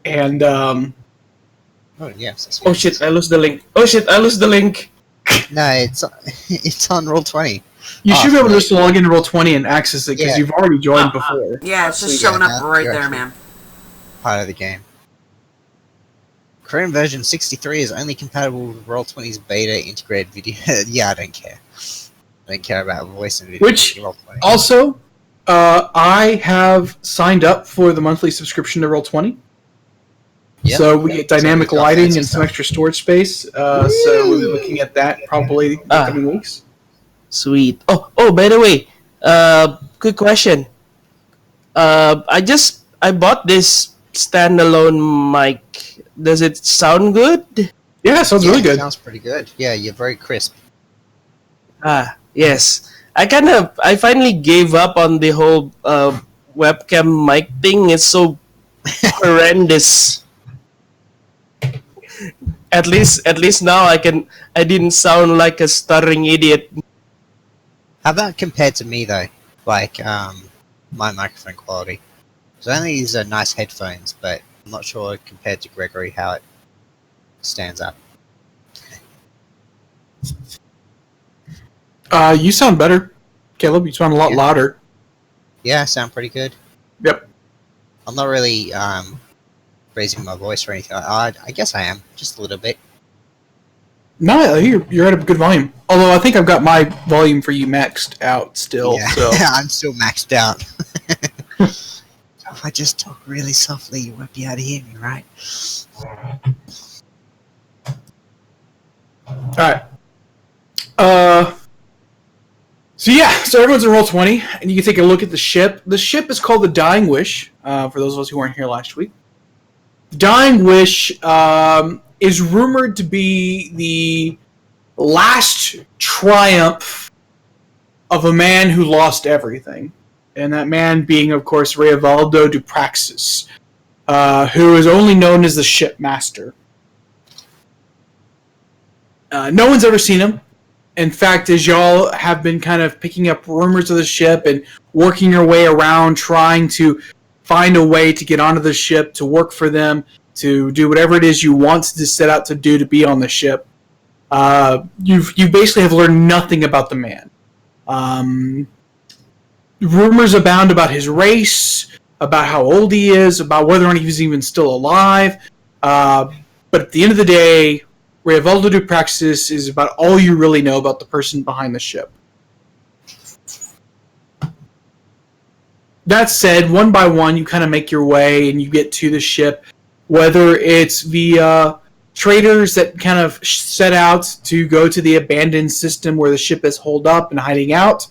And Oh yes. oh shit! I lost the link. No, it's on Roll20. You should be able to just log into Roll20 and access it because you've already joined before. Yeah, it's just showing up right there, man. Part of the game. Korean version 63 is only compatible with Roll20's beta integrated video. Yeah, I don't care. I don't care about voice and video. Which also, I have signed up for the monthly subscription to Roll20. Yep, so we get dynamic lighting and some extra storage space. So we'll be looking at that probably in the coming weeks. Sweet. Oh, by the way, quick question. I bought this standalone mic. Does it sound good? Yeah, it sounds really good. It sounds pretty good. Yeah, you're very crisp. Yes. I finally gave up on the whole webcam mic thing. It's so horrendous. At least now I didn't sound like a stuttering idiot. How about compared to me though? Like my microphone quality. So only these are nice headphones, but I'm not sure compared to Gregory how it stands up. You sound better, Caleb. You sound a lot louder. Yeah, I sound pretty good. Yep. I'm not really raising my voice or anything. I guess I am, just a little bit. No, you're at a good volume. Although I think I've got my volume for you maxed out still. Yeah, so. I'm still maxed out. If I just talk really softly, you won't be able to hear me, right? Alright. So everyone's in Roll20, and you can take a look at the ship. The ship is called the Dying Wish, for those of us who weren't here last week. The Dying Wish is rumored to be the last triumph of a man who lost everything. And that man being, of course, Revaldo Dupraxis, who is only known as the Shipmaster. No one's ever seen him. In fact, as y'all have been kind of picking up rumors of the ship and working your way around trying to find a way to get onto the ship, to work for them, to do whatever it is you want to set out to do to be on the ship, you basically have learned nothing about the man. Rumors abound about his race, about how old he is, about whether or not he's even still alive. But at the end of the day, Revaldo Dupraxis is about all you really know about the person behind the ship. That said, one by one, you kind of make your way and you get to the ship, whether it's via traders that kind of set out to go to the abandoned system where the ship is holed up and hiding out,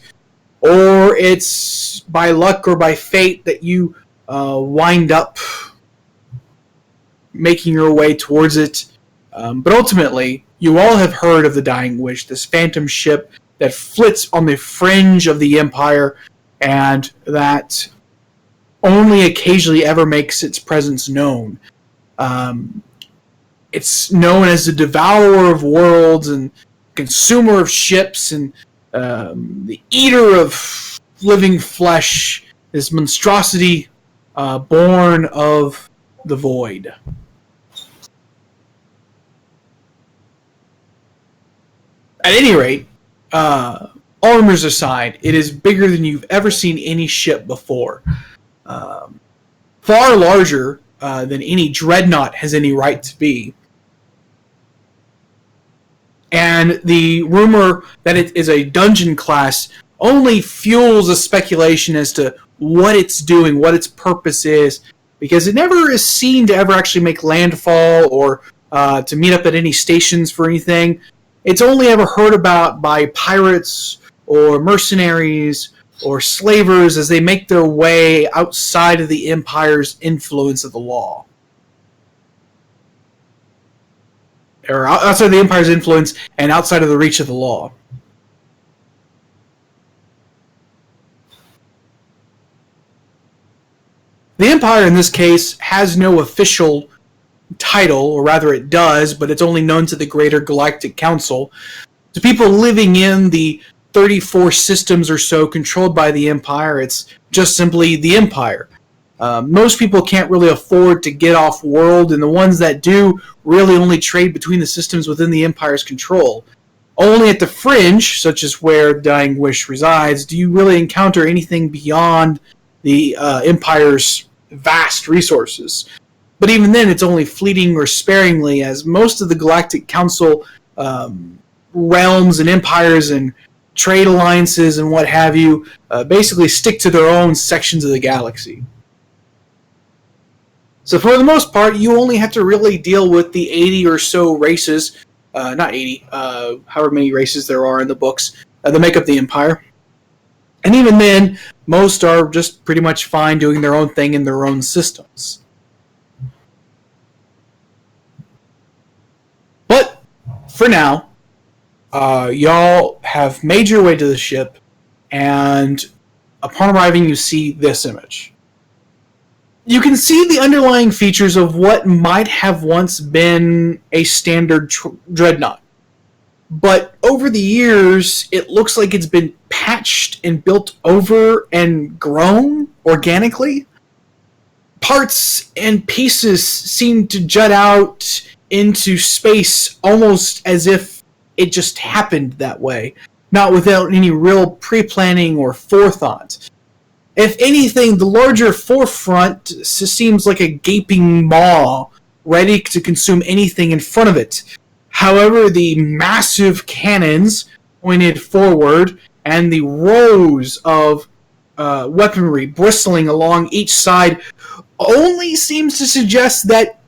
or it's by luck or by fate that you wind up making your way towards it. But ultimately, you all have heard of the Dying Wish, this phantom ship that flits on the fringe of the Empire and that only occasionally ever makes its presence known. It's known as the devourer of worlds and consumer of ships and the eater of living flesh, this monstrosity born of the void. At any rate, all rumors aside, it is bigger than you've ever seen any ship before. Far larger than any dreadnought has any right to be. And the rumor that it is a dungeon class only fuels a speculation as to what it's doing, what its purpose is, because it never is seen to ever actually make landfall or to meet up at any stations for anything. It's only ever heard about by pirates or mercenaries or slavers as they make their way outside of the Empire's influence of the law. Or outside of the Empire's influence and outside of the reach of the law. The Empire, in this case, has no official title, or rather it does, but it's only known to the Greater Galactic Council. To people living in the 34 systems or so controlled by the Empire, it's just simply the Empire. Most people can't really afford to get off world, and the ones that do really only trade between the systems within the Empire's control. Only at the fringe, such as where Dying Wish resides, do you really encounter anything beyond the Empire's vast resources. But even then, it's only fleeting or sparingly, as most of the Galactic Council realms and empires and trade alliances and what have you basically stick to their own sections of the galaxy. So for the most part, you only have to really deal with the 80 or so races, not 80, however many races there are in the books, that make up the Empire. And even then, most are just pretty much fine doing their own thing in their own systems. But, for now, y'all have made your way to the ship, and upon arriving, you see this image. You can see the underlying features of what might have once been a standard dreadnought. But over the years, it looks like it's been patched and built over and grown organically. Parts and pieces seem to jut out into space almost as if it just happened that way, not without any real pre-planning or forethought. If anything, the larger forefront seems like a gaping maw, ready to consume anything in front of it. However, the massive cannons pointed forward and the rows of weaponry bristling along each side only seems to suggest that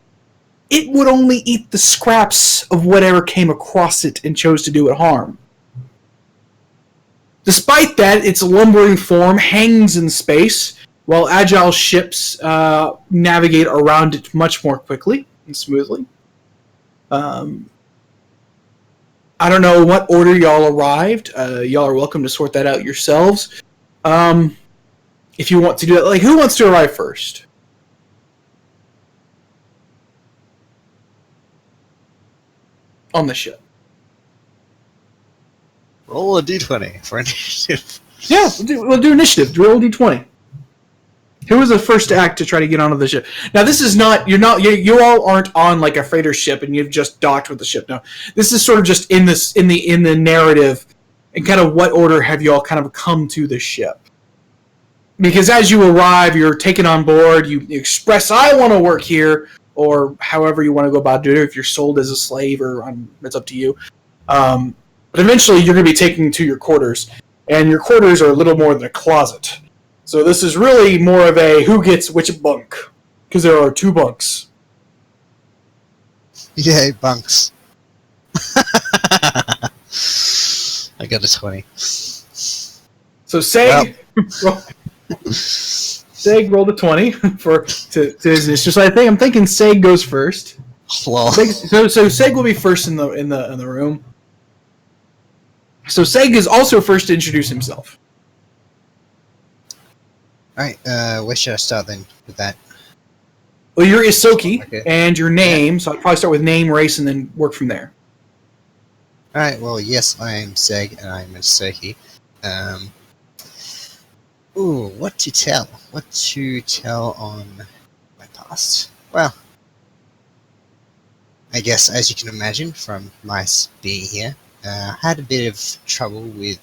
it would only eat the scraps of whatever came across it and chose to do it harm. Despite that, its lumbering form hangs in space, while agile ships navigate around it much more quickly and smoothly. I don't know what order y'all arrived. Y'all are welcome to sort that out yourselves. If you want to do that, like, who wants to arrive first? On the ship. Roll a d20 for initiative. Yeah, we'll do initiative. Roll d20. Who was the first to act to try to get onto the ship? Now, this is not. You all aren't on like a freighter ship and you've just docked with the ship. No, this is sort of just in the narrative, and kind of what order have you all kind of come to the ship? Because as you arrive, you're taken on board. You express, "I want to work here," or however you want to go about doing it. If you're sold as a slave, or it's up to you. But eventually, you're going to be taken to your quarters, and your quarters are a little more than a closet. So this is really more of a who gets which bunk, because there are 2 bunks. Yay, bunks. I got a 20. So Seg, Seg rolled a 20 to his initiative. So I'm thinking Seg goes first. Lol. So Seg will be first in the room. So Seg is also first to introduce himself. Alright, where should I start then with that? Well, you're Isoki, Okay. and your name, so I'd probably start with name, race, and then work from there. Alright, well, yes, I am Seg, and I'm Isoki. What to tell? What to tell on my past? Well, I guess, as you can imagine from my being here, I had a bit of trouble with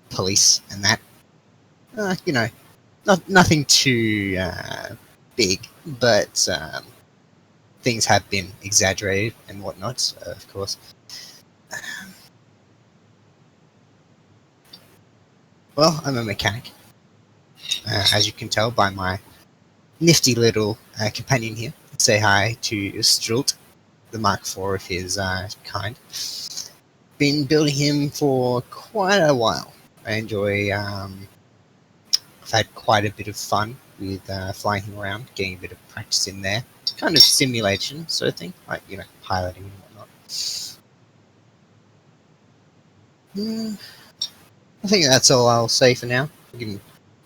police and that. Nothing too big, but things have been exaggerated and whatnot, of course. Well, I'm a mechanic, as you can tell by my nifty little companion here. Say hi to Strult, the Mark IV of his kind. Been building him for quite a while. I enjoy... I've had quite a bit of fun with flying him around, getting a bit of practice in there. Kind of simulation sort of thing, like, piloting and whatnot. I think that's all I'll say for now. We can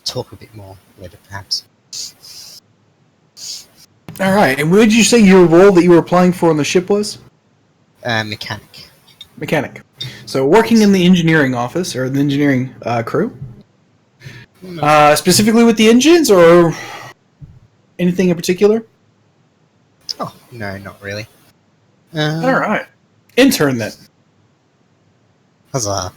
talk a bit more later, perhaps. All right, and what did you say your role that you were applying for on the ship was? Mechanic. Mechanic. So working in the engineering office, or the engineering crew? Specifically with the engines, or anything in particular? Oh, no, not really. All right. Intern, then. Huzzah.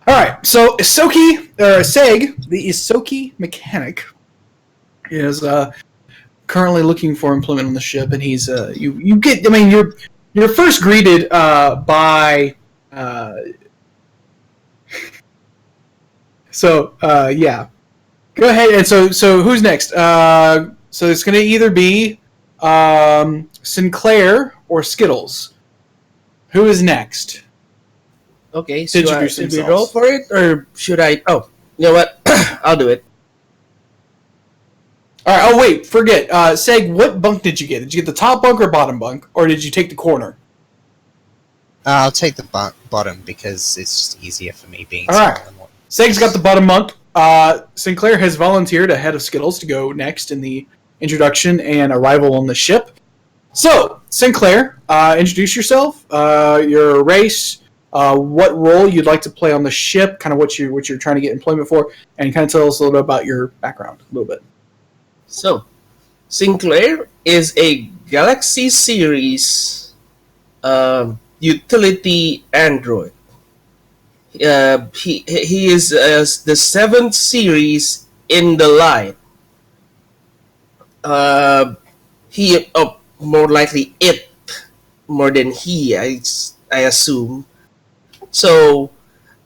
All right, so Seg, the Isoki mechanic, is currently looking for employment on the ship, and he's you get. I mean, you're first greeted by. Yeah, go ahead. And so who's next? So it's going to either be Sinclair or Skittles. Who is next? Okay, so should we roll for it, or should I? Oh, you know what? I'll do it. All right. Oh wait, forget. Seg, what bunk did you get? Did you get the top bunk or bottom bunk, or did you take the corner? I'll take the bottom because it's just easier for me being. All right. Seg's got the bottom bunk. Sinclair has volunteered ahead of Skittles to go next in the introduction and arrival on the ship. So, Sinclair, introduce yourself, your race, what role you'd like to play on the ship, kind of what you're trying to get employment for, and kind of tell us a little bit about your background, a little bit. So, Sinclair is a Galaxy Series utility android. He is the 7th series in the line. More likely it more than he, I assume. So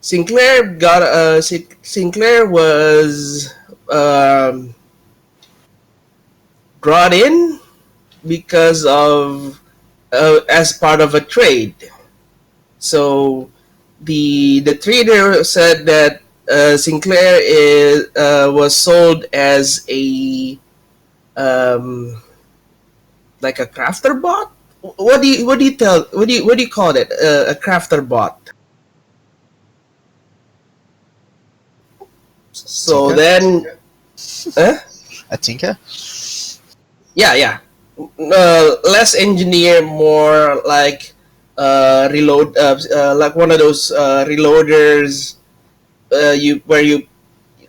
Sinclair was brought in because of as part of a trade. So the trader said that Sinclair was sold as a like a crafter bot. What do you call it? A crafter bot. So tinker? Then, a tinker? Yeah. Less engineer, more like reload, like one of those reloaders. Where you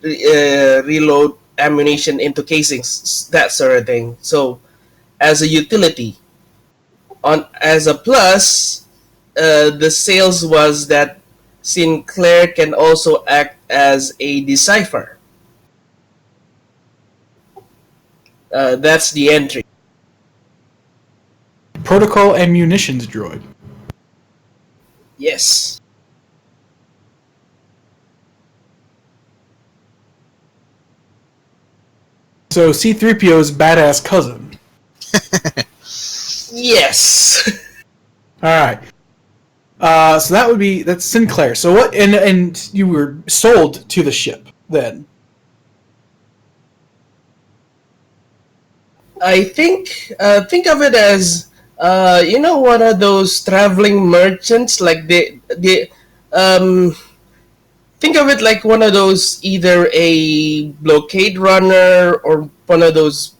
reload ammunition into casings, that sort of thing. So, as a utility, as a plus, the sales was that Sinclair can also act as a decipher. That's the entry. Protocol and munitions droid. Yes. So C-3PO's badass cousin. Yes. All right. So that's Sinclair. So what? And you were sold to the ship then. I think of it as one of those traveling merchants, like think of it like one of those, either a blockade runner or one of those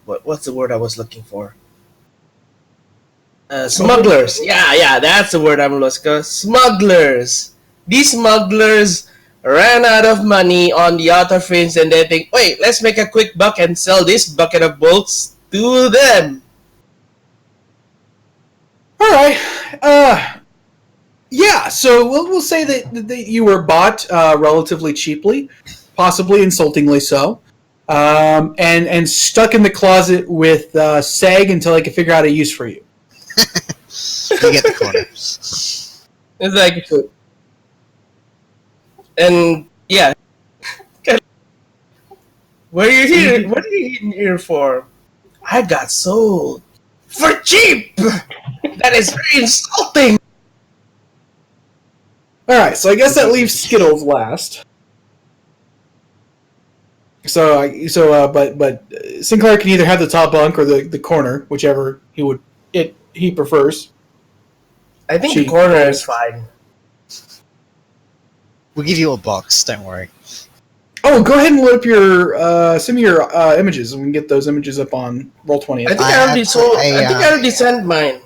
what's the word I was looking for? Smugglers. Yeah, that's the word I'm looking for. Smugglers. These smugglers ran out of money on the outer fringe, and they think, wait, let's make a quick buck and sell this bucket of bolts to them. All right. Yeah. So we'll say that you were bought relatively cheaply, possibly insultingly so, and stuck in the closet with Seg until I could figure out a use for you. You get the corner. It's like, and yeah, what are you here? What are you here for? I got sold for cheap. That is very insulting. All right, so I guess that leaves Skittles last. But Sinclair can either have the top bunk or the corner, whichever he prefers. I think the corner is fine. We'll give you a box. Don't worry. Oh, go ahead and load up your send me your images, and we can get those images up on Roll20. I think I already sent mine.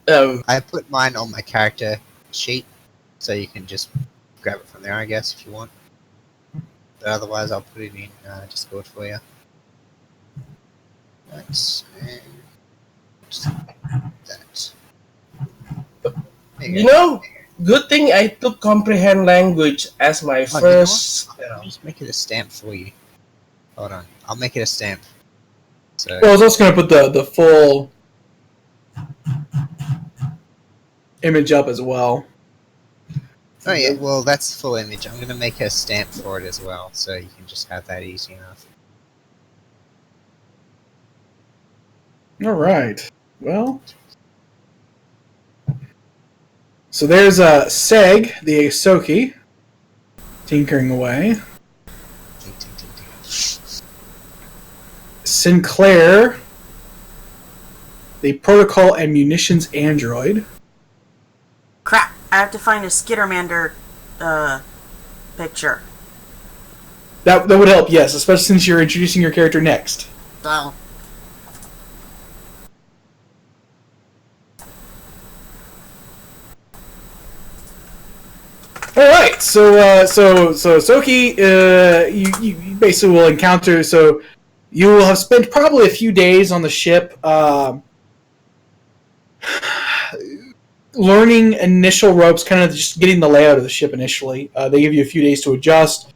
I put mine on my character sheet, so you can just grab it from there, I guess, if you want. But otherwise, I'll put it in Discord for you. Right, and just that. You know, good thing I took comprehend language as my first. I'll just make it a stamp for you. Hold on, I'll make it a stamp. So. Well, I was also going to put the full image up as well. Oh yeah, well that's the full image. I'm going to make a stamp for it as well, so you can just have that easy enough. All right. Well, so there's Seg, the Asoki, tinkering away. Sinclair, the protocol and munitions android. Crap, I have to find a Skittermander picture. That would help, yes, especially since you're introducing your character next. Oh. All right, so Soki, you basically will encounter. So you will have spent probably a few days on the ship, learning initial ropes, kind of just getting the layout of the ship initially. They give you a few days to adjust,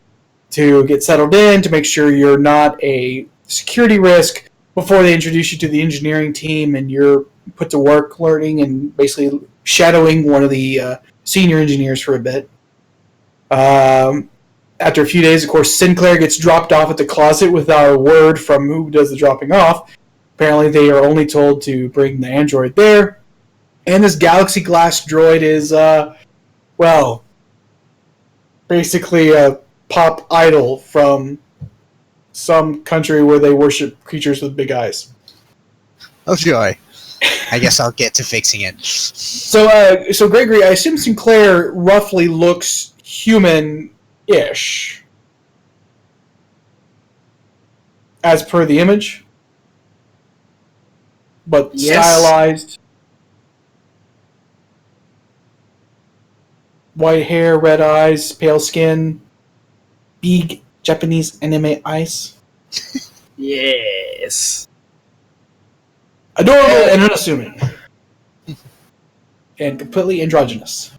to get settled in, to make sure you're not a security risk before they introduce you to the engineering team, and you're put to work learning and basically shadowing one of the senior engineers for a bit. After a few days, of course, Sinclair gets dropped off at the closet without a word from who does the dropping off. Apparently, they are only told to bring the android there. And this Galaxy Glass droid is, well, basically a pop idol from some country where they worship creatures with big eyes. Oh joy! I guess I'll get to fixing it. So Gregory, I assume Sinclair roughly looks human-ish, as per the image, but Yes. stylized. White hair, red eyes, pale skin, big Japanese anime eyes. Yes. Adorable and unassuming. And completely androgynous.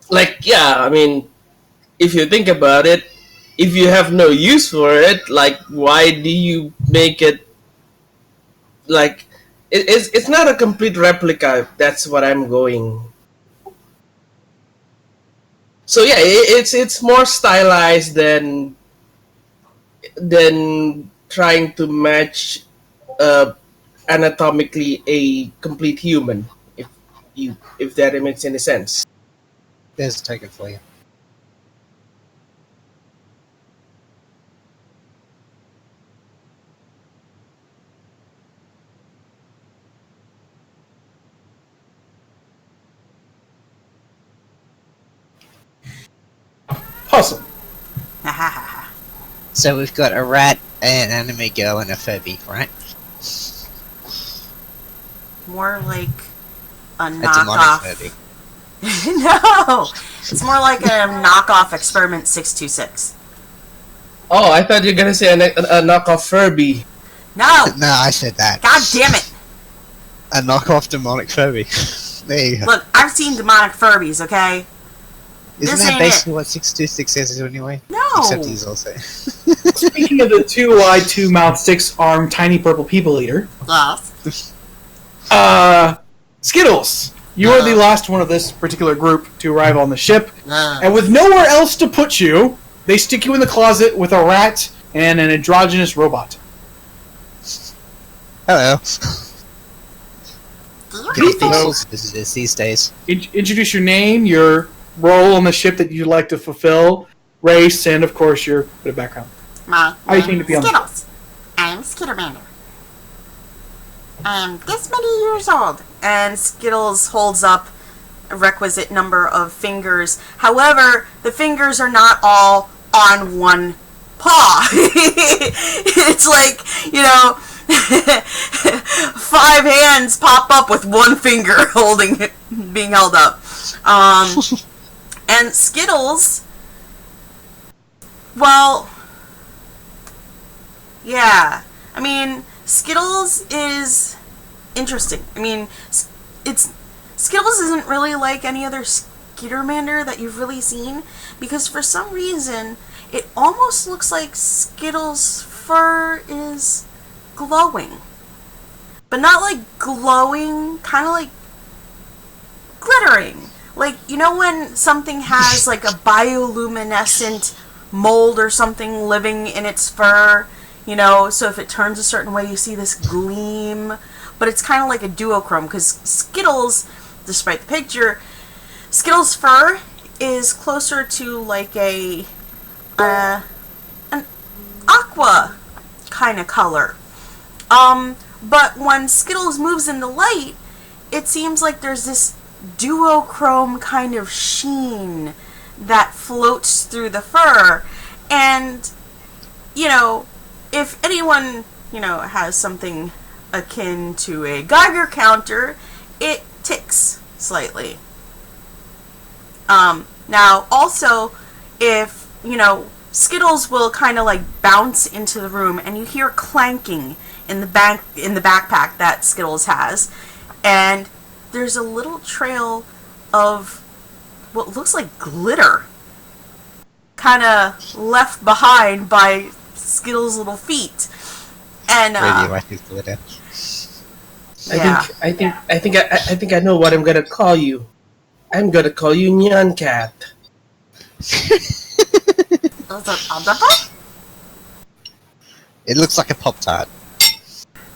Like, yeah, I mean, if you think about it, if you have no use for it, like, why do you make it, like, it's not a complete replica, that's what I'm going. So yeah, it's more stylized than trying to match anatomically a complete human, if that makes any sense. There's a token for you. Awesome. So we've got a rat, an anime girl, and a Furby, right? More like a A demonic knockoff. Furby. No! It's more like a knockoff Experiment 626. Oh, I thought you were gonna say a knockoff Furby. No! No, I said that. God damn it! A knockoff demonic Furby. There you go. Look, I've seen demonic Furbies, okay? Isn't this that ain't basically what 626 is anyway? No! Except he's also... Speaking of the 2-eyed, 2-mouthed, 6-armed, tiny purple people eater, Yes. Skittles, you are the last one of this particular group to arrive on the ship, No. and with nowhere else to put you, they stick you in the closet with a rat and an androgynous robot. Hello. Getting Hello. people's visitors these days. Introduce your name, your role on the ship that you'd like to fulfill, race, and of course your bit of background. My How you name think to be on is Skittles. I'm Skittermander. I'm this many years old. And Skittles holds up a requisite number of fingers. However, the fingers are not all on one paw. It's like, 5 hands pop up with one finger holding it, being held up. And Skittles, well, yeah. I mean, Skittles is interesting. I mean, Skittles isn't really like any other Skittermander that you've really seen, because for some reason, it almost looks like Skittles' fur is glowing. But not like glowing, kind of like glittering. Like, you know when something has like a bioluminescent mold or something living in its fur? You know, so if it turns a certain way, you see this gleam. But it's kind of like a duochrome, because Skittles, despite the picture, Skittles' fur is closer to like an aqua kind of color. But when Skittles moves in the light, it seems like there's this duochrome kind of sheen that floats through the fur. And, you know, if anyone, you know, has something akin to a Geiger counter, it ticks slightly. Now, also, if, you know, Skittles will kind of like bounce into the room, and you hear clanking in the backpack that Skittles has, and there's a little trail of what looks like glitter, kind of left behind by Skittles' little feet, and Radioactive glitter. yeah. I think I know what I'm gonna call you. I'm gonna call you Nyan Cat. Is it edible? It looks like a Pop-Tart.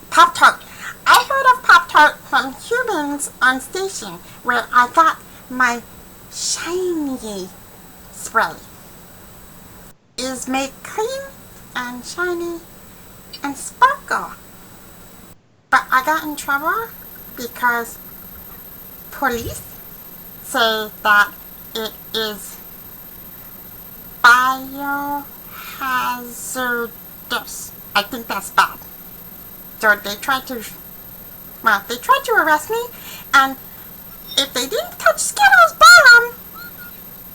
Pop-Tart. I heard of Pop-Tart from humans on station where I got my shiny spray. Is made clean and shiny and sparkle. But I got in trouble because police say that it is biohazardous. I think that's bad. So they tried to arrest me, and if they didn't catch Skittles' bottom,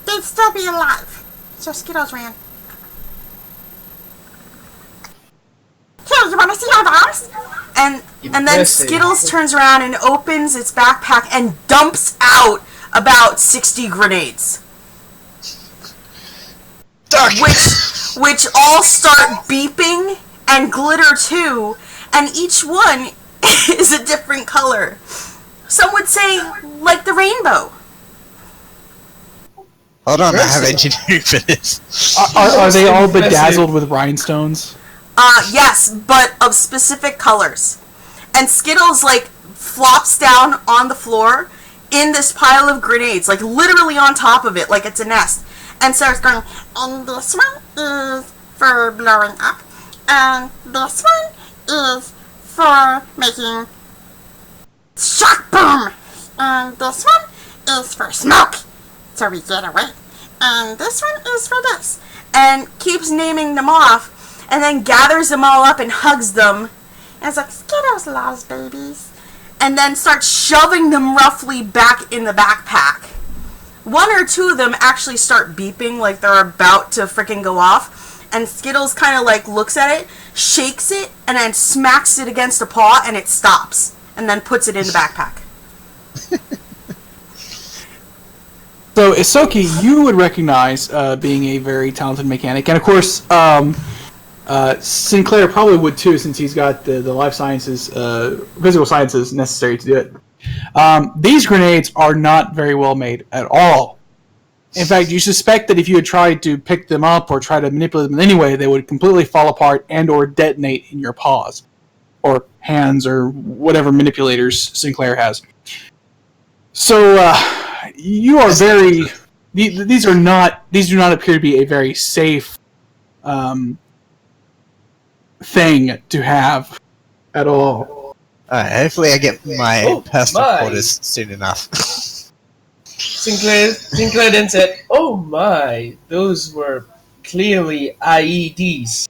they'd still be alive. So Skittles ran. Here, you want to see my bombs? And then Impressive. Skittles turns around and opens its backpack and dumps out about 60 grenades, which all start beeping and glitter too, and each one is a different color. Some would say like the rainbow. Hold on, I have engineering for this. Are they all bedazzled with rhinestones? Yes, but of specific colors. And Skittles like flops down on the floor in this pile of grenades, like literally on top of it, like it's a nest, and starts going, And this one is for blowing up, and this one is for making shock boom, and this one is for smoke, so we get away, and this one is for this. and keeps naming them off, and then gathers them all up and hugs them, And it's like, Skittles loves babies. and then starts shoving them roughly back in the backpack. One or two of them actually start beeping like they're about to freaking go off, and Skittles kind of like looks at it, shakes it, and then smacks it against a paw, and it stops, and then puts it in the backpack. So, Isoki, you would recognize being a very talented mechanic, and of course, Sinclair probably would too, since he's got the life sciences, physical sciences necessary to do it. These grenades are not very well made at all. In fact, you suspect that if you had tried to pick them up or try to manipulate them in any way, they would completely fall apart and or detonate in your paws, or hands, or whatever manipulators Sinclair has. So, you are very... These do not appear to be a very safe thing to have at all. Alright, hopefully I get my personal my. quarters soon enough. Sinclair then said, "Oh my, those were clearly IEDs."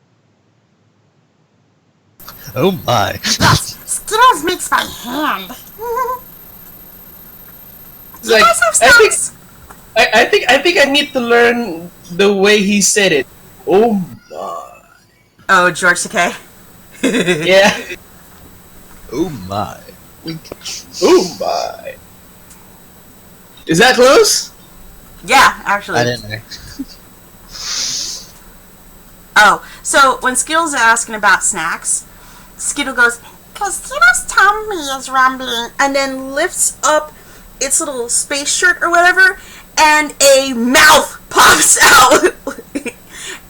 Oh my. Yes, Skittles makes by hand. It's like, guys have I think, stocks? I think I need to learn the way he said it. Oh my. Oh, George Takei. Yeah. Oh my. Wink. Oh my. Is that close? Yeah, actually. I don't know. Oh, so when Skittles is asking about snacks, Skittle goes, Cause Skittles' tummy is rumbling. and then lifts up its little space shirt or whatever, and a mouth pops out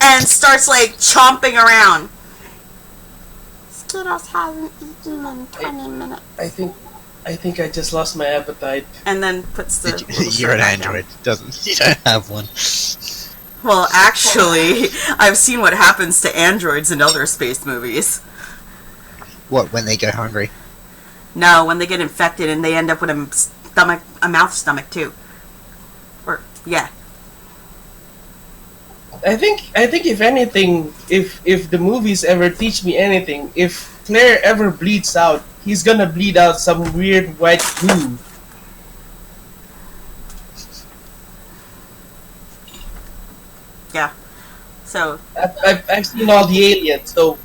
and starts like chomping around. Skittles hasn't eaten in 20 minutes. I think I just lost my appetite. And then puts the. little You're shirt an back down. android. You don't have one. Well, actually, I've seen what happens to androids in other space movies. What, when they go hungry? No, when they get infected and they end up with a mouth stomach too. Or yeah. I think if anything, if the movies ever teach me anything, if Claire ever bleeds out, he's gonna bleed out some weird white goo. Yeah. So I've seen all the aliens, so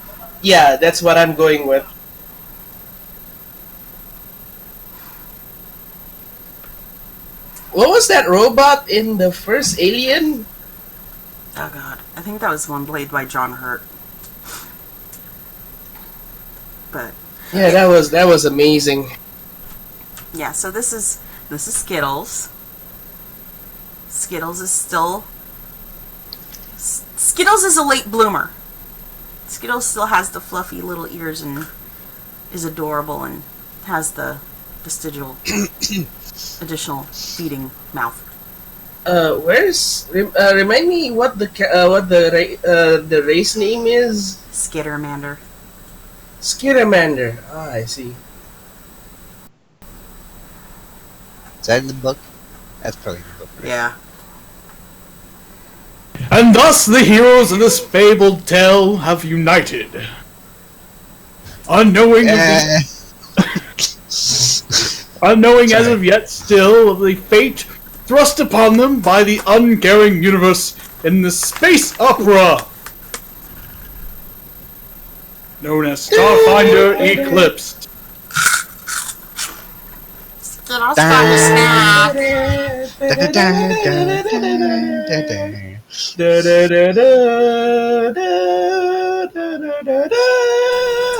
yeah, that's what I'm going with. What was that robot in the first Alien? oh god, I think that was one played by John Hurt. But Yeah, that was amazing. yeah, so this is Skittles. Skittles is still Skittles is a late bloomer. Skittles still has the fluffy little ears and is adorable and has the vestigial additional feeding mouth. Remind me what the race name is? Skittermander. Skittermander. Ah, I see. Is that in the book? That's probably in the book. Right? Yeah. And thus the heroes of this fabled tale have united. Unknowing, unknowing as of yet still of the fate thrust upon them by the uncaring universe in the space opera known as Starfinder Eclipsed. Skittles got a snack.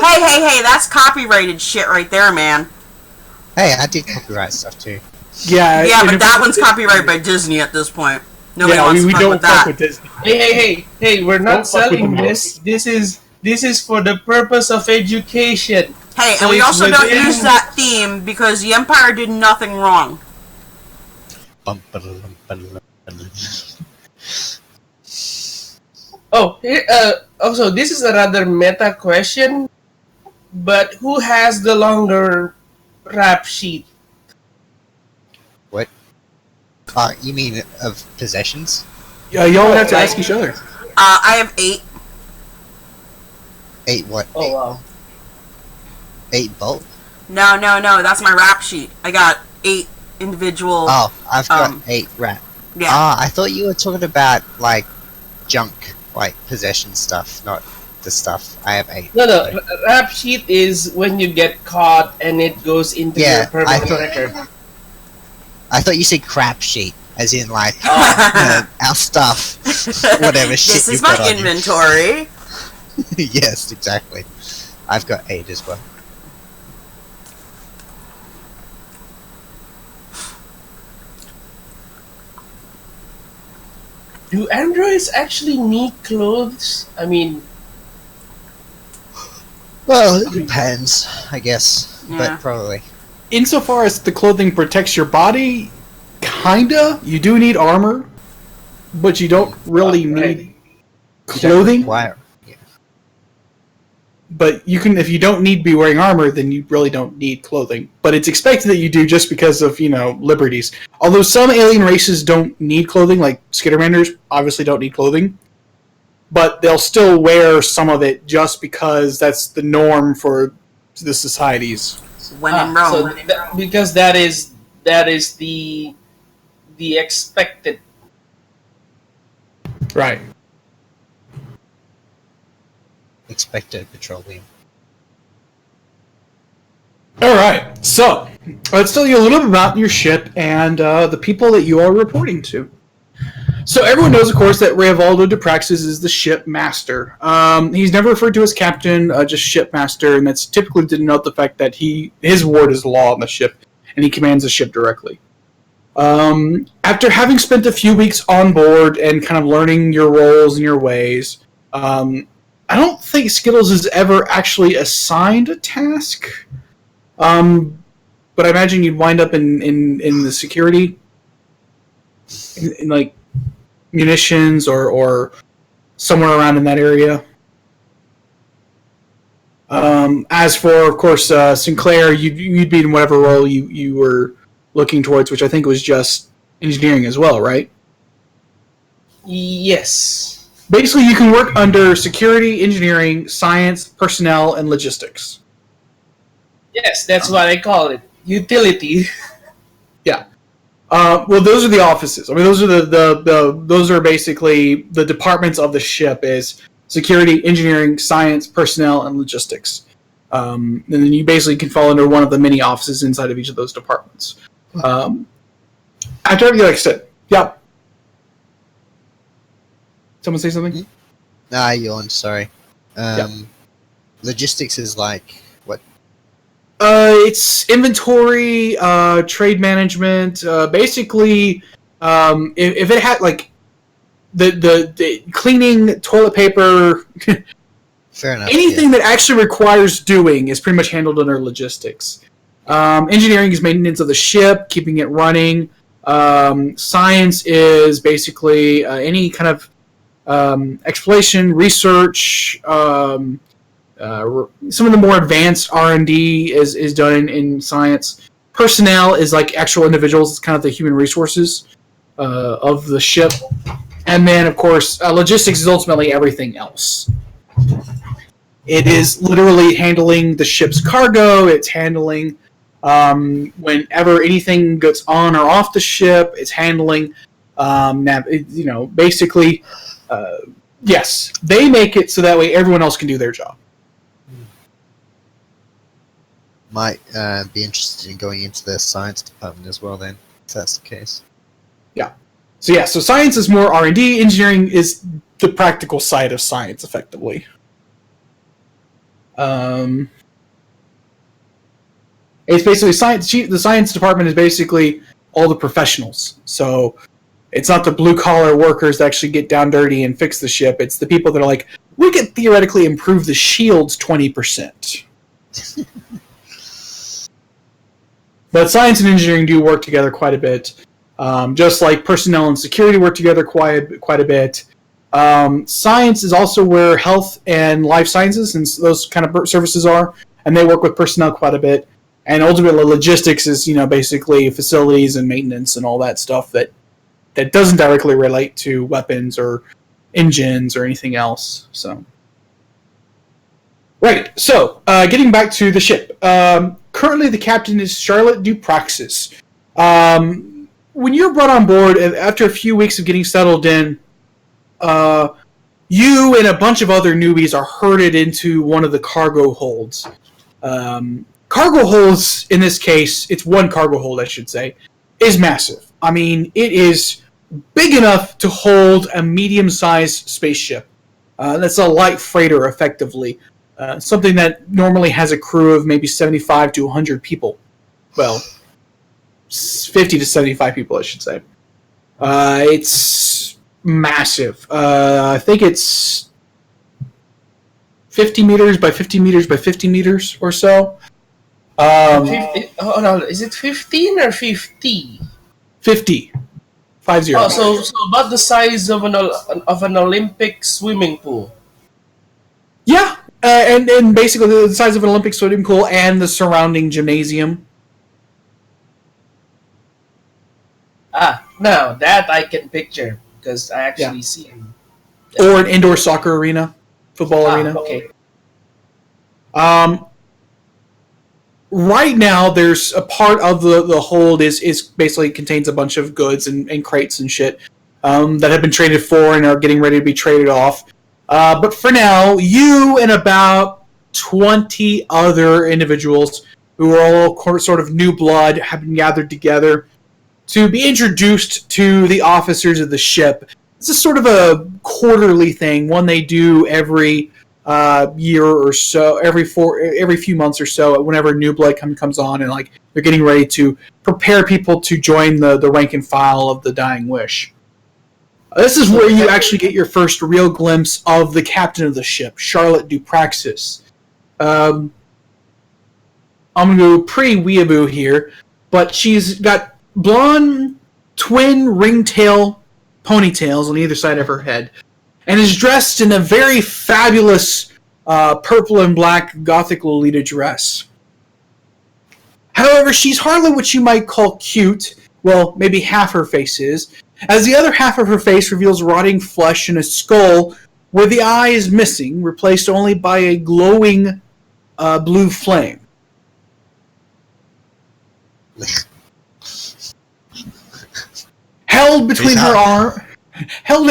Hey, that's copyrighted shit right there, man. Hey, I did copyright stuff too. Yeah, Yeah, and but if- that one's copyrighted by Disney at this point. Nobody yeah, wants we to fuck don't with fuck that. with Disney. Hey, we're Don't not fuck with selling them, this. This is for the purpose of education. Hey, So and we it's also don't within- use that theme because the Empire did nothing wrong. Oh, here, also, this is a rather meta question, but who has the longer rap sheet? What? You mean of possessions? Yeah, y'all have to like- ask each other. I have 8. 8 what? Oh, wow. 8 bulk? No, that's my rap sheet. I got 8 individual. Oh, I've got Um, 8 rat. Yeah. Ah, I thought you were talking about, like, junk, like, possession stuff, not the stuff. I have 8. No, rap sheet is when you get caught and it goes into Yeah, your permanent I thought- record. I thought you said crap sheet, as in, like, Oh. our stuff, whatever shit This is you've my got on you. inventory. Yes, exactly. I've got 8 as well. Do androids actually need clothes? I mean, Well, it depends, I guess, Yeah. but probably. Insofar as the clothing protects your body, kinda. You do need armor, but you don't really right. need clothing. Why? But you can, if you don't need to be wearing armor, then you really don't need clothing. But it's expected that you do just because of, liberties. Although some alien races don't need clothing, like Skittermanders obviously don't need clothing. But they'll still wear some of it just because that's the norm for the societies. When in Rome. because that is the expected. Right. Expected petroleum. All right. So let's tell you a little bit about your ship and the people that you are reporting to. So everyone knows, of course, that Revaldo de Praxis is the ship master. He's never referred to as captain, just ship master, and that's typically to denote the fact that his word is law on the ship, and he commands the ship directly. After having spent a few weeks on board and kind of learning your roles and your ways, I don't think Skittles has ever actually assigned a task. But I imagine you'd wind up in the security, in like munitions or somewhere around in that area. As for, of course, Sinclair, you'd be in whatever role you were looking towards, which I think was just engineering as well, right? Yes. Basically, you can work under security, engineering, science, personnel, and logistics. Yes, that's what I call it. Utility. Yeah. Well, those are the offices. I mean, those are those are basically the departments of the ship: is security, engineering, science, personnel, and logistics. And then you basically can fall under one of the many offices inside of each of those departments. After everything, like I said, yeah. Someone say something? Nah, I yawned. Sorry. Logistics is like what? It's inventory, trade management. Basically, if it had like the cleaning, toilet paper, Fair enough. anything that actually requires doing is pretty much handled under logistics. Engineering is maintenance of the ship, keeping it running. Science is basically any kind of exploration, research. Some of the more advanced R&D is done in science. Personnel is like actual individuals. It's kind of the human resources of the ship. And then, of course, logistics is ultimately everything else. It is literally handling the ship's cargo. It's handling whenever anything gets on or off the ship. It's handling, basically, yes, they make it so that way everyone else can do their job. Might be interested in going into the science department as well then, if that's the case. Yeah. So science is more R&D. Engineering is the practical side of science, effectively. It's basically science. The science department is basically all the professionals. So it's not the blue-collar workers that actually get down dirty and fix the ship. It's the people that are like, we could theoretically improve the shields 20%. But science and engineering do work together quite a bit. Just like personnel and security work together quite a bit. Science is also where health and life sciences and those kind of services are, and they work with personnel quite a bit. And ultimately, logistics is basically facilities and maintenance and all that stuff that doesn't directly relate to weapons or engines or anything else. So, right. So, getting back to the ship. Currently, the captain is Charlotte Dupraxis. When you're brought on board, after a few weeks of getting settled in, you and a bunch of other newbies are herded into one of the cargo holds. Cargo holds, in this case, it's one cargo hold, I should say, is massive. I mean, it is big enough to hold a medium-sized spaceship. That's a light freighter, effectively. Something that normally has a crew of maybe 75 to 100 people. Well, 50 to 75 people, I should say. It's massive. I think it's 50 meters by 50 meters by 50 meters or so. 50, no, is it 15 or 50? 50. 50. Oh, so about the size of an Olympic swimming pool. Yeah, and basically the size of an Olympic swimming pool and the surrounding gymnasium. Now that I can picture because I actually see him. Or an indoor soccer arena, football arena. Okay. right now, there's a part of the hold is basically contains a bunch of goods and crates and shit that have been traded for and are getting ready to be traded off. But for now, you and about 20 other individuals who are all sort of new blood have been gathered together to be introduced to the officers of the ship. This is sort of a quarterly thing, one they do every year or so, every few months or so, whenever new blood comes on, and like they're getting ready to prepare people to join the rank and file of the Dying Wish. This is where you actually get your first real glimpse of the captain of the ship, Charlotte Dupraxis. I'm going to go pretty weeaboo here, but she's got blonde twin ringtail ponytails on either side of her head, and is dressed in a very fabulous purple and black Gothic Lolita dress. However, she's hardly what you might call cute. Well, maybe half her face is, as the other half of her face reveals rotting flesh and a skull where the eye is missing, replaced only by a glowing blue flame. Held in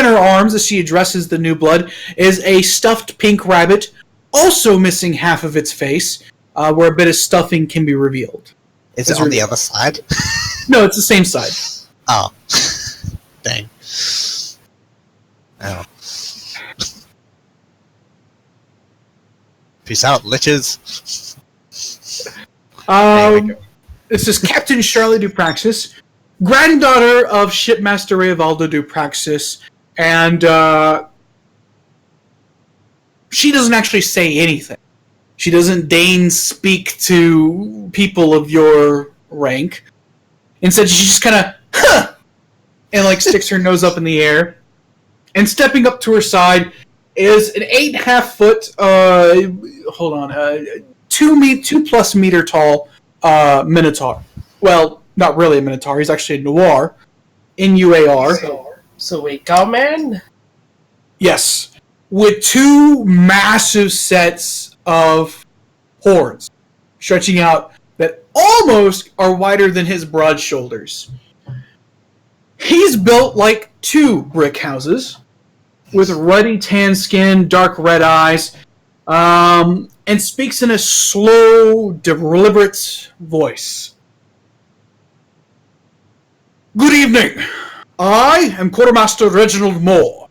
her arms as she addresses the new blood is a stuffed pink rabbit, also missing half of its face, where a bit of stuffing can be revealed. Is it on the other side? No, it's the same side. Oh. Dang. Oh. Peace out, liches. This is Captain Charlotte Dupraxis, granddaughter of Shipmaster Revaldo Dupraxis, and she doesn't actually say anything. She doesn't deign speak to people of your rank. Instead, she just kind of, huh! And like sticks her nose up in the air. And stepping up to her side is an 8.5 foot, 2+ meter tall Minotaur. Well, not really a Minotaur. He's actually a Noir. N-U-A-R. So a cowman? Yes. With two massive sets of horns stretching out that almost are wider than his broad shoulders. He's built like two brick houses with ruddy tan skin, dark red eyes, and speaks in a slow, deliberate voice. Good evening. I am Quartermaster Reginald Moore.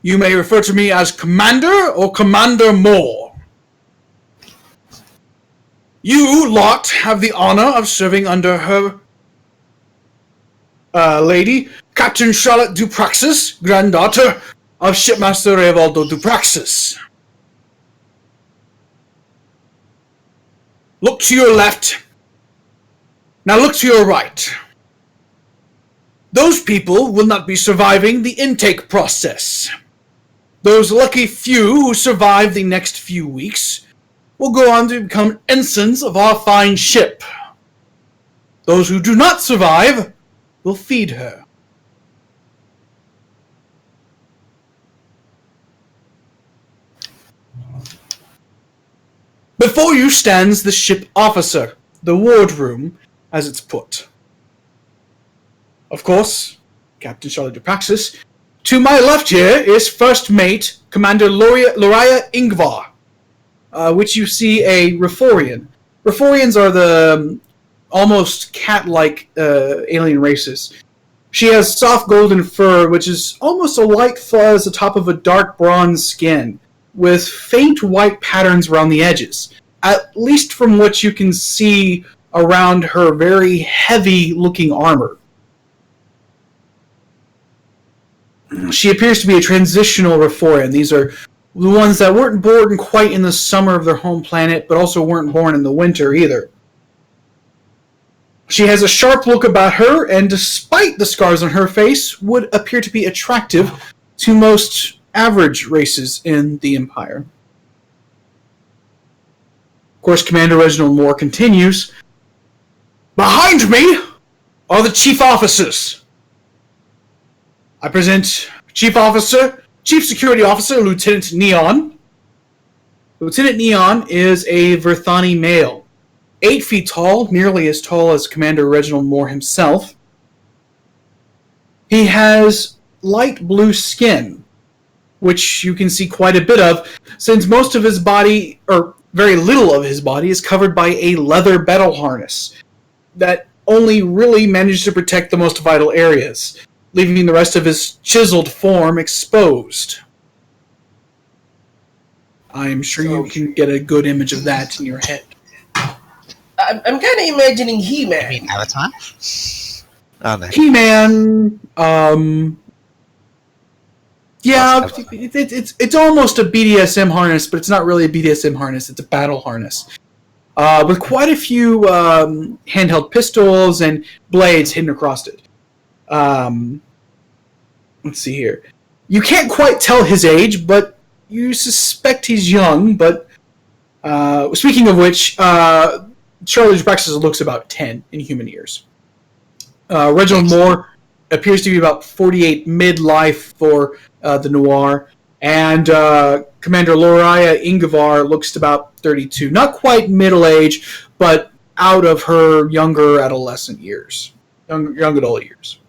You may refer to me as Commander or Commander Moore. You lot have the honor of serving under her lady, Captain Charlotte Dupraxis, granddaughter of Shipmaster Revaldo Dupraxis. Look to your left. Now look to your right. Those people will not be surviving the intake process. Those lucky few who survive the next few weeks will go on to become ensigns of our fine ship. Those who do not survive will feed her. Before you stands the ship officer, the wardroom, as it's put. Of course, Captain Charlotte Dupraxis. To my left here is First Mate Commander Loria Ingvar, which you see a Reforian. Reforians are the almost cat-like alien races. She has soft golden fur, which is almost a light fuzz atop of a dark bronze skin, with faint white patterns around the edges, at least from what you can see around her very heavy-looking armor. She appears to be a transitional Reforian. These are the ones that weren't born quite in the summer of their home planet, but also weren't born in the winter either. She has a sharp look about her, and despite the scars on her face, would appear to be attractive to most average races in the Empire. Of course, Commander Reginald Moore continues, behind me are the Chief Officers. I present Chief Security Officer, Lieutenant Neon. Lieutenant Neon is a Verthani male, 8 feet tall, nearly as tall as Commander Reginald Moore himself. He has light blue skin, which you can see quite a bit of, since most of his body, or very little of his body, is covered by a leather battle harness that only really manages to protect the most vital areas, leaving the rest of his chiseled form exposed. I'm sure you can get a good image of that in your head. I'm kind of imagining You He-Man. mean Avatar? Oh, no. He-Man, yeah, it's almost a BDSM harness, but it's not really a BDSM harness, it's a battle harness. With quite a few handheld pistols and blades hidden across it. Let's see here. You can't quite tell his age, but you suspect he's young, but speaking of which, Charlie Braxton looks about 10 in human years. Reginald Moore appears to be about 48 midlife for the Noir, and Commander Loria Ingevar looks about 32. Not quite middle age, but out of her younger adolescent years. Young adult years.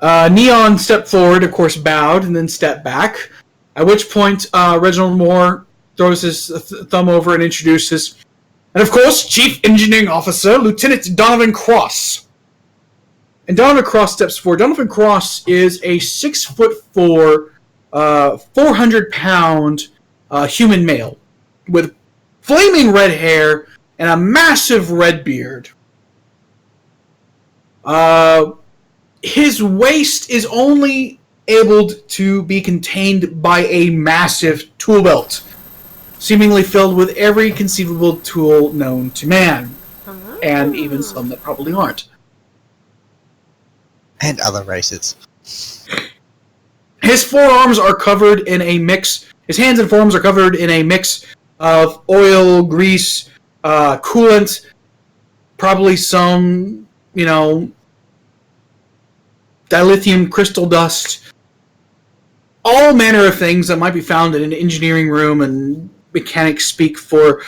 Neon stepped forward, of course bowed, and then stepped back, at which point Reginald Moore throws his thumb over and introduces, and of course, Chief Engineering Officer, Lieutenant Donovan Cross. And Donovan Cross steps forward. Donovan Cross is a 6'4", 400-pound human male with flaming red hair and a massive red beard. His waist is only able to be contained by a massive tool belt, seemingly filled with every conceivable tool known to man, and even some that probably aren't. And other races. His forearms are covered in a mix. His hands and forearms are covered in a mix of oil, grease, coolant, probably some, dilithium crystal dust. All manner of things that might be found in an engineering room and mechanics speak for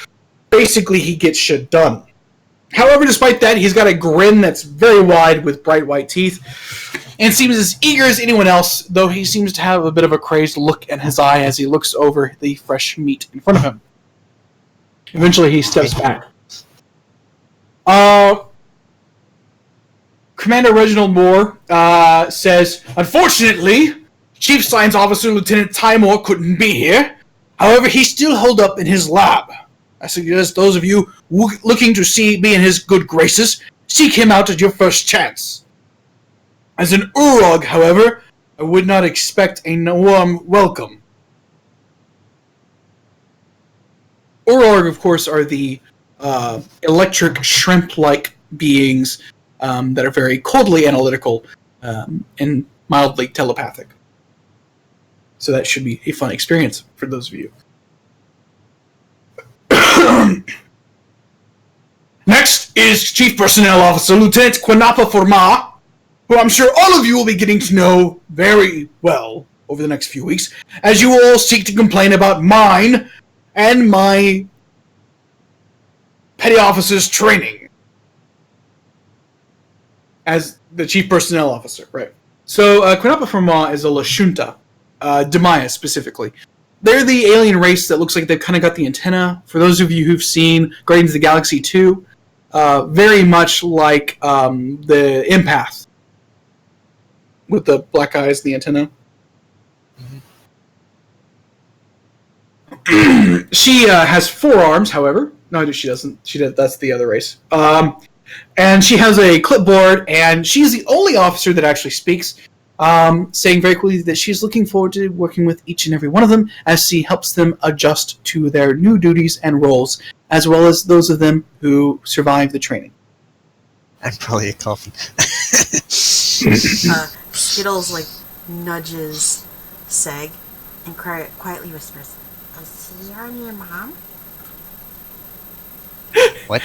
basically he gets shit done. However, despite that, he's got a grin that's very wide with bright white teeth and seems as eager as anyone else, though he seems to have a bit of a crazed look in his eye as he looks over the fresh meat in front of him. Eventually, he steps back. Commander Reginald Moore says, "Unfortunately, Chief Science Officer Lieutenant Ty Moore couldn't be here. However, he's still holed up in his lab. I suggest those of you looking to be in his good graces, seek him out at your first chance. As an Urog, however, I would not expect a warm welcome." Urog, of course, are the electric shrimp-like beings that are very coldly analytical and mildly telepathic. So that should be a fun experience for those of you. Next is Chief Personnel Officer Lieutenant Quinapa Forma, who I'm sure all of you will be getting to know very well over the next few weeks, as you all seek to complain about mine and my petty officer's training as the Chief Personnel Officer, right? So Quinapa Forma is a Lashunta, Demaya specifically. They're the alien race that looks like they've kind of got the antenna. For those of you who've seen Guardians of the Galaxy 2, very much like the Empath with the black eyes and the antenna. Mm-hmm. She has 4 arms, however. No, she doesn't. That's the other race. And she has a clipboard, and she's the only officer that actually speaks, saying very clearly that she's looking forward to working with each and every one of them as she helps them adjust to their new duties and roles, as well as those of them who survive the training. And probably a coffin. Skittles, nudges Seg and quietly whispers, "Is she your new mom?" What?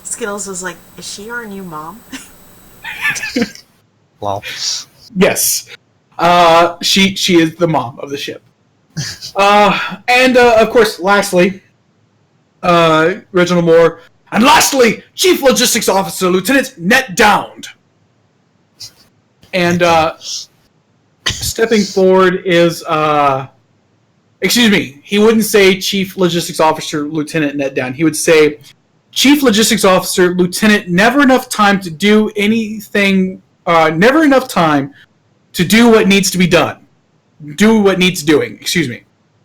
Skittles was like, "Is she our new mom?" Lol. Yes. She is the mom of the ship. And of course, lastly, Reginald Moore. And lastly, Chief Logistics Officer Lieutenant Net Downed. And stepping forward is, excuse me, he wouldn't say Chief Logistics Officer Lieutenant Net Down. He would say Chief Logistics Officer Lieutenant Never Enough Time to do anything, never enough time to do what needs to be done. Do what needs doing, excuse me.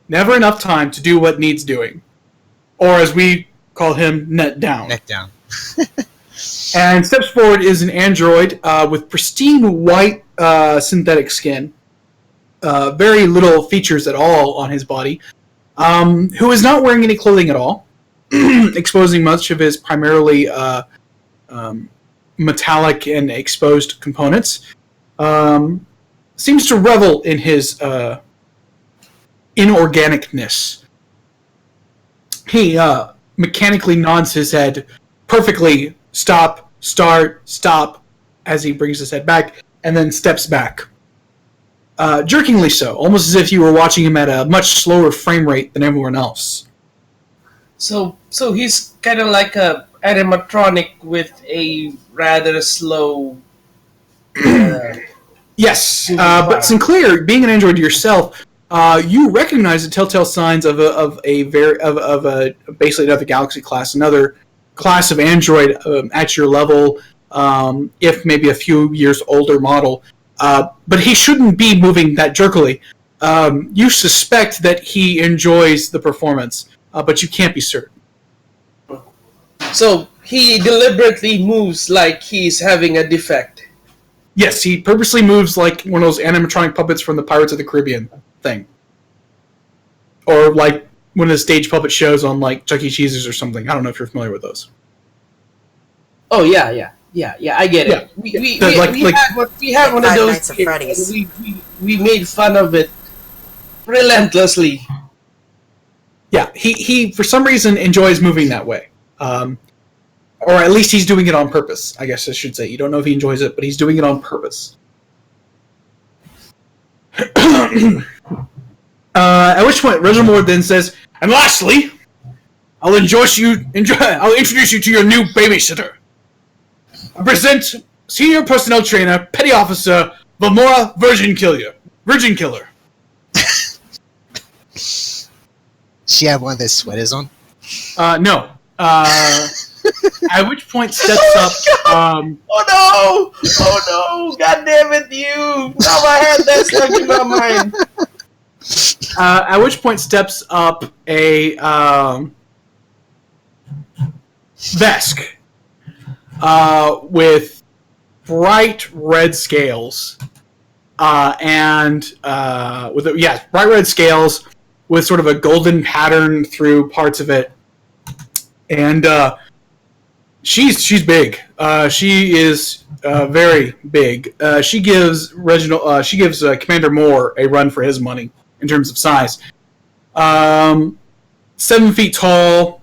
Never enough time to do what needs doing. Or as we call him, Net Down. Neck down. And steps forward is an android with pristine white synthetic skin. Very little features at all on his body. Who is not wearing any clothing at all. Exposing much of his primarily metallic and exposed components. Seems to revel in his inorganicness. He mechanically nods his head perfectly, stop, start, stop, as he brings his head back, and then steps back. Jerkingly so, almost as if you were watching him at a much slower frame rate than everyone else. So he's kind of like a animatronic with a rather slow. Yes, but Sinclair, being an android yourself, you recognize the telltale signs of basically another galaxy class, another class of android at your level, if maybe a few years older model. But he shouldn't be moving that jerkily. You suspect that he enjoys the performance, but you can't be certain. So he deliberately moves like he's having a defect. Yes, he purposely moves like one of those animatronic puppets from the Pirates of the Caribbean thing. Or like one of the stage puppet shows on like Chuck E. Cheese's or something. I don't know if you're familiar with those. Oh, yeah, I get it. We had one of Five those Nights at Freddy's. we made fun of it relentlessly. Yeah, he for some reason enjoys moving that way. Or at least he's doing it on purpose, I guess I should say. You don't know if he enjoys it, but he's doing it on purpose. At which point, Reginald Moore then says, and lastly, I'll introduce you to your new babysitter. I present Senior Personnel Trainer, Petty Officer, Vamora Virgin Killer. She had one of those sweaters on? No. At which point steps up. Oh no! God damn it, you! Now I had that stuck in my mind. At which point steps up a Vesk with bright red scales, and bright red scales with sort of a golden pattern through parts of it, and she's big. She is very big. She gives Commander Moore a run for his money in terms of size. 7 feet tall,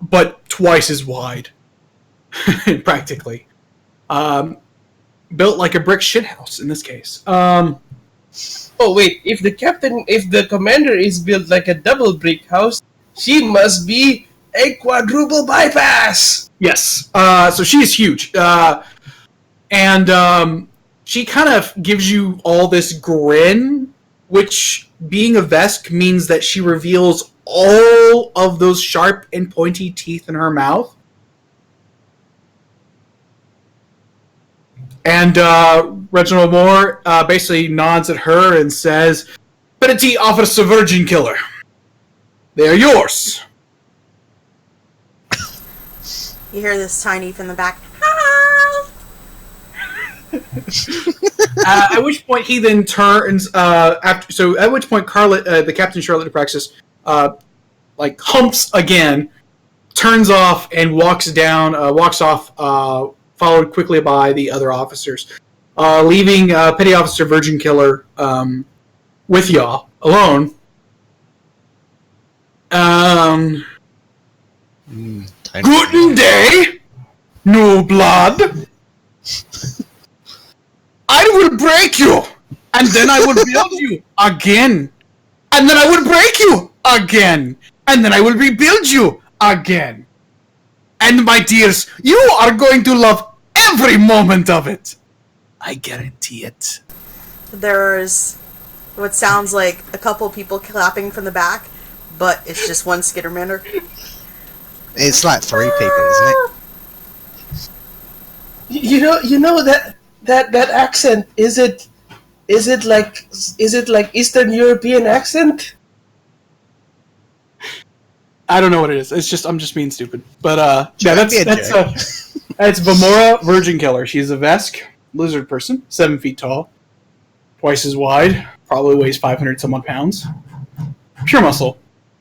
but twice as wide, practically. Built like a brick shithouse in this case. Oh wait, if the commander is built like a double brick house, she must be a quadruple bypass. Yes. So she is huge, and she kind of gives you all this grin, which, being a Vesk, means that she reveals all of those sharp and pointy teeth in her mouth. And Reginald Moore basically nods at her and says, Petty Officer Virgin Killer, they are yours. You hear this tiny from the back. Hi! At which point he then turns after. So at which point the Captain Charlotte Praxis, humps again, turns off and walks off, followed quickly by the other officers, leaving Petty Officer Virgin Killer with y'all alone. Guten day, new blood. I will break you, and then I will build you again and then I will break you again, and then I will rebuild you again. And my dears, you are going to love every moment of it. I guarantee it. There's what sounds like a couple people clapping from the back, but it's just one Skittermander. It's like 3 people, isn't it? You know that accent, is it like Eastern European accent? I don't know what it is. It's just I'm just being stupid. But yeah, Don't be a that's jerk. that's Vamora Virgin Killer. She's a Vesk lizard person, 7 feet tall, twice as wide, probably weighs 500 some odd pounds, pure muscle,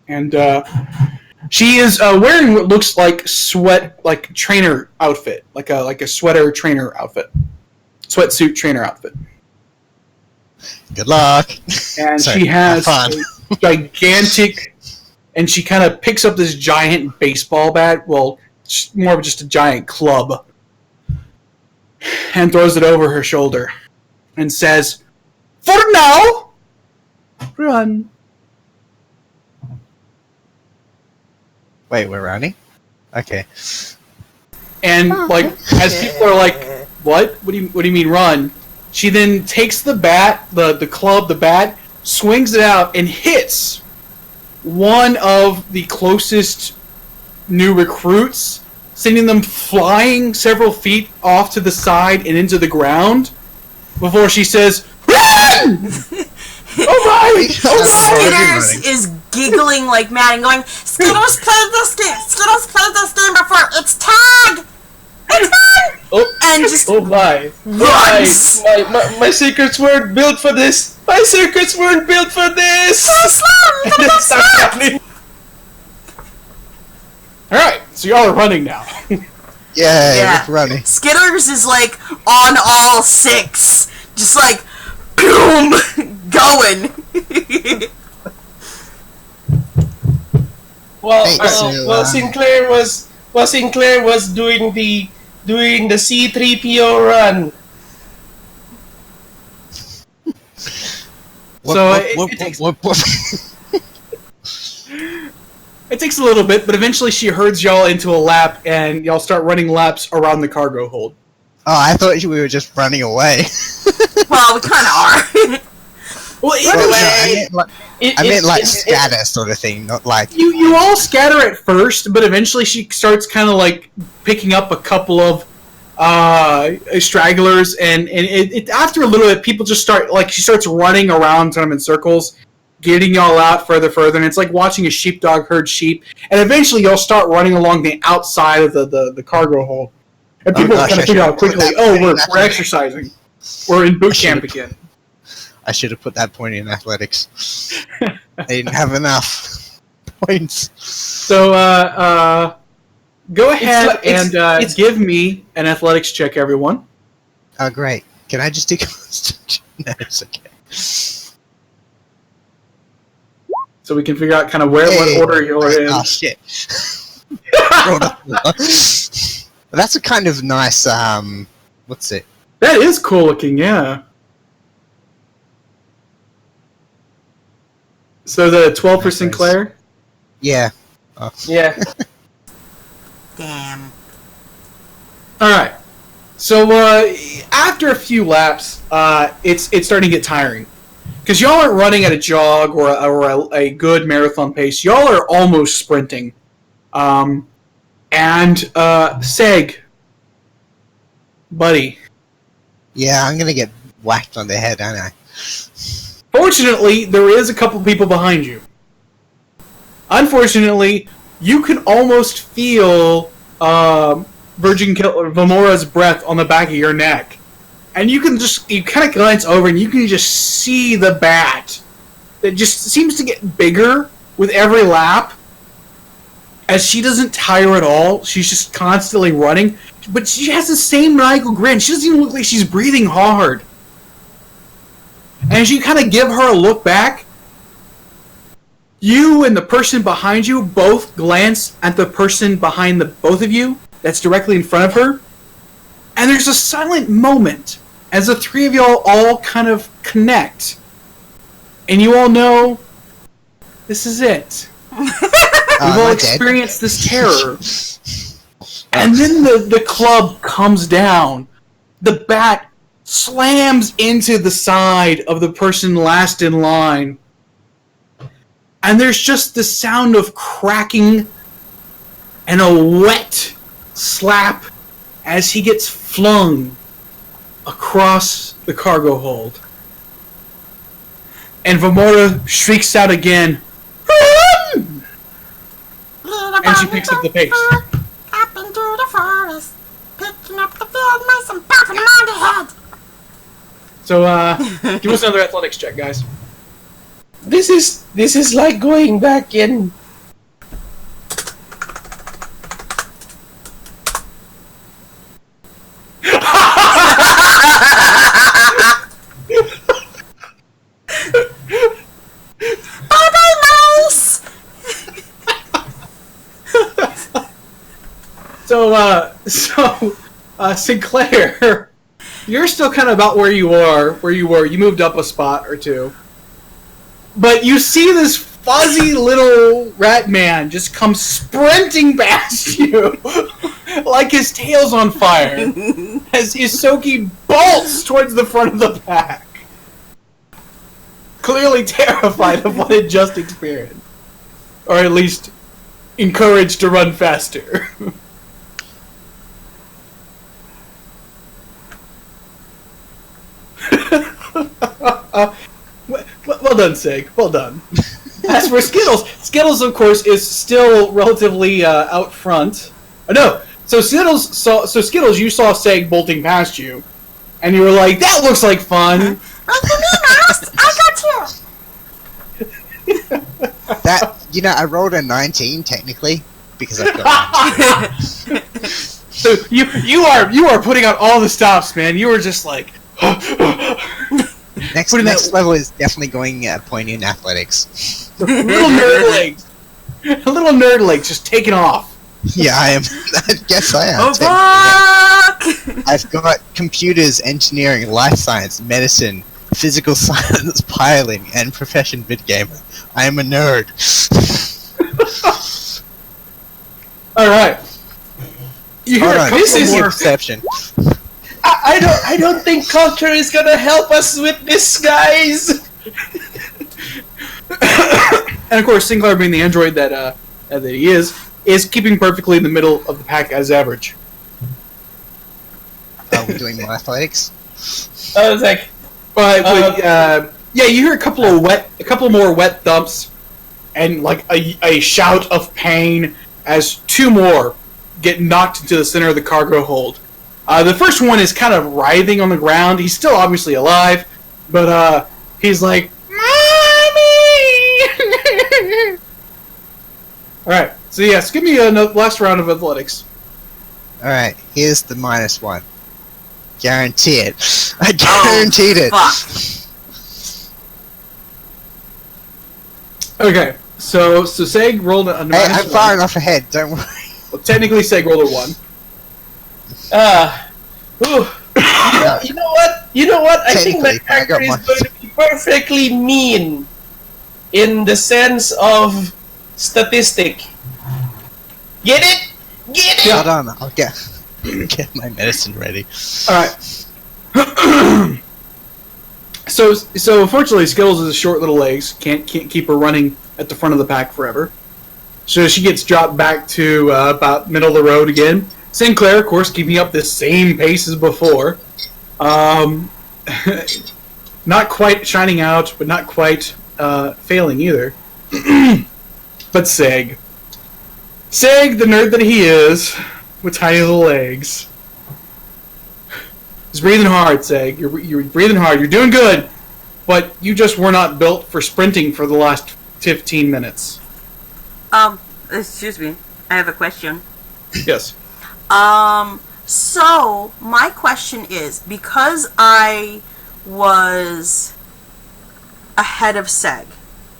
and she is wearing what looks like trainer outfit, like a sweater trainer outfit, sweatsuit trainer outfit. Good luck. And Sorry, she has have fun. a gigantic, and she kind of picks up this giant baseball bat, well, more of just a giant club, and throws it over her shoulder, and says, "For now, run." Wait, we're running? Okay. And as people are like, "What? What do you mean run?" She then takes the bat, the club, the bat, swings it out, and hits one of the closest new recruits, sending them flying several feet off to the side and into the ground. Before she says, "Run!" Oh my! Oh my! Skitters is giggling like mad and going, Skitters played this game! Skitters played this game before! It's tag! It's tag! Oh, And just oh my! runs! My secrets weren't built for this. My secrets weren't built for this. Slam! And then start happening. Alright, so y'all are running now. Yeah, we're running. Skitters is like on all 6. Just like, boom! Going! Well, Hey, so, well, Sinclair was doing the C3PO run. It takes a little bit, but eventually she herds y'all into a lap, and y'all start running laps around the cargo hold. Oh, I thought we were just running away. Well, we kinda are. Well, Well, either no, I way, meant scatter sort of thing, not like... you all scatter at first, but eventually she starts kind of like picking up a couple of stragglers, and after a little bit, people just start, like, she starts running around kind of in circles, getting y'all out further, and it's like watching a sheepdog herd sheep, and eventually y'all start running along the outside of the cargo hold. And people gosh, kind I of figure should've out quickly, put that oh, in we're athletics. exercising. We're in boot camp again. I should have put that point in athletics. I didn't have enough points. So, go ahead and give me an athletics check, everyone. Oh, great. Can I just do Constitution? No, it's okay. So we can figure out kind of what order you're in. Oh, shit. That's a kind of nice, what's it? That is cool looking, yeah. So the 12 for Sinclair? Yeah. Oh. Yeah. Damn. Alright. So after a few laps, it's starting to get tiring. Because y'all aren't running at a jog or a good marathon pace. Y'all are almost sprinting. Seg, buddy. Yeah, I'm gonna get whacked on the head, aren't I? Fortunately, there is a couple people behind you. Unfortunately, you can almost feel Virgin Killer Vamora's breath on the back of your neck. And you kind of glance over and you can just see the bat that just seems to get bigger with every lap. As she doesn't tire at all, she's just constantly running. But she has the same maniacal grin. She doesn't even look like she's breathing hard. And as you kind of give her a look back, you and the person behind you both glance at the person behind the both of you that's directly in front of her. And there's a silent moment as the three of y'all all kind of connect. And you all know This is it. We've am all I dead? experienced this terror. And then the club comes down. The bat slams into the side of the person last in line. And there's just the sound of cracking and a wet slap as he gets flung across the cargo hold. And Vamora shrieks out again, "Run!" And she picks up the pace. Up into the forest, picking up the field mice and popping them on the head. So, give us another athletics check, guys. This is like going back in. Bye-bye, mice! So, Sinclair, you're still kind of about where you were. You moved up a spot or two. But you see this fuzzy little rat man just come sprinting past you like his tail's on fire as Isoki bolts towards the front of the pack. Clearly terrified of what it just experienced. Or at least encouraged to run faster. Well done, Sig. Well done. As for Skittles, of course, is still relatively out front. Oh, no. So Skittles, you saw Seg bolting past you, and you were like, "That looks like fun." Wait for me, mouse! I got you! That, I rolled a 19 technically because I've got. So you are putting out all the stops, man. You were just like. Next level is definitely going pointy in athletics. Little nerd legs just taking off. Yeah, I am. I guess I am. Oh, technically. fuck! I've got computers, engineering, life science, medicine, physical science, piloting, and profession vid gamer. I am a nerd. Alright. You Hold hear on, this is more exception. I don't think culture is gonna help us with this, guys. And of course, Sinclair, being the android that he is keeping perfectly in the middle of the pack as average. Are we doing more athletics? I was like, But yeah, you hear a couple more wet thumps, and like a shout of pain as two more get knocked into the center of the cargo hold. The first one is kind of writhing on the ground. He's still obviously alive, but he's like, "Mommy!" Alright, so yes, give me a last round of athletics. Alright, here's the -1. Guarantee it. I guaranteed it. Fuck. Okay, so Seg rolled a Hey, minus I'm far enough ahead, don't worry. Well, technically, Seg rolled a 1. you know what? I think my Technically, I got character is my- going to be perfectly mean in the sense of statistic. Get it? Get it? Hold on, I'll get my medicine ready. Alright. So unfortunately, Skittles has short little legs. Can't keep her running at the front of the pack forever. So she gets dropped back to about middle of the road again. Sinclair, of course, keeping up the same pace as before. Not quite shining out, but not quite failing either. But Seg, the nerd that he is, with tiny little legs, is breathing hard. Seg, you're breathing hard. You're doing good, but you just were not built for sprinting for the last 15 minutes. Excuse me. I have a question. Yes. So my question is, because I was ahead of Seg,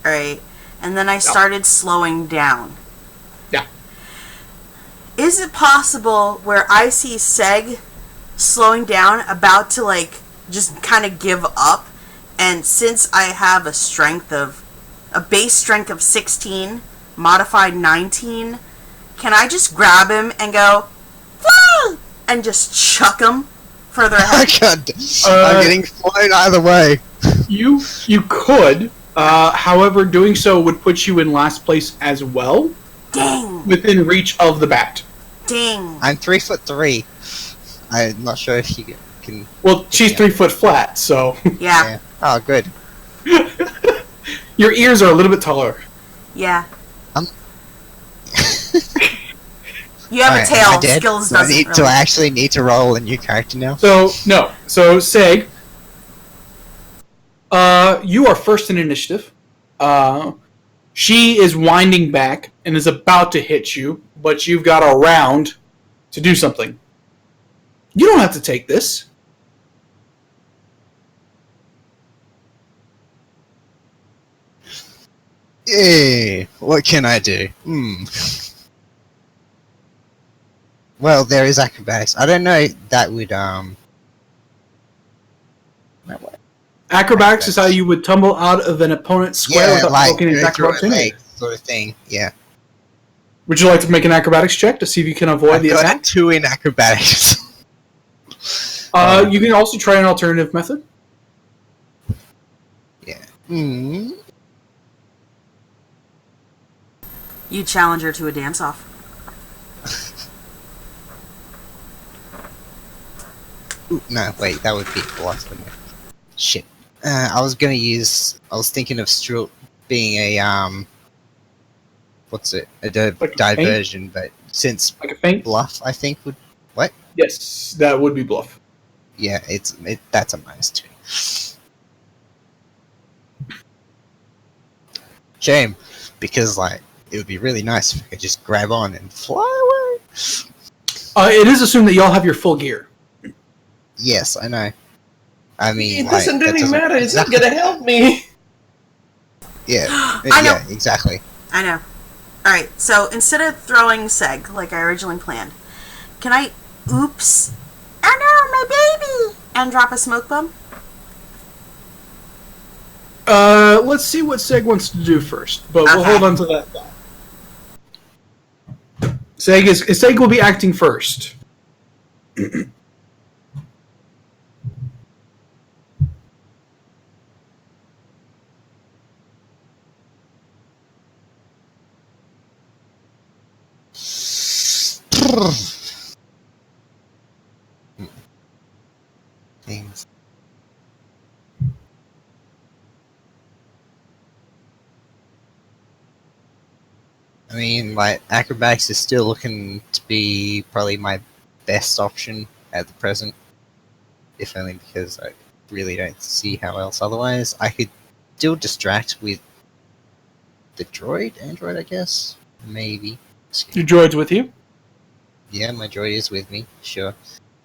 right? And then I started slowing down. Yeah. Is it possible where I see Seg slowing down, about to like just kind of give up, and since I have a strength of a base strength of 16, modified 19, can I just grab him and go, fly! And just chuck him further ahead? I'm getting flown either way. You could, however, doing so would put you in last place as well. Dang. Within reach of the bat. Dang. I'm 3'3". I'm not sure if you can. Well, she's 3 foot flat, so. Yeah. Oh, good. Your ears are a little bit taller. Yeah. Um. You have a tail. Skills doesn't really. Do I actually need to roll a new character now? So, no. So, Seg, you are first in initiative. She is winding back and is about to hit you, but you've got a round to do something. You don't have to take this. What can I do? Well, there is acrobatics. I don't know that would Acrobatics is how you would tumble out of an opponent's square without provoking an attack of opportunity. Sort of thing. Yeah. Would you like to make an acrobatics check to see if you can avoid the I've attack? got 2 in acrobatics. You can also try an alternative method. Yeah. You challenge her to a dance-off. Ooh, no, wait, that would be bluff, wouldn't it? Shit. I was thinking of Strut being a, what's it? A diversion, but since Like a feint? bluff, I think would... What? Yes, that would be bluff. Yeah, that's a -2. Shame, because, like, it would be really nice if I could just grab on and fly away. It is assumed that y'all have your full gear. Yes, I know. I mean, It doesn't really matter. It's not gonna help me. Yeah, I know. yeah, exactly. I know. Alright, so instead of throwing Seg, like I originally planned, can I, oops, oh no, my baby, and drop a smoke bomb? Let's see what Seg wants to do first, but we'll Okay. hold on to that thought. Seg will be acting first. Things. I mean, like, acrobatics is still looking to be probably my best option at the present. If only because I really don't see how else otherwise. I could still distract with the android, I guess? Maybe. Your droid's with you? Yeah, my droid is with me, sure.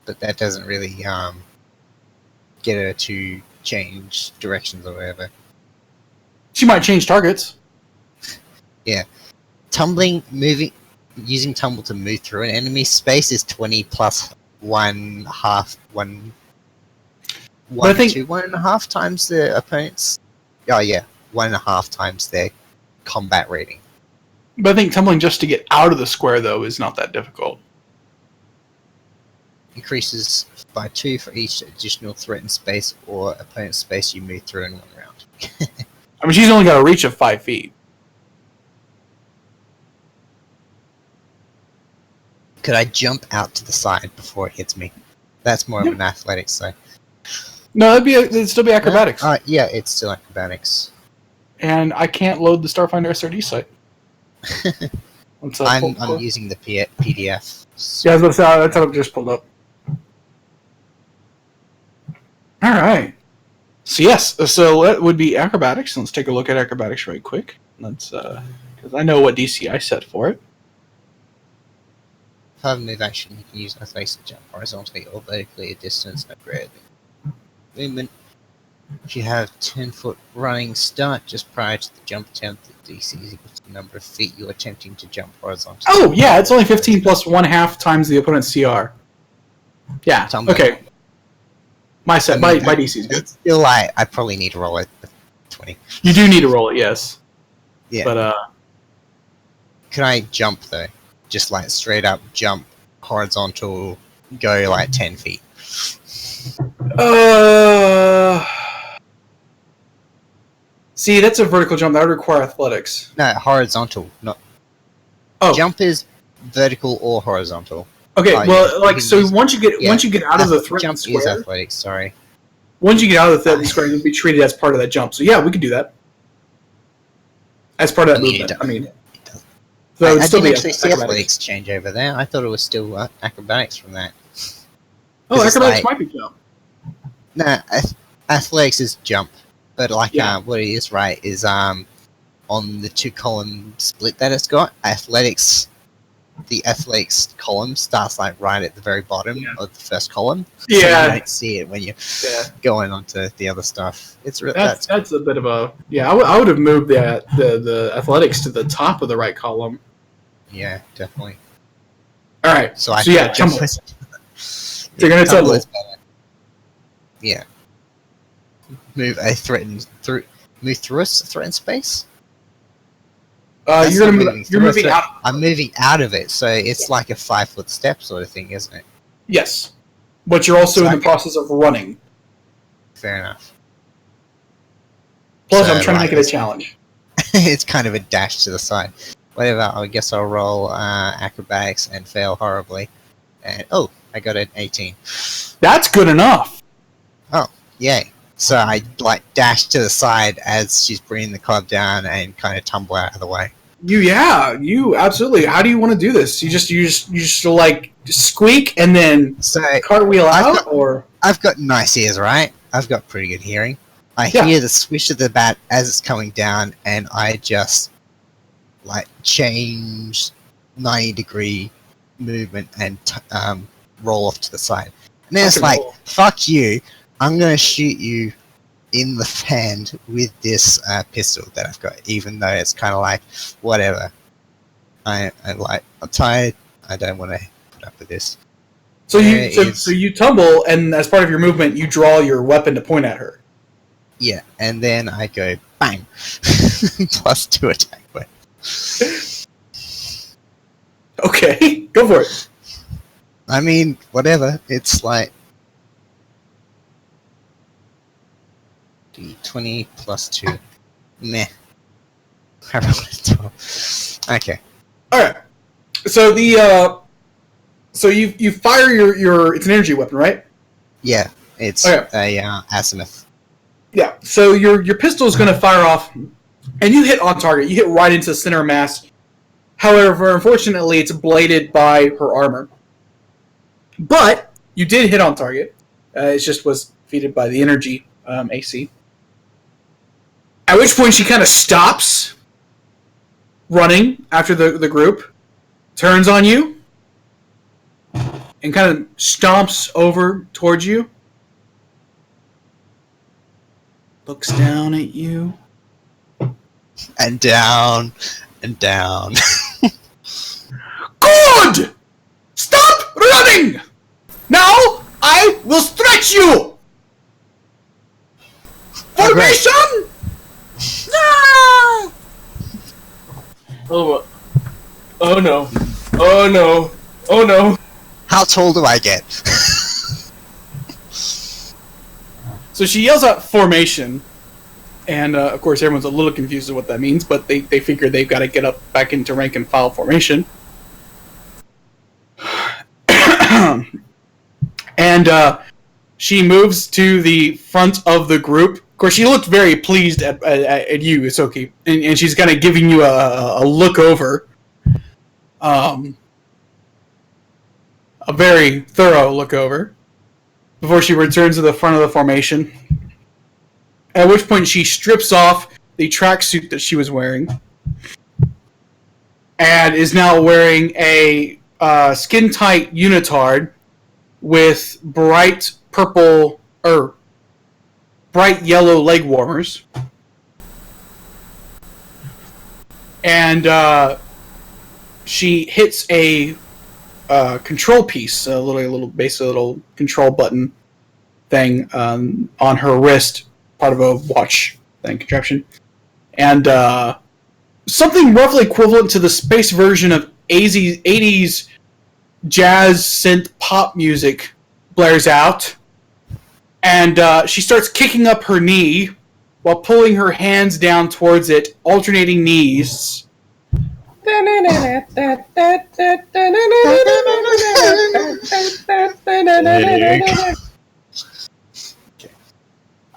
But that doesn't really, get her to change directions or whatever. She might change targets. Yeah. Using tumble to move through an enemy space is 20 plus 1/2 to 1.5 times the opponent's. Oh yeah, 1.5 times their combat rating. But I think tumbling just to get out of the square, though, is not that difficult. Increases by 2 for each additional threatened space or opponent space you move through in one round. I mean, she's only got a reach of 5 feet. Could I jump out to the side before it hits me? That's more of an athletics, so. No, it'd still be acrobatics. Yeah, it's still acrobatics. And I can't load the Starfinder SRD site. I'm using the PDF. Yeah, I was about to say, that's how it just pulled up. Alright. So yes, so that would be acrobatics. Let's take a look at acrobatics right quick. Let's, because I know what DC I set for it. Have move action, you can use athletics to jump horizontally or vertically a distance no greater than movement. If you have 10-foot running start just prior to the jump attempt, the DC is equal to the number of feet you're attempting to jump horizontally. Oh, yeah, it's only 15 plus 1/2 times the opponent's CR. Yeah, okay. My DC is good. It's still, I probably need to roll it 20. You do need to roll it, yes. Yeah. But Can I jump though? Just like straight up jump, horizontal, go like 10 feet. See, that's a vertical jump. That would require athletics. No, horizontal. Not Oh, jump is vertical or horizontal. okay. Oh, Well, yeah, like you can so, use- once you get out of the threatened jump is square, athletics. Sorry. once you get out of the threatened square, you'll be treated as part of that jump. So yeah, we could do that as part of that movement. I mean, so it would I still didn't be actually see acrobatics. athletics change over there. I thought it was still acrobatics from that. Oh, 'Cause it's acrobatics like- might be jump. No, athletics is jump, but like Yeah. what it is right is on the 2-column split that it's got. The athletics column starts like right at the very bottom Yeah. of the first column. So Yeah. you don't see it when you're Yeah. going on to the other stuff. It's That's a bit of a I would have moved the athletics to the top of the right column. yeah, definitely. All right. So I yeah, jump. tumble. So you're gonna tumble. is better. Yeah. Move through a threatened space. That's You're not gonna moving move, you're through a moving threat- out. I'm moving out of it, so it's like a 5-foot step sort of thing, isn't it? Yes, but you're also So in I the can- process of running. Fair enough. Plus, So, I'm trying to like, make it a challenge. it's kind of a dash to the side. Whatever, I guess I'll roll acrobatics and fail horribly. And I got an 18. That's good enough. Yay. So I like dash to the side as she's bringing the club down and kind of tumble out of the way. You absolutely. How do you want to do this? You just like squeak and then So cartwheel out, or I've got nice ears, right? I've got pretty good hearing. I Yeah. hear the swish of the bat as it's coming down, and I just like change 90-degree movement and roll off to the side. And then it's Fucking like, roll. fuck you, I'm gonna shoot you in the hand with this pistol that I've got, even though it's kind of like, whatever. I'm tired, I don't want to put up with this. so There you is- so you tumble, and as part of your movement, you draw your weapon to point at her. Yeah, and then I go, bang, +2 attack. But Okay, go for it. I mean, whatever, it's like D20 +2. Meh. I rolled a 12. Okay. All right. So so you fire your it's an energy weapon, right? Yeah, it's Okay. a azimuth. Yeah. So your pistol is going to fire off, and you hit on target. You hit right into the center of mass. However, unfortunately, it's bladed by her armor. But you did hit on target. It just was defeated by the energy AC. At which point she kind of stops running after the group, turns on you, and kind of stomps over towards you. Looks down at you. And down, and down. Good! Stop running! Now I will stretch you! Formation! Yay! Oh, oh no. Oh no. Oh no. How tall do I get? So she yells out formation, and of course everyone's a little confused at what that means, but they figure they've got to get up back into rank and file formation. And she moves to the front of the group. Of course, she looked very pleased at you, Isoki, and she's kind of giving you a look over. A very thorough look over before she returns to the front of the formation. At which point she strips off the tracksuit that she was wearing and is now wearing a skin-tight unitard with bright purple or bright yellow leg warmers. And she hits a control piece, a little control button thing on her wrist, part of a watch thing contraption, and something roughly equivalent to the space version of 80s jazz synth pop music blares out, and she starts kicking up her knee while pulling her hands down towards it, alternating knees. I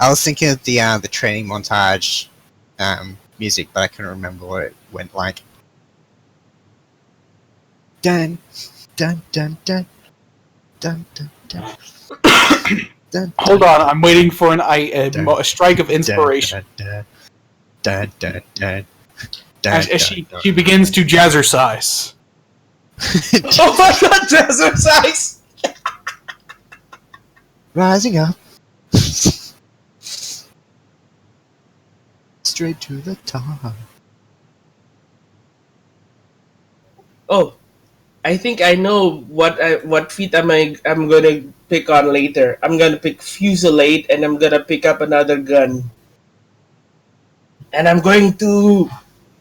was thinking of the training montage music, but I couldn't remember what it went like. Dun dun dun dun dun dun dun. Dun, Hold on, I'm waiting for a strike of inspiration. Dun, dun, dun, As she begins to jazzercise. Oh my god, jazzercise! Rising up. Straight to the top. Oh, I think I know what feat I'm gonna pick on later. I'm gonna pick Fusilade, and I'm gonna pick up another gun, and I'm going to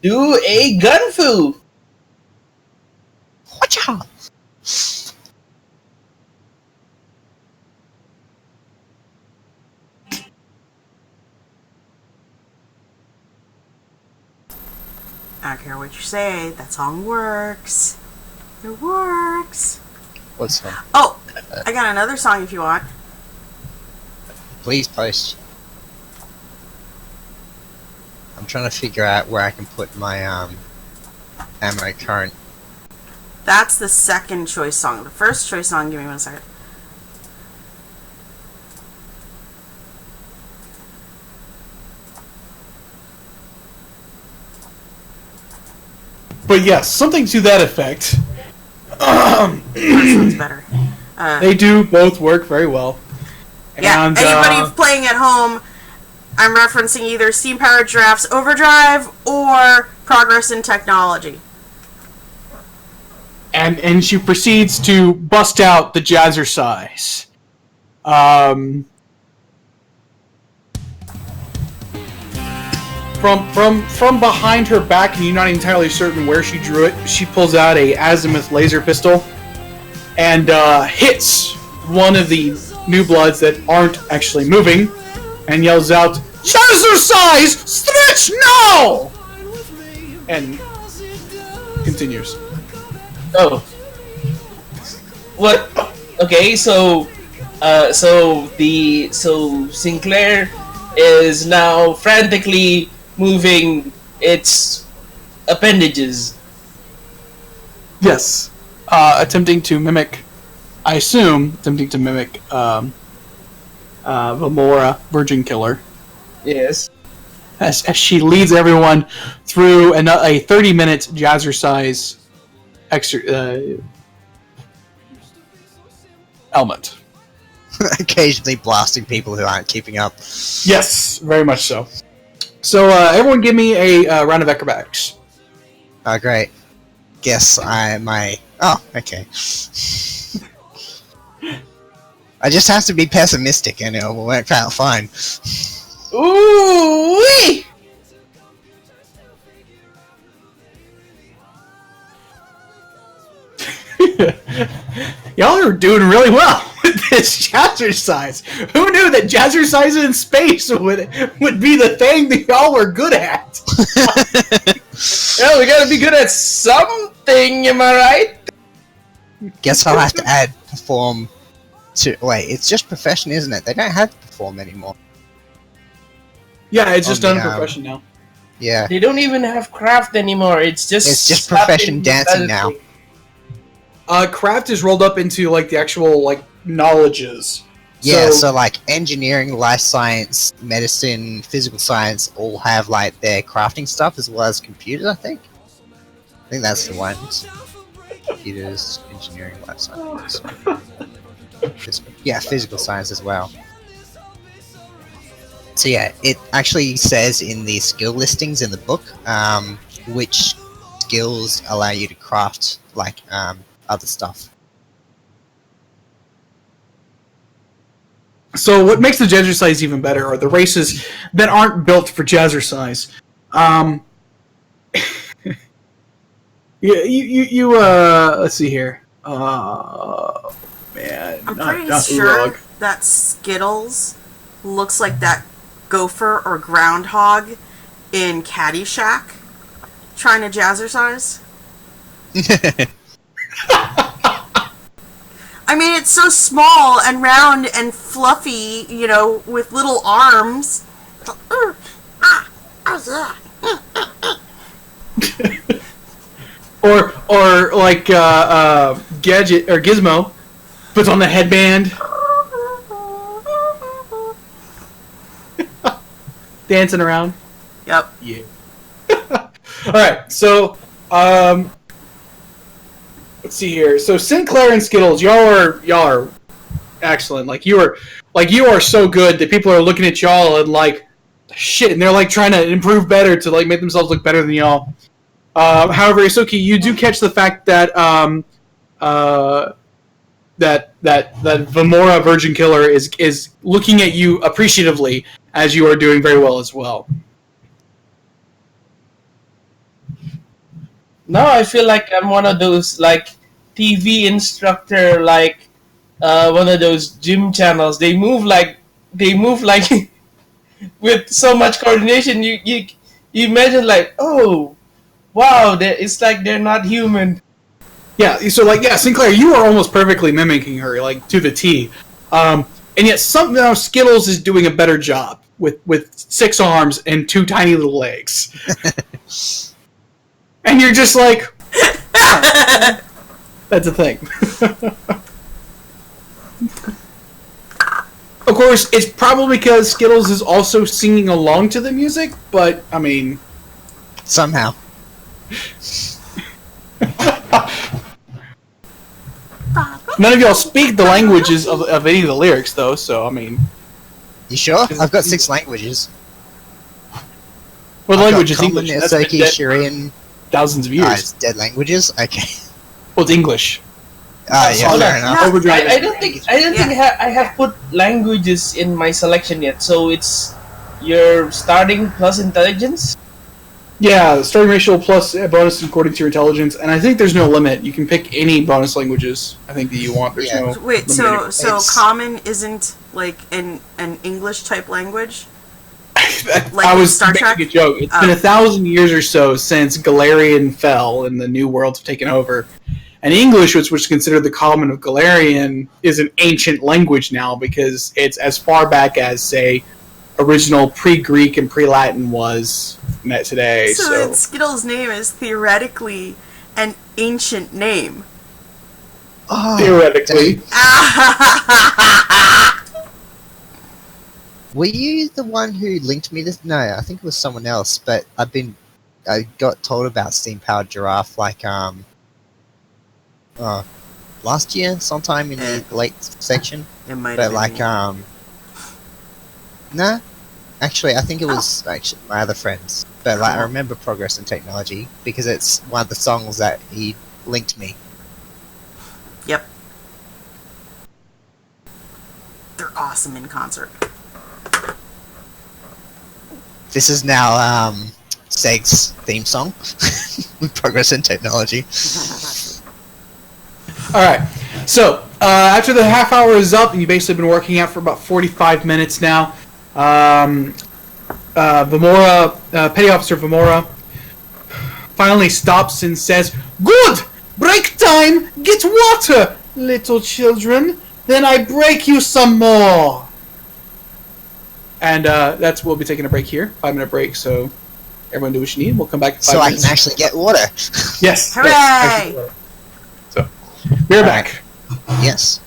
do a gun fu. Watch out! I don't care what you say, that song works. It works. What song? Oh, I got another song if you want. Please post. I'm trying to figure out where I can put my ammo current. That's the second choice song. The first choice song, give me 1 second. But yes, something to that effect. First one's better. They do both work very well. Yeah, And, anybody playing at home, I'm referencing either Steam Powered Giraffe's Overdrive or Progress in Technology. and she proceeds to bust out the jazzercise. From behind her back, and you're not entirely certain where she drew it, she pulls out a azimuth laser pistol and hits one of the new bloods that aren't actually moving, and yells out, "Jazzercise! Stretch now!" And continues. Oh, what? Okay, so Sinclair is now frantically moving its appendages. Yes, attempting to mimic Vamora, Virgin Killer, Yes. as she leads everyone through a 30-minute jazzercise element. Occasionally blasting people who aren't keeping up. Yes, very much so. So everyone give me a round of acrobatics. Oh, great. Guess Oh, okay. I just have to be pessimistic and it will work out fine. Ooh-wee! Y'all are doing really well with this jazzercise. Who knew that jazzercise in space would be the thing that y'all were good at? Well, we gotta be good at something, am I right? Guess I'll have to add perform to... Wait, it's just profession, isn't it? They don't have perform anymore. Yeah, it's just On done the, profession now. Yeah. They don't even have craft anymore. It's just profession dancing now. Craft is rolled up into like the actual like knowledges. Yeah, so like engineering, life science, medicine, physical science all have like their crafting stuff as well as computers, I think. I think that's the ones. Computers, engineering, life science. Yeah, physical science as well. So yeah, it actually says in the skill listings in the book which skills allow you to craft like other stuff. So what makes the jazzercise even better are the races that aren't built for jazzercise. let's see here. Man, I'm not, pretty not sure Urog. that Skittles looks like that gopher or groundhog in Caddyshack trying to jazzercise. I mean, it's so small and round and fluffy, you know, with little arms. Oh yeah. Or like Gadget or Gizmo puts on the headband, dancing around. Yep. Yeah. All right. So let's see here. So Sinclair and Skittles, y'all are excellent. Like you are so good that people are looking at y'all and like shit, and they're like trying to improve better to like make themselves look better than y'all. However, Isoki, you do catch the fact that that Vamora Virgin Killer is looking at you appreciatively as you are doing very well as well. Now I feel like I'm one of those like TV instructor, like one of those gym channels. They move like with so much coordination. You imagine like, oh wow, it's like they're not human. Yeah, so like yeah, Sinclair, you are almost perfectly mimicking her, like to the T. And yet somehow Skittles is doing a better job with 6 arms and 2 tiny little legs. And you're just like, that's a thing. Of course, it's probably because Skittles is also singing along to the music, but I mean, Somehow. none of y'all speak the languages of any of the lyrics, though. So I mean, You sure? I've got 6 languages. well, the I've language got is Common, English. That's been Isoki, dead Shirian. thousands of Ah, years. it's dead languages? Okay. Well, it's English. Ah, yeah, Hold fair on. enough. Overdrive. I don't think I have put languages in my selection yet. So it's your starting plus intelligence. Yeah, starting racial plus a bonus according to your intelligence, and I think there's no limit. You can pick any bonus languages I think that you want. There's Yeah. no Wait, limiting. so It's- common isn't like an English type language? like I in was Star making Trek? a joke. It's Oh. been 1,000 years or so since Galarian fell and the new worlds have taken over. And English, which was considered the common of Galarian, is an ancient language now because it's as far back as, say, original pre-Greek and pre-Latin was met today. So, So Skittles' name is theoretically an ancient name. Oh, theoretically, were you the one who linked me this? No, I think it was someone else. But I got told about steam powered giraffe like last year, sometime in the late section. It might But have like been me. nah, actually, I think it was actually my other friends. But like I remember Progress in Technology because it's one of the songs that he linked me. Yep. They're awesome in concert. This is now Seg's theme song, Progress in Technology. all right. So after the half hour is up, and you've basically been working out for about 45 minutes now. Vamora, Petty Officer Vamora, finally stops and says, "Good! Break time! Get water, little children! Then I break you some more!" And we'll be taking a break here. 5-minute break, so everyone do what you need. We'll come back in 5 So I minutes. can actually get water. Yes. Hooray! Yes, so, we're back. Yes.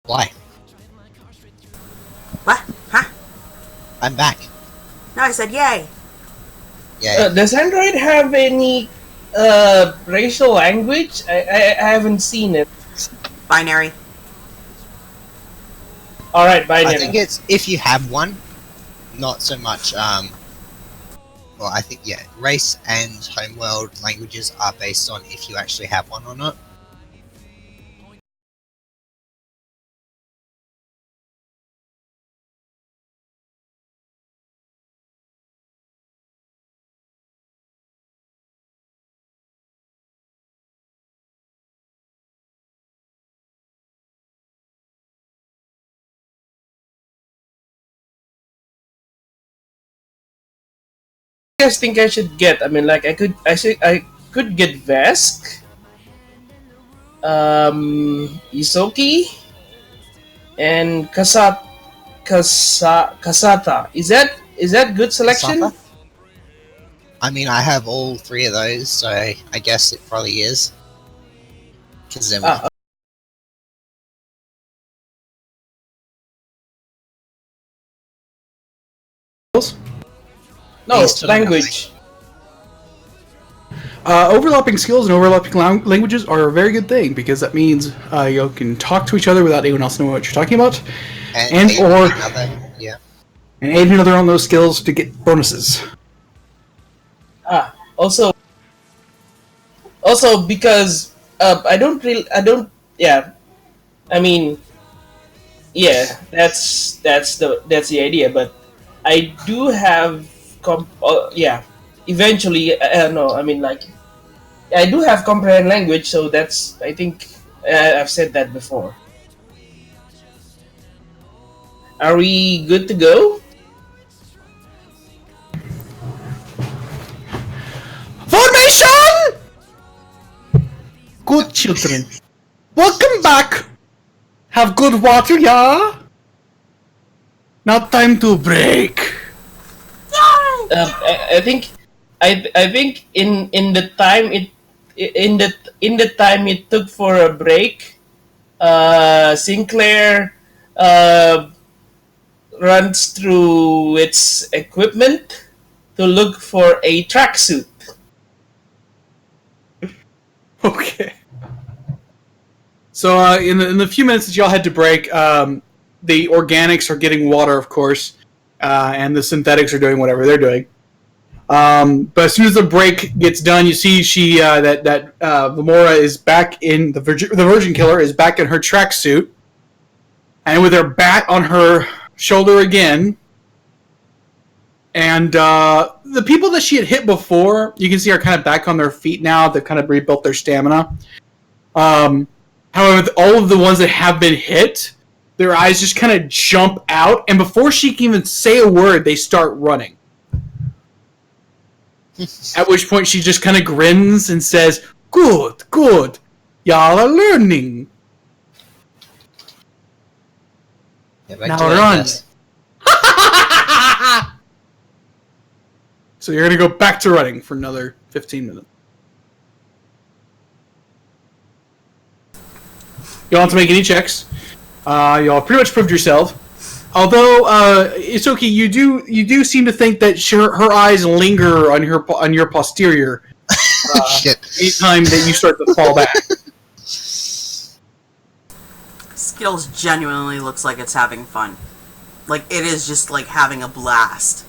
Why? What? Huh? I'm back. No, I said yay. Yeah. Does Android have any racial language? I haven't seen it. Binary. All right, binary. I think it's if you have one, not so much. Well, I think race and homeworld languages are based on if you actually have one or not. You guys think I should get? I mean, like I could get Vesk, Isoki, and Kasata. Is that good selection? Kasata? I mean, I have all three of those, so I guess it probably is. Because Ah, no, These two language. Overlapping skills and overlapping languages are a very good thing because that means you can talk to each other without anyone else knowing what you're talking about, and aid or- another, yeah. and aid another on those skills to get bonuses. Also because I don't. Yeah, I mean, yeah, that's the idea. But I do have yeah. Eventually, no, I mean like I do have comprehend language, so that's I think I've said that before. Are we good to go? Formation! Good children. Welcome back. Have good water, yeah? Now time to break. I think I think in the time in the time it took for a break, Sinclair runs through its equipment to look for a tracksuit. Okay. So in the few minutes that y'all had to break, the organics are getting water, of course, and the synthetics are doing whatever they're doing. But as soon as the break gets done, you see that Vamora is back in the Virgin Killer is back in her tracksuit, and with her bat on her shoulder again. And the people that she had hit before, you can see are kind of back on their feet now. They've kind of rebuilt their stamina. However, all of the ones that have been hit, their eyes just kind of jump out, and before she can even say a word, they start running. At which point she just kind of grins and says, "Good, good. Y'all are learning. Yeah, back Now to it, run." yes. So you're going to go back to running for another 15 minutes. You don't have to make any checks. Y'all pretty much proved yourself. Although it's okay, you do seem to think that her eyes linger on your posterior Shit. anytime that you start to fall back. Skittles genuinely looks like it's having fun. Like, it is just like having a blast.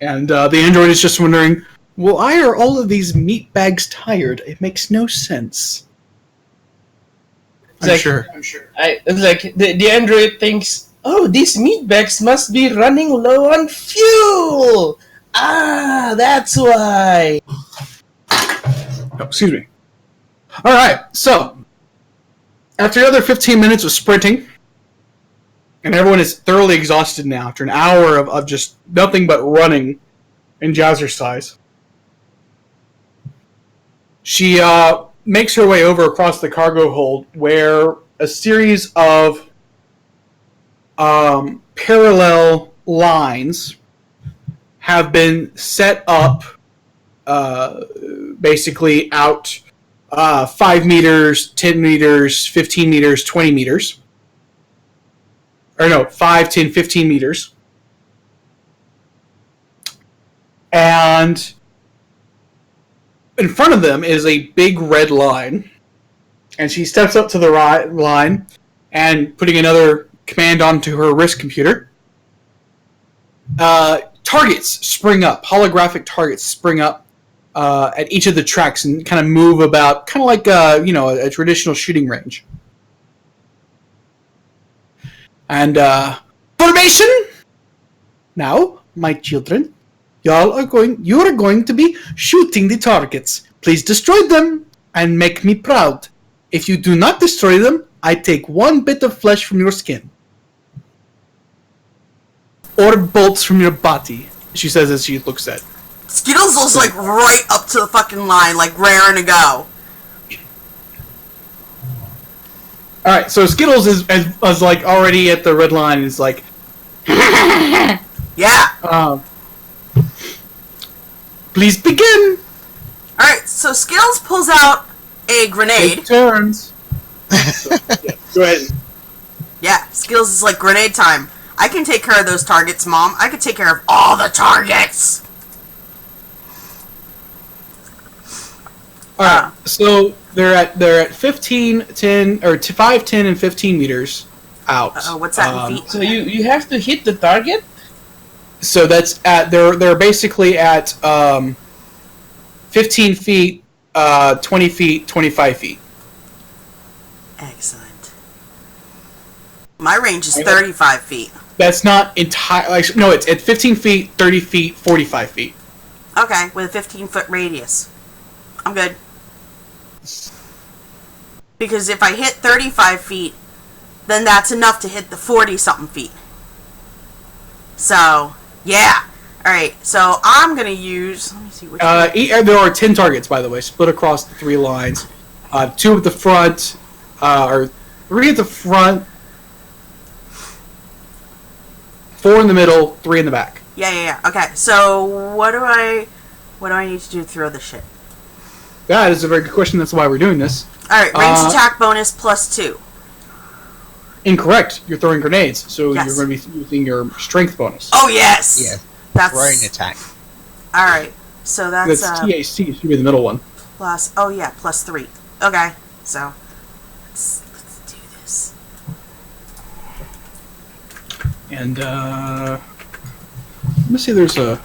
And the android is just wondering, why are all of these meat bags tired? It makes no sense. I'm sure. It's like the android thinks, oh, these meat bags must be running low on fuel. Ah, that's why. Oh, excuse me. Alright, so after another 15 minutes of sprinting, and everyone is thoroughly exhausted now after an hour of just nothing but running in jazzercise, she makes her way over across the cargo hold where a series of parallel lines have been set up basically out 5 meters, 10 meters, 15 meters, 20 meters. Or no, 5, 10, 15 meters. And in front of them is a big red line. And she steps up to the line and putting another command onto her wrist computer. Targets spring up. Holographic targets spring up at each of the tracks and kind of move about, kind of like a traditional shooting range. And formation. Now, my children, you are going to be shooting the targets. Please destroy them and make me proud. If you do not destroy them, I take one bit of flesh from your skin. Or bolts from your body, she says as she looks at. Skittles was like right up to the fucking line, like raring to go. Alright, so Skittles is like already at the red line and is like Yeah. Please begin. Alright, so Skittles pulls out a grenade. Take turns. So, yeah, go ahead. Yeah, Skittles is like grenade time. I can take care of those targets, Mom. I can take care of all the targets. Alright, so they're at 15, 10, or 5, 10, and 15 meters out. What's that in feet? So you have to hit the target? So that's at they're basically at 15 feet, 20 feet, 25 feet. Excellent. My range is 35 feet. That's not entire. No, it's at 15 feet, 30 feet, 45 feet. Okay, with a 15-foot radius. I'm good. Because if I hit 35 feet, then that's enough to hit the 40-something feet. So, yeah. Alright, so I'm going to use... Let me see which one. There are 10 targets, by the way, split across the 3 lines. 2 at the front, or 3 at the front, 4 in the middle, 3 in the back. Yeah. Okay, so what do I need to do to throw this shit? That is a very good question. That's why we're doing this. Alright, range attack bonus +2. Incorrect. You're throwing grenades, so Yes. you're going to be using your strength bonus. Oh, yes! Yeah. That's... Throwing attack. Alright, so that's... That's TAC, should be the middle one. Plus... Oh, yeah, +3. Okay, so... Let's do this. And, let me see, there's a...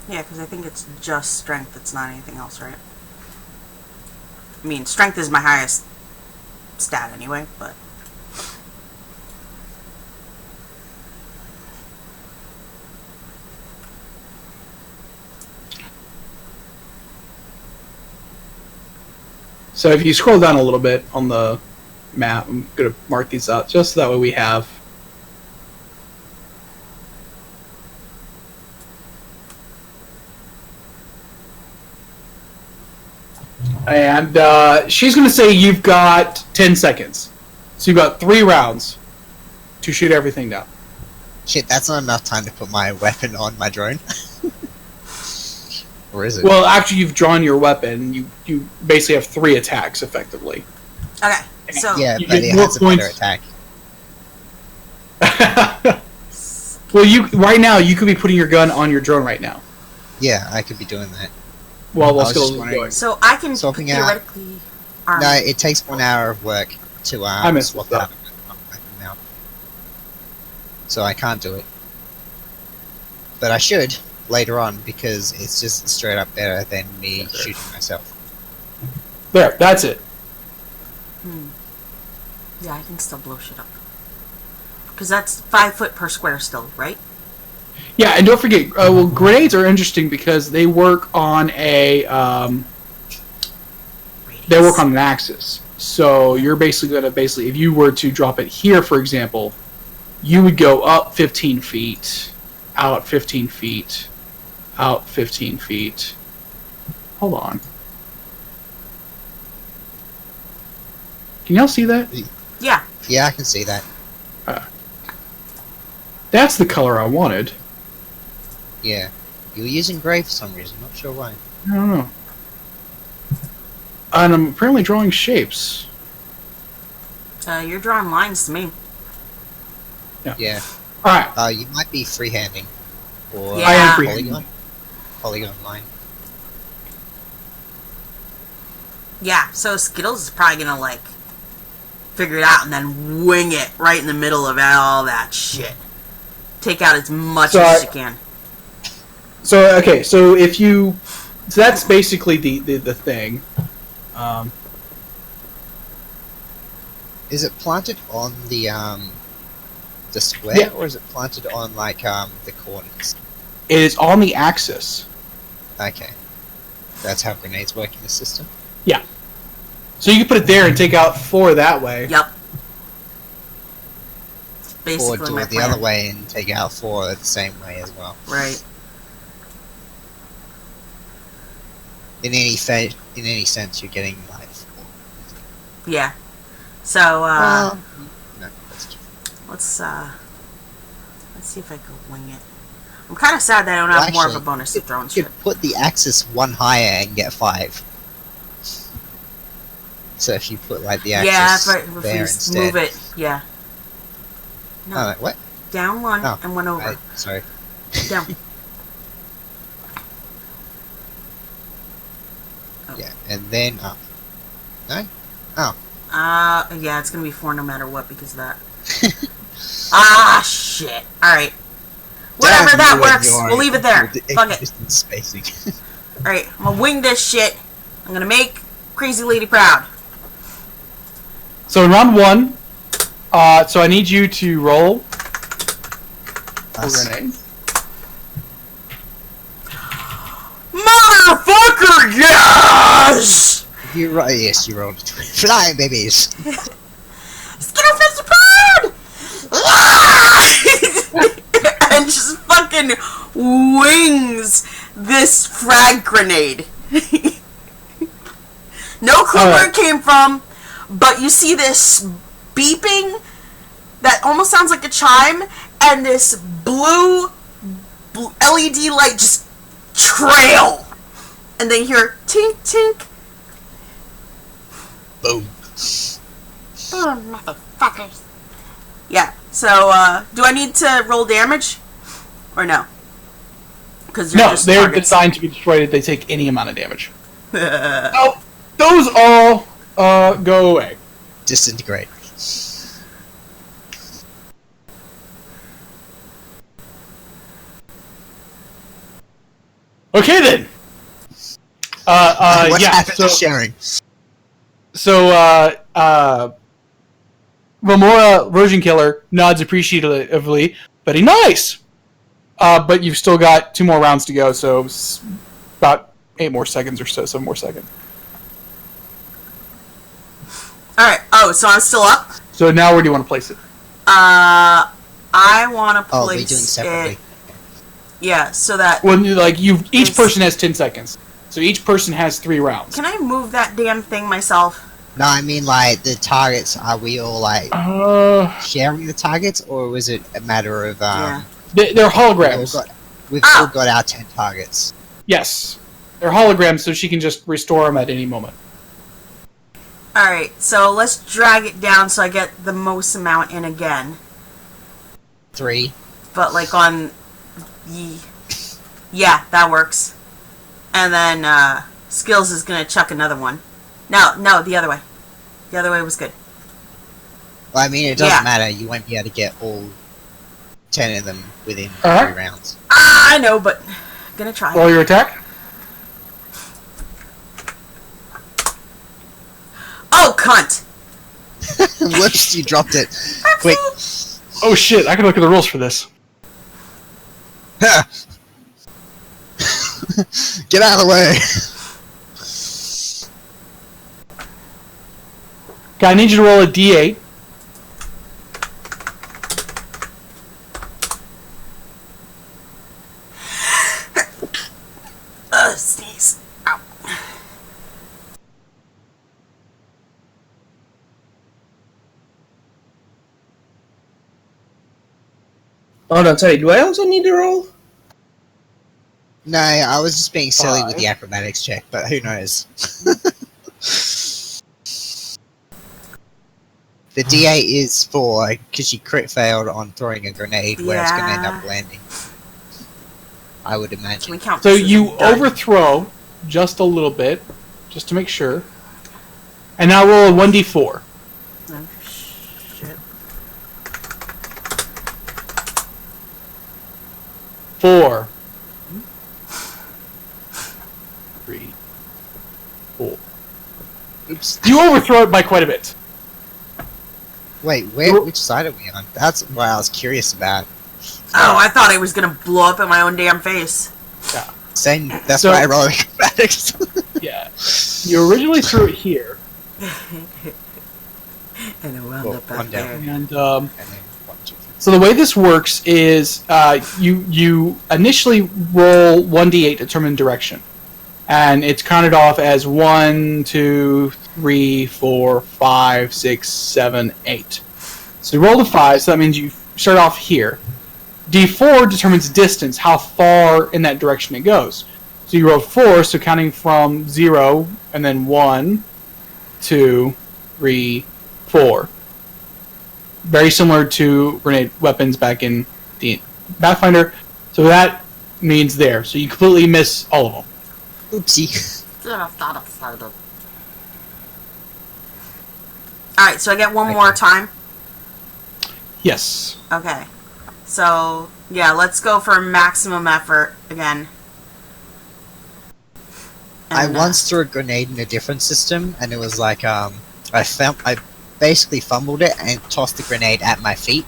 Yeah, because I think it's just strength. It's not anything else, right? I mean, strength is my highest stat anyway, but... So if you scroll down a little bit on the map, I'm going to mark these out just so that way we have... And she's going to say you've got 10 seconds. So you've got 3 rounds to shoot everything down. Shit, that's not enough time to put my weapon on my drone. Or is it? Well, after you've drawn your weapon, you basically have 3 attacks, effectively. Okay, so... yeah, you but get it more has a better points. attack. Well, right now, you could be putting your gun on your drone right now. Yeah, I could be doing that. While I was Skittles just is wondering- going. So I can Swapping out. theoretically... arm No, it. it takes 1 hour of work to I missed swap that. out my weapon now. So I can't do it. But I should later on because it's just straight up better than me shooting myself. There, that's it. Yeah, I can still blow shit up. Because that's 5 foot per square still, right? Yeah, and don't forget, well, grenades are interesting because they work on a, they work on an axis. So you're basically going to if you were to drop it here, for example, you would go up 15 feet, out 15 feet, out 15 feet. Hold on. Can y'all see that? Yeah. Yeah, I can see that. That's the color I wanted. Yeah. You were using grey for some reason, not sure why. I don't know. And I'm apparently drawing shapes. You're drawing lines to me. Yeah. Alright. You might be freehanding. Or Yeah. I am freehanding. Polygon line. Yeah, so Skittles is probably gonna, like, figure it out and then wing it right in the middle of all that shit. Take out as much as she can. So, okay, so if you... So that's basically the thing. Is it planted on the square, Yeah. or is it planted on, like, the corners? It is on the axis. Okay. That's how grenades work in the system? Yeah. So you can put it there and take out 4 that way. Yep. It's Or basically do my it the plan. other way and take out 4 the same way as well. Right. In any sense, you're getting, like, 4. Yeah. So, no, that's true. let's see if I can wing it. I'm kind of sad that I don't have more of a Actually, bonus to throwing You shit. could put the axis 1 higher and get 5. So if you put, like, the Yeah, axis if we there just instead. move it. Yeah. No, Oh, what? down 1 Oh, and 1 over. Sorry. Down. Yeah, and then up. No? Oh. Yeah, it's gonna be 4 no matter what because of that. Ah, shit. Alright. Whatever, Damn that you and works. your We'll leave it there. Fuck it. distance spacing. Alright, I'm gonna wing this shit. I'm gonna make Crazy Lady proud. So in round 1, so I need you to roll a grenade. Motherfucker, yes! You right? Yes, you rolled. Flying babies. Skittle Fist proud! And just fucking wings this frag grenade. No clue where it came from, but you see this beeping that almost sounds like a chime, and this blue LED light just trail. And then you hear tink tink. Boom. Boom, motherfuckers. Yeah, so, do I need to roll damage? Or no? Because No, they're designed to be destroyed if they take any amount of damage. Oh, those all go away. Disintegrate. Okay then. What Yeah. happened to sharing? So, Remora Virgin Killer nods appreciatively. Very nice. But you've still got 2 more rounds to go, so about 8 more seconds or so, 7 more seconds. Alright, oh, so I'm still up? So now where do you want to place it? I want to Oh, we're place doing separately. it... Yeah, so that... Well, like each It's- person has 10 seconds, so each person has 3 rounds. Can I move that damn thing myself? No, I mean, like, the targets, are we all, like, sharing the targets, or was it a matter of, Yeah. They're holograms. we've all got our 10 targets. Yes, they're holograms, so she can just restore them at any moment. Alright, so let's drag it down so I get the most amount in again. 3. But, like, on... Yeah, that works. And then, Skills is gonna chuck another one. No, the other way. The other way was good. Well, I mean, it doesn't Yeah. matter. You won't be able to get all 10 of them within Uh-huh. 3 rounds. I know, but... Gonna try. Roll your attack. Oh, cunt! Whoops, you dropped it. Quick. Oh shit, I can look at the rules for this. Get out of the way. Okay, I need you to roll a d8. Sneeze. Ow. Hold on, sorry. Do I also need to roll? No, I was just being silly with 5. the acrobatics check, but who knows? The D8 is 4 because she crit failed on throwing a grenade where it's going to end up Yeah. landing. I would Can we imagine. count So this as you done? overthrow just a little bit, just to make sure. And now roll a 1d4. Oh, shit. 4. 3. 4. Oops. You overthrow it by quite a bit. Wait, which side are we on? That's what I was curious about. Oh, I thought I was gonna blow up in my own damn face. Same. That's So- why I roll acrobatics. Yeah. You originally threw it here, And I wound Well, up one out down. there. and And then 1, 2, 3. so the way this works is you initially roll 1d8 to determine direction, and it's counted off as 1, 2, 3, 4, 5, 6, 7, 8. So you roll the 5, so that means you start off here. D4 determines distance, how far in that direction it goes. So you roll 4, so counting from 0, and then 1, 2, 3, 4. Very similar to grenade weapons back in the Pathfinder. So that means there. So you completely miss all of them. Oopsie. Alright, so I get one Okay. more time. Yes. Okay. So, yeah, let's go for maximum effort again. I And, once threw a grenade in a different system, and it was like I basically fumbled it and tossed the grenade at my feet.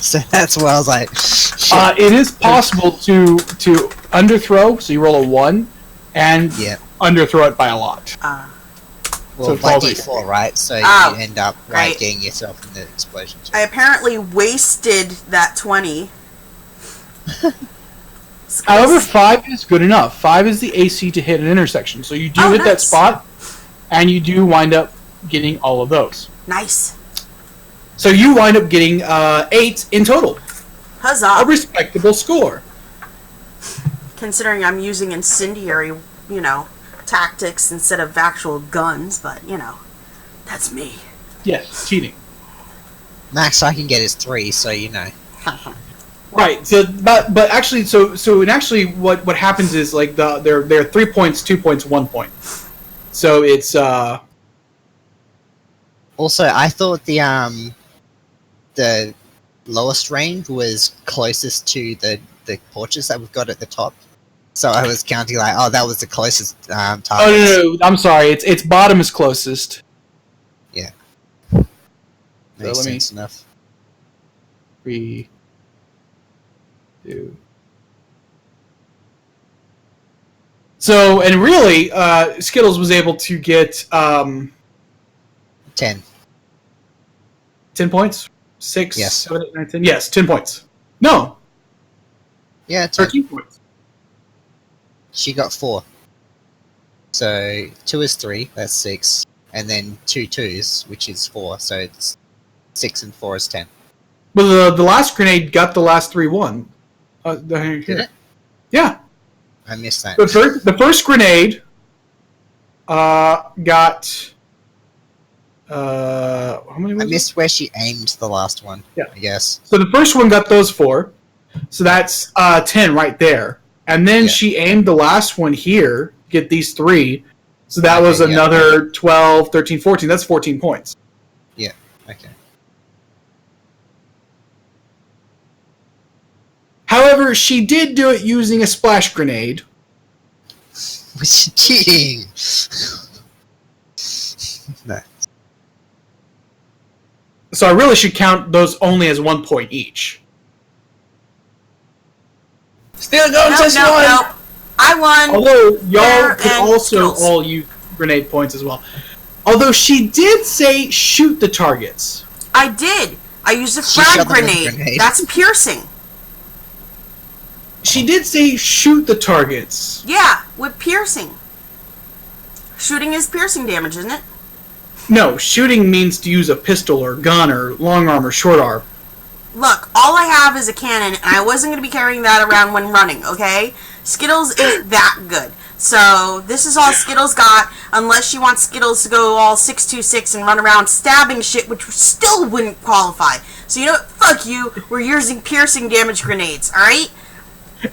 So that's why I was like, shit. It is possible to underthrow, so you roll a 1, and Yeah. underthrow it by a lot. Well, so it by falls on D4, right? So Oh, you end up great. like getting yourself in the explosion. I apparently wasted that 20. However, 5 is good enough. 5 is the AC to hit an intersection, so you do Oh, hit that nice. spot, and you do wind up getting all of those. Nice. So you wind up getting 8 in total. A Huzzah. respectable score. Considering I'm using incendiary, tactics instead of actual guns, but, that's me. Yes, cheating. Max I can get is 3, so you know. Right. So, but actually, what happens is like there are 3 points, 2 points, 1 point. So it's Also, I thought the lowest range was closest to the porches that we've got at the top. So I was counting like, oh, that was the closest target. oh no, I'm sorry. It's bottom is closest. Makes let me- sense enough. 3, 2. So, and really, Skittles was able to get 10. 10 points? 6, Yes. 7, 8, 9, 10? Yes, 10 points. No, Yeah, 10. 13 points. She got 4. So 2 is 3, that's 6. And then 2 twos, which is 4. So it's 6 and 4 is 10. But the last grenade got the last 3 1. Did it? Yeah. I missed that. The first grenade got how many was I it? missed where she aimed the last one. Yeah. I guess. So the first one got those 4. So that's 10 right there. And then Yeah. she aimed the last one here, get these 3. So that was Okay, yeah. another 12, 13, 14. That's 14 points. Okay. However, she did do it using a splash grenade. Was she cheating? No. So I really should count those only as 1 point each. Still going Nope, just nope, one. nope. I won. Although y'all Fair could and also skills. all use grenade points as well. Although she did say shoot the targets. I did. I used a She frag shot them with a grenade. grenade. That's piercing. She did say shoot the targets. Yeah, with piercing. Shooting is piercing damage, isn't it? No, shooting means to use a pistol or gun or long arm or short arm. Look, all I have is a cannon, and I wasn't going to be carrying that around when running, okay? Skittles isn't that good. So, this is all Skittles got, unless she wants Skittles to go all 626 and run around stabbing shit, which still wouldn't qualify. So, you know what? Fuck you. We're using piercing damage grenades, alright?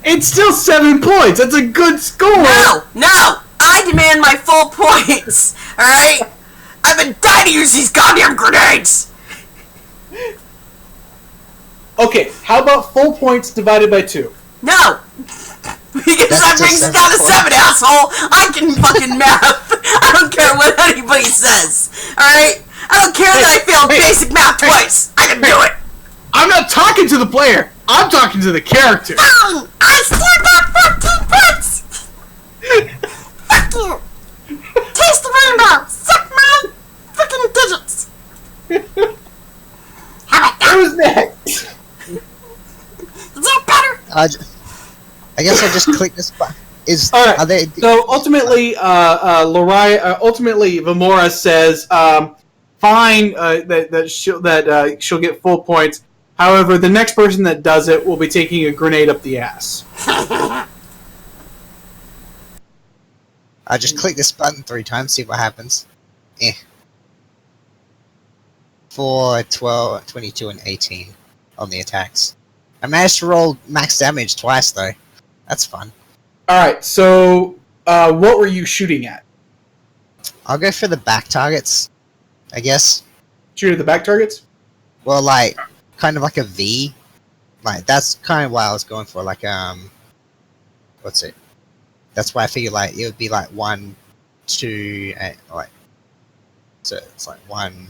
It's still 7 points. That's a good score. No! I demand my full points, alright? I've been dying to use these goddamn grenades! Okay, how about full points divided by 2? No! Because that brings it down to 7, asshole! I can fucking math! I don't care what anybody says! Alright? I don't care that I failed basic math twice! I can do it! I'm not talking to the player! I'm talking to the character! Fine! I still got 14 points! Fuck you! Taste the rainbow! Suck my fucking digits! How about that? Who's next? Is that better? I guess I'll just click this button. Alright, Are they, so ultimately, ultimately, Vamora says, fine, that she'll get full points. However, the next person that does it will be taking a grenade up the ass. I'll just click this button 3 times, see what happens. 4, 12, 22, and 18 on the attacks. I managed to roll max damage twice, though. That's fun. Alright, so what were you shooting at? I'll go for the back targets, I guess. Shoot at the back targets? Well, like, kind of like a V. Like, that's kind of what I was going for. Like, what's it? That's why I figured, like, it would be like 1, 2, and, like, so it's like 1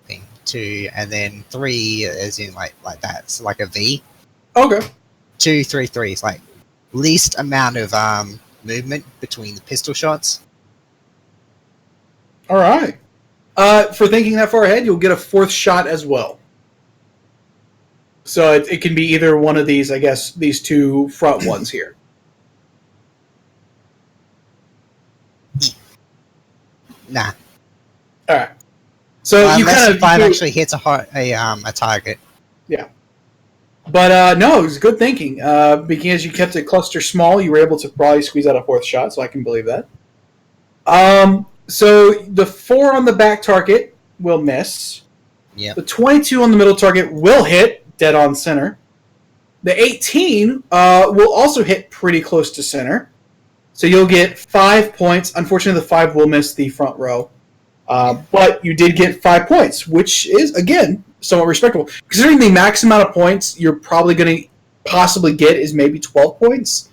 thing, 2, and then 3 as in, like that. So, like a V. Okay. 2, 3, 3. It's like least amount of movement between the pistol shots. Alright. For thinking that far ahead, you'll get a 4th shot as well. So it can be either one of these, I guess, these 2 front ones here. Nah. Alright. So you kind of... 5 actually hits a target. Yeah. But no, it was good thinking. Because you kept the cluster small, you were able to probably squeeze out a 4th shot, so I can believe that. So the 4 on the back target will miss. Yep. The 22 on the middle target will hit, dead on center. The 18 will also hit pretty close to center. So you'll get 5 points. Unfortunately, the 5 will miss the front row. But you did get 5 points, which is, again, somewhat respectable. Considering the max amount of points you're probably going to possibly get is maybe 12 points,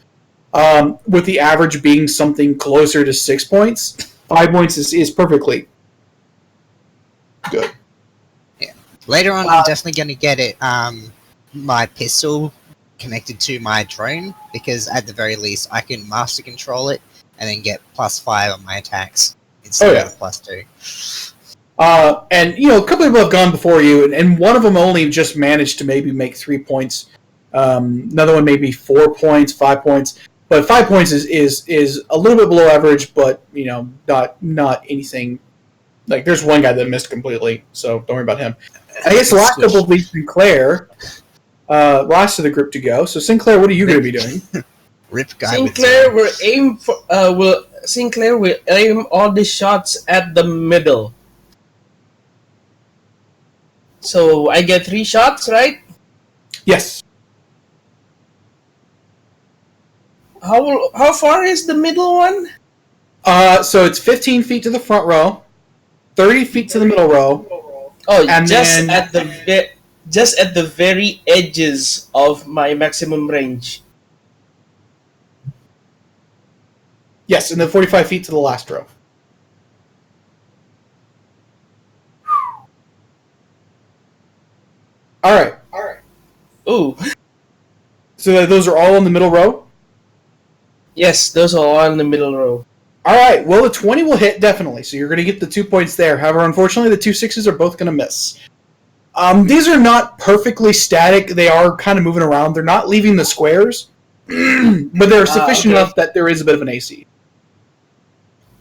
with the average being something closer to 6 points. 5 points is perfectly good. Yeah. Later on, I'm definitely going to get it. My pistol connected to my drone, because at the very least, I can master control it and then get +5 on my attacks instead of +2. And a couple of people have gone before you, and one of them only just managed to maybe make 3 points. Another one maybe 4 points, 5 points. But 5 points is a little bit below average, but not anything. Like, there's one guy that missed completely, so don't worry about him. I guess the last couple will be Sinclair. Last of the group to go. So Sinclair, what are you going to be doing? Rip guy. Sinclair will aim all the shots at the middle. So I get 3 shots, right? Yes. How far is the middle one? So it's 15 feet to the front row, 30 feet to the middle row. Oh, and just then, at the very edges of my maximum range. yes, and then 45 feet to the last row. All right. Ooh. So those are all in the middle row? Yes, those are all in the middle row. All right. Well, the 20 will hit, definitely. So you're going to get the 2 points there. However, unfortunately, the 2 6s are both going to miss. These are not perfectly static. They are kind of moving around. They're not leaving the squares, but they're sufficient enough that there is a bit of an AC.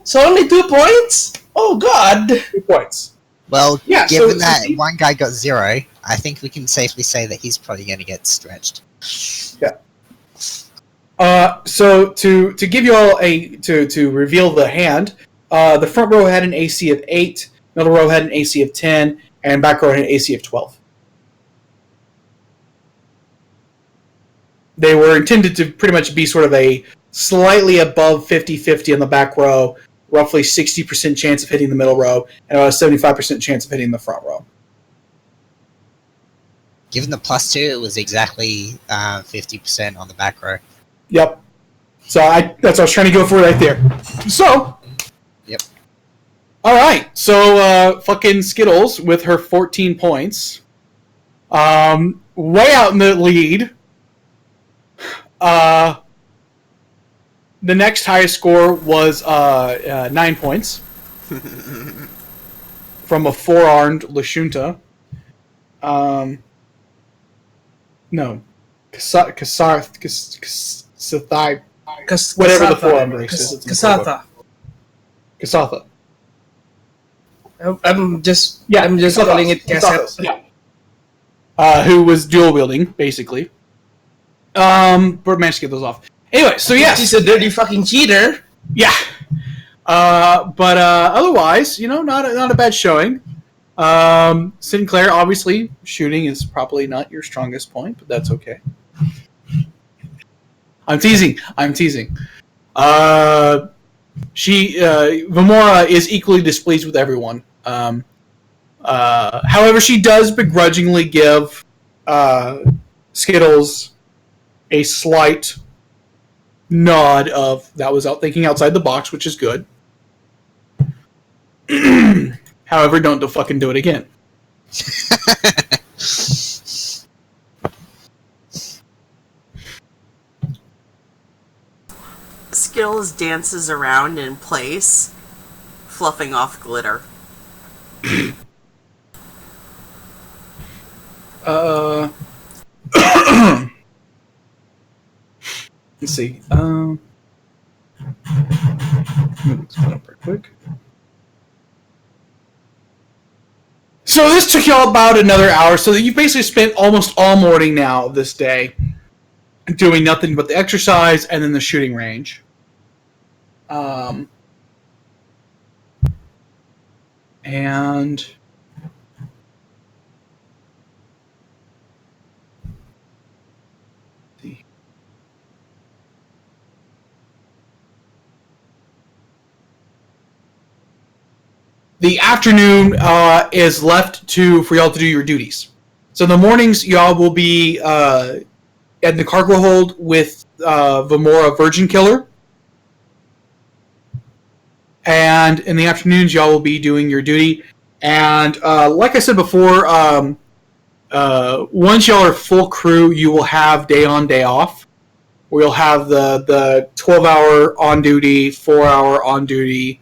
So only 2 points? Oh, God. 2 points. Well, Yeah, given so that see- one guy got 0, I think we can safely say that he's probably going to get stretched. So to give you all to reveal the hand, the front row had an AC of 8, middle row had an AC of 10, and back row had an AC of 12. They were intended to pretty much be sort of a slightly above 50-50 on the back row, roughly 60% chance of hitting the middle row, and about a 75% chance of hitting the front row. Given the +2, it was exactly 50% on the back row. Yep. So that's what I was trying to go for right there. So. Yep. All right. So fucking Skittles with her 14 points, way out in the lead. The next highest score was 9 points from a 4-armed Lashunta. No, Kasathai. Whatever the 4-armed race is. Kasatha. Kasatha. I'm just Kasatha. calling it Kasatha. Yeah. Who was dual wielding, basically. But managed to get those off. Anyway, so yes. She's a dirty fucking cheater. Yeah. But otherwise, not a bad showing. Sinclair, obviously, shooting is probably not your strongest point, but that's okay. I'm teasing. Vamora is equally displeased with everyone. However, she does begrudgingly give Skittles a slight nod of that was out thinking outside the box, which is good. However, don't fucking do it again. Skittles dances around in place, fluffing off glitter. Let's see. Let me look this one up real quick. So this took y'all about another hour, so that you basically spent almost all morning now this day doing nothing but the exercise and then the shooting range. And the afternoon is left for y'all to do your duties. So in the mornings, y'all will be at the cargo hold with Vamora Virgin Killer. And in the afternoons, y'all will be doing your duty. And like I said before, once y'all are full crew, you will have day on, day off. Where you'll have the 12-hour on duty, 4-hour on duty,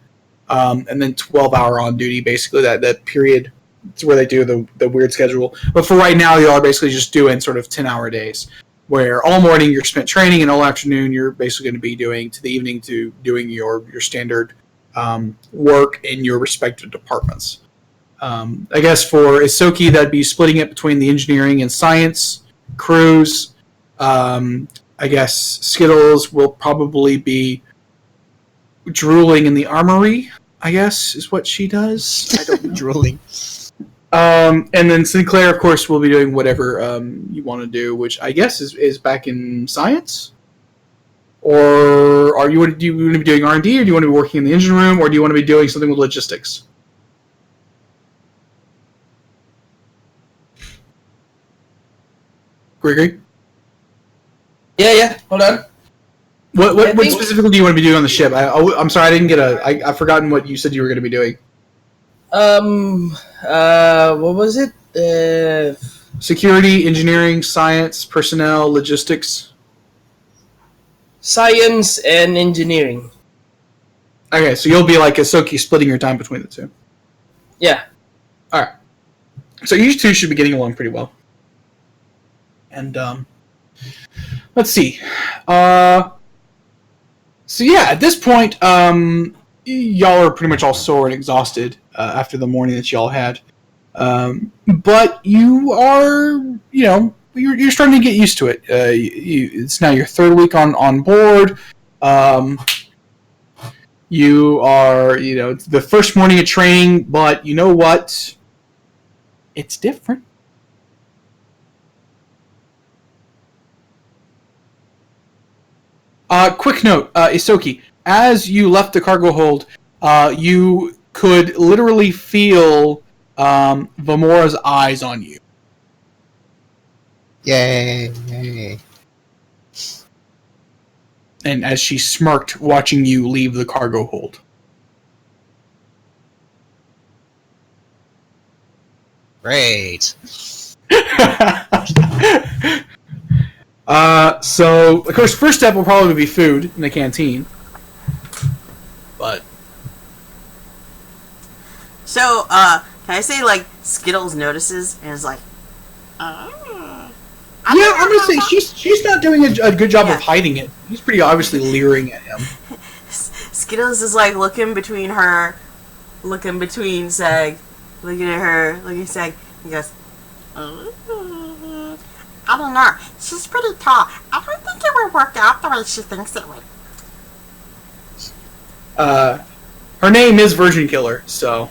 and then 12-hour on duty. Basically, that period. It's where they do the weird schedule. But for right now, y'all are basically just doing sort of 10-hour days, where all morning you're spent training, and all afternoon you're basically going to be doing to the evening to doing your standard work in your respective departments. I guess for Isoki, that'd be splitting it between the engineering and science crews. I guess Skittles will probably be drooling in the armory, I guess, is what she does. I don't know. Drooling. And then Sinclair, of course, will be doing whatever you want to do, which I guess is back in science? Or do you want to be doing R&D, or do you want to be working in the engine room, or do you want to be doing something with logistics? Gregory? Yeah. Hold on. What specifically do you want to be doing on the ship? I'm sorry, I didn't get I've forgotten what you said you were going to be doing. What was it? Security, engineering, science, personnel, logistics. Science and engineering. Okay, so you'll be like Isoki, splitting your time between the two. Yeah. All right. So you two should be getting along pretty well. And let's see. So yeah, at this point, y'all are pretty much all sore and exhausted. after the morning that y'all had. But you are, you're starting to get used to it. It's now your third week on board. You are, it's the first morning of training, but you know what? It's different. Quick note, Isoki, as you left the cargo hold, you could literally feel Vamora's eyes on you. Yay. And as she smirked, watching you leave the cargo hold. Great. So, of course, first step will probably be food in the canteen. But... So, can I say, like, Skittles notices and is like, yeah, I'm gonna say she's not doing a good job Yeah. of hiding it. He's pretty obviously leering at him. Skittles is like looking between Sag, looking at her, looking at Sag. He goes, I don't know. She's pretty tall. I don't think it would work out the way she thinks it would. Her name is Virgin Killer, so...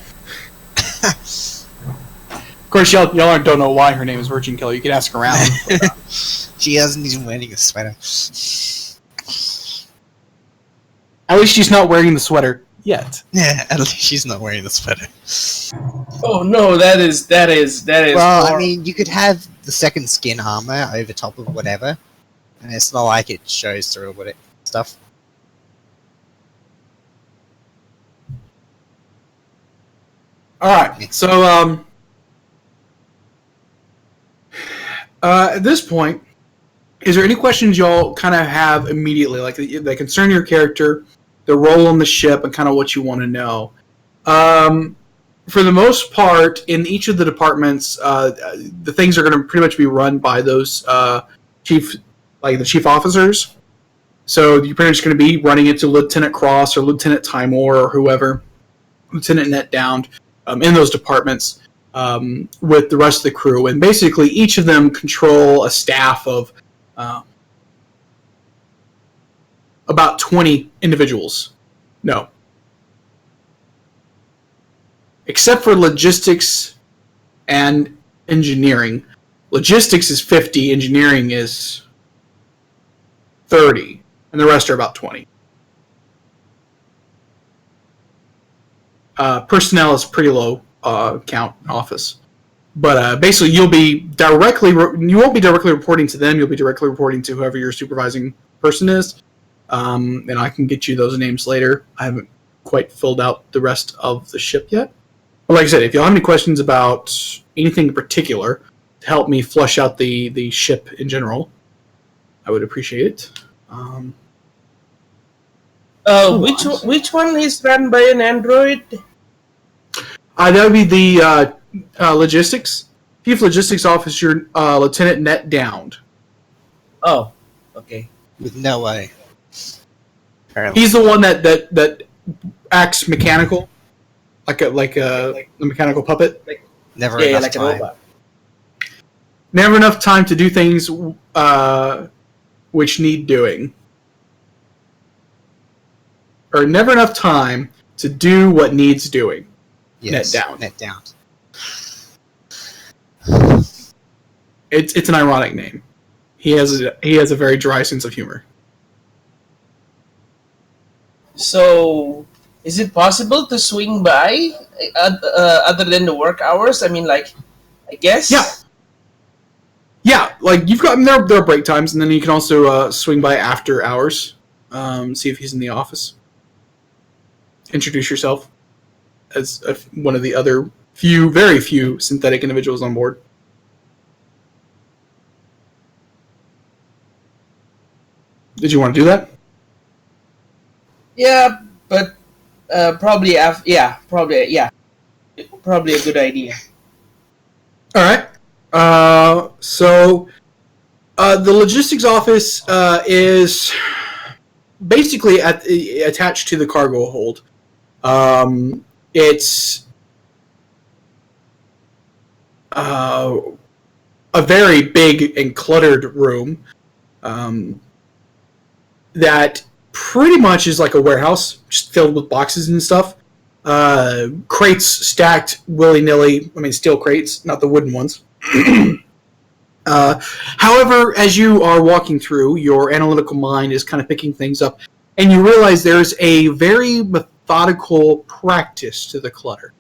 Of course, y'all don't know why her name is Virgin Killer. You can ask around. She hasn't even wearing a sweater. At least she's not wearing the sweater yet. Yeah, at least she's not wearing the sweater. Oh no, that is. Well, I horrible. mean, you could have the second skin armor over top of whatever, and it's not like it shows through what it stuff. Alright, so, at this point, is there any questions y'all kind of have immediately, like that concern your character, the role on the ship, and kind of what you want to know? For the most part, in each of the departments, the things are going to pretty much be run by those the chief officers. So you're pretty much going to be running into Lieutenant Cross or Lieutenant Timor or whoever, Lieutenant Net Down, in those departments. With the rest of the crew, and basically each of them control a staff of about 20 individuals. No. Except for logistics and engineering. Logistics is 50, engineering is 30, and the rest are about 20. Personnel is pretty low. Count office, but basically you won't be directly reporting to them. You'll be directly reporting to whoever your supervising person is, and I can get you those names later. I haven't quite filled out the rest of the ship yet, but like I said, if you have any questions about anything in particular to help me flush out the ship in general, I would appreciate it. Which one is run by an android? That would be the logistics. Chief Logistics Officer, Lieutenant Net Downed. Oh, okay. With no way. Apparently. He's the one that acts mechanical, like a mechanical puppet. Never Yeah, enough like a time. robot. Never enough time to do things which need doing, or never enough time to do what needs doing. Yes, Net Down. Net down. It's an ironic name. He has a very dry sense of humor. So, is it possible to swing by other than the work hours? I mean, like, I guess. Yeah. Like you've got there are break times, and then you can also swing by after hours, see if he's in the office. Introduce yourself as one of the other very few synthetic individuals on board. Did you want to do that? Yeah, but probably probably a good idea. All right. So the logistics office is basically attached to the cargo hold. It's a very big and cluttered room that pretty much is like a warehouse, just filled with boxes and stuff. Crates stacked willy-nilly. I mean, steel crates, not the wooden ones. However, as you are walking through, your analytical mind is kind of picking things up, and you realize there's a very methodical practice to the clutter.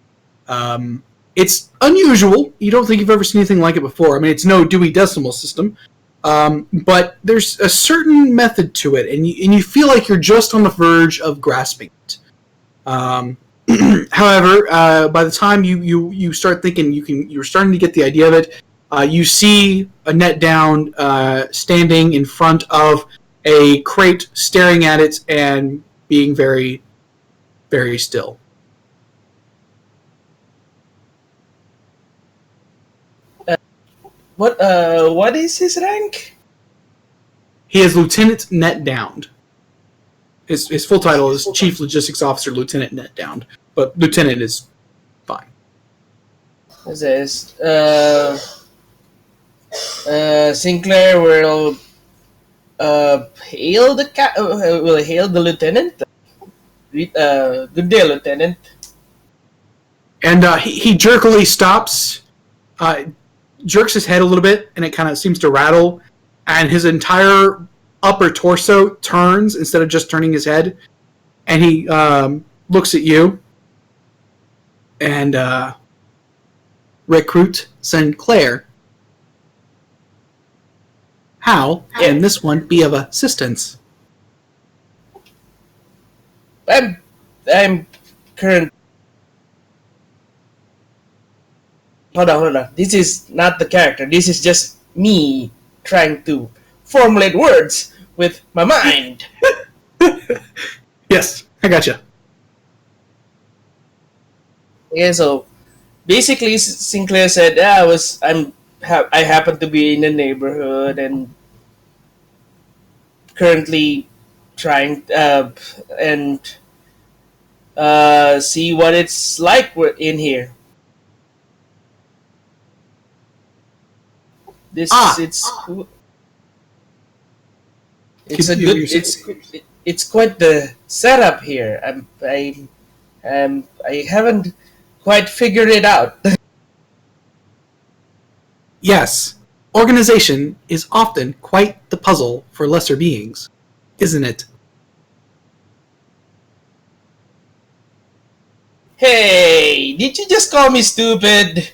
It's unusual. You don't think you've ever seen anything like it before. I mean, it's no Dewey Decimal System, but there's a certain method to it, and you feel like you're just on the verge of grasping it. However, by the time you start thinking you're starting to get the idea of it, you see Annette Down standing in front of a crate, staring at it and being very, very still. What is his rank? He is Lieutenant Net Downed. His full title is Chief Logistics Officer Lieutenant Net Downed, but Lieutenant is fine. What's this? Sinclair will hail the lieutenant. Good day, Lieutenant. And he jerkily stops, jerks his head a little bit, and it kind of seems to rattle, and his entire upper torso turns instead of just turning his head, and he looks at you, and Recruit Sinclair, how can this one be of assistance? I'm current. Hold on. This is not the character. This is just me trying to formulate words with my mind. Yes, I gotcha. Yeah, so basically Sinclair said, I happen to be in the neighborhood and currently trying and see what it's like in here. It's quite the setup here. I haven't quite figured it out. Yes, organization is often quite the puzzle for lesser beings, isn't it? Hey, did you just call me stupid?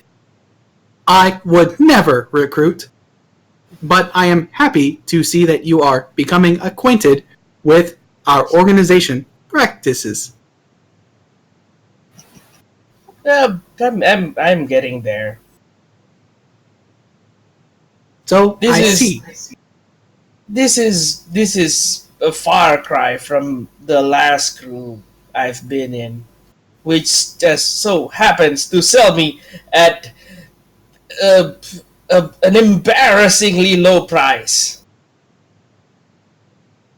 I would never, Recruit. But I am happy to see that you are becoming acquainted with our organization practices. I'm getting there. So I see. This is a far cry from the last crew I've been in, which just so happens to sell me at an embarrassingly low price.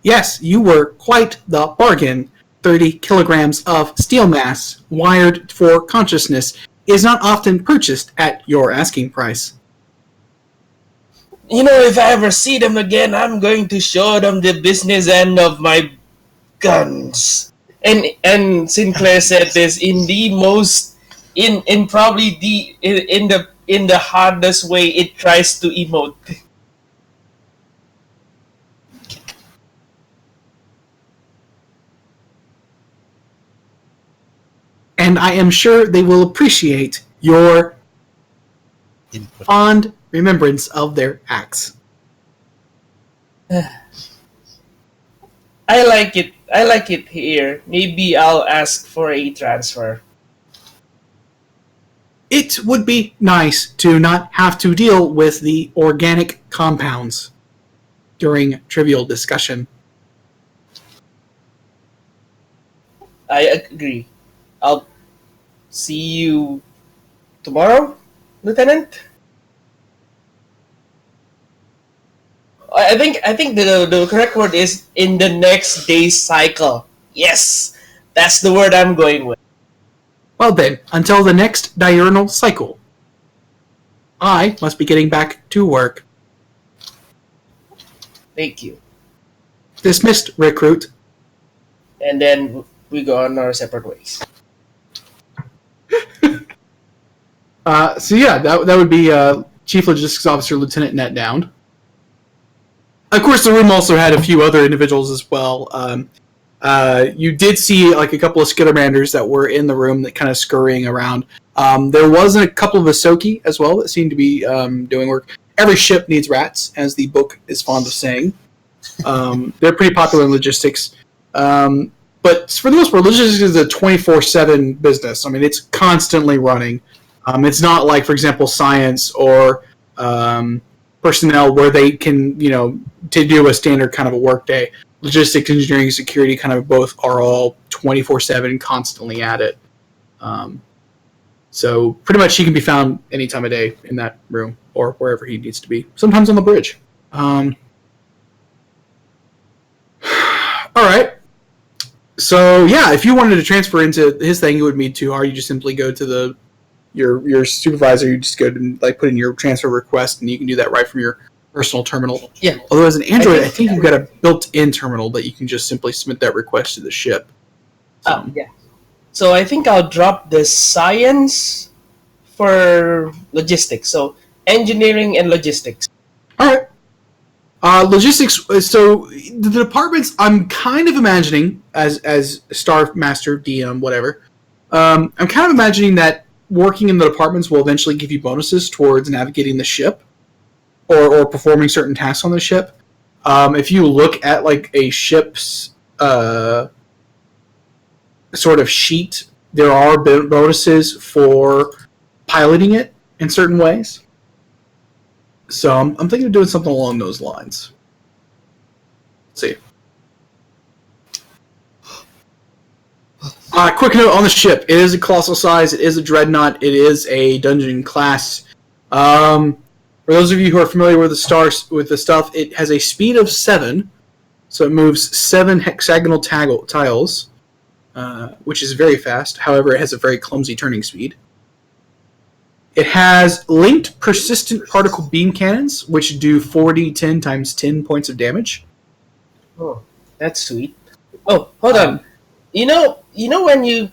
Yes, you were quite the bargain. 30 kilograms of steel mass wired for consciousness is not often purchased at your asking price. You know, if I ever see them again, I'm going to show them the business end of my guns. And Sinclair said this in the most in probably in the hardest way it tries to emote. And I am sure they will appreciate your fond remembrance of their acts. I like it here. Maybe I'll ask for a transfer. It would be nice to not have to deal with the organic compounds during trivial discussion. I agree. I'll see you tomorrow, Lieutenant. I think the correct word is in the next day's cycle. Yes, that's the word I'm going with. Well then, until the next diurnal cycle. I must be getting back to work. Thank you. Dismissed, recruit. And then we go on our separate ways. So yeah, that would be Chief Logistics Officer Lieutenant Net Down. Of course, the room also had a few other individuals as well. You did see like a couple of Skittermanders that were in the room that kind of scurrying around. There was a couple of Asoki as well that seemed to be doing work. Every ship needs rats, as the book is fond of saying. They're pretty popular in logistics. But for the most part, logistics is a 24/7 business. I mean, it's constantly running. It's not like, for example, science or personnel where they can, to do a standard kind of a workday. Logistics, engineering, security kind of both are all 24/7, constantly at it. So pretty much he can be found any time of day in that room or wherever he needs to be. Sometimes on the bridge. All right. So yeah, if you wanted to transfer into his thing, it would be too hard. You just simply go to your supervisor. You just go to put in your transfer request, and you can do that right from your personal terminal. Yeah. Although as an Android, I think you've got a built-in terminal that you can just simply submit that request to the ship. Yeah. So I think I'll drop the science for logistics. So engineering and logistics. All right. Logistics. So the departments I'm kind of imagining as Star Master, DM, whatever. I'm kind of imagining that working in the departments will eventually give you bonuses towards navigating the ship or performing certain tasks on the ship. If you look at like a ship's sort of sheet, there are bonuses for piloting it in certain ways. So I'm thinking of doing something along those lines. Let's see. Quick note on the ship. It is a colossal size. It is a dreadnought. It is a dungeon class. For those of you who are familiar with the stuff, it has a speed of 7. So it moves 7 hexagonal tiles, which is very fast. However, it has a very clumsy turning speed. It has linked persistent particle beam cannons, which do 4d10 times 10 points of damage. Oh, that's sweet. Oh, hold on. You know when the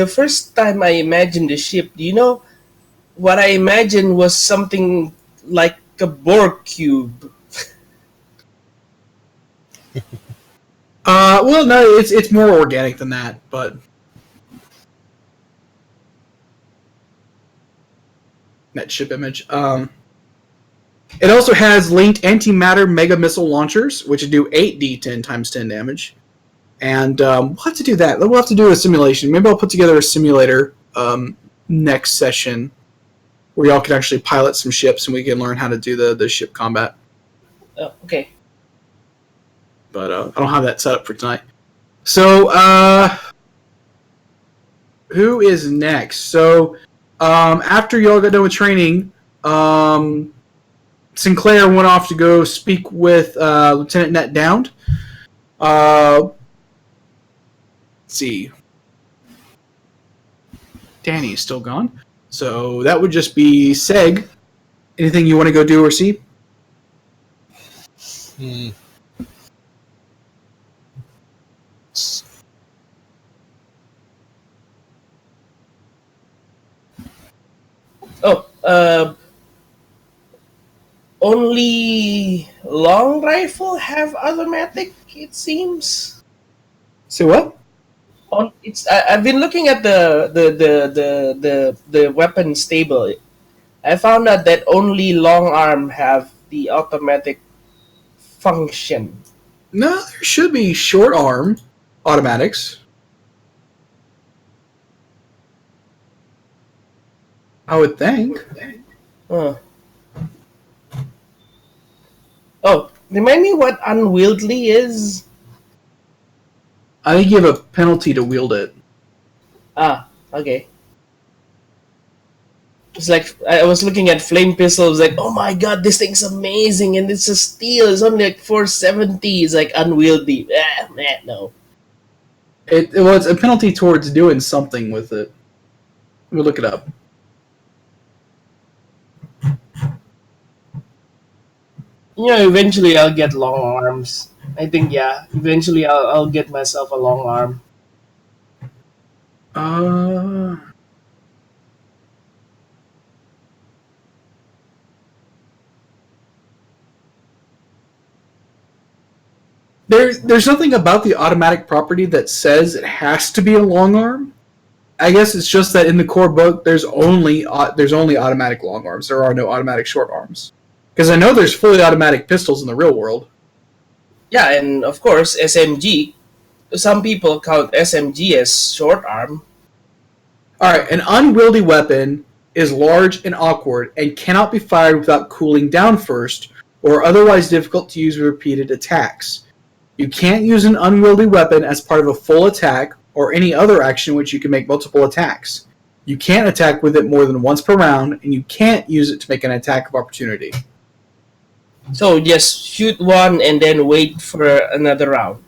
first time I imagined the ship, what I imagined was something like a Borg cube. Well, no, it's more organic than that, but that ship image. It also has linked antimatter mega missile launchers, which do 8d10 times 10 damage. And we'll have to do that. We'll have to do a simulation. Maybe I'll put together a simulator next session where y'all can actually pilot some ships and we can learn how to do the ship combat. Oh, okay. But I don't have that set up for tonight. So, who is next? So, after y'all got done with training, Sinclair went off to go speak with Lieutenant Net Downed. Let's see. Danny is still gone. So that would just be Seg. Anything you want to go do or see? Only long rifle have automatic, it seems. Say what? I've been looking at the weapons table. I found out that only long arm have the automatic function. No, there should be short arm automatics. I would think. Oh, remind me what unwieldy is? I think you have a penalty to wield it. Okay. It's like, I was looking at flame pistols, like, oh my god, this thing's amazing, and it's a steel, it's only like 470, it's like unwieldy. No. It's a penalty towards doing something with it. We'll look it up. eventually I'll get long arms. I think, yeah, eventually I'll get myself a long arm. Uh, there's nothing about the automatic property that says it has to be a long arm. I guess it's just that in the core book, there's only automatic long arms. There are no automatic short arms. Because I know there's fully automatic pistols in the real world. Yeah, and of course, SMG. Some people count SMG as short arm. Alright, an unwieldy weapon is large and awkward and cannot be fired without cooling down first, or otherwise difficult to use with repeated attacks. You can't use an unwieldy weapon as part of a full attack or any other action in which you can make multiple attacks. You can't attack with it more than once per round, and you can't use it to make an attack of opportunity. So just shoot one and then wait for another round.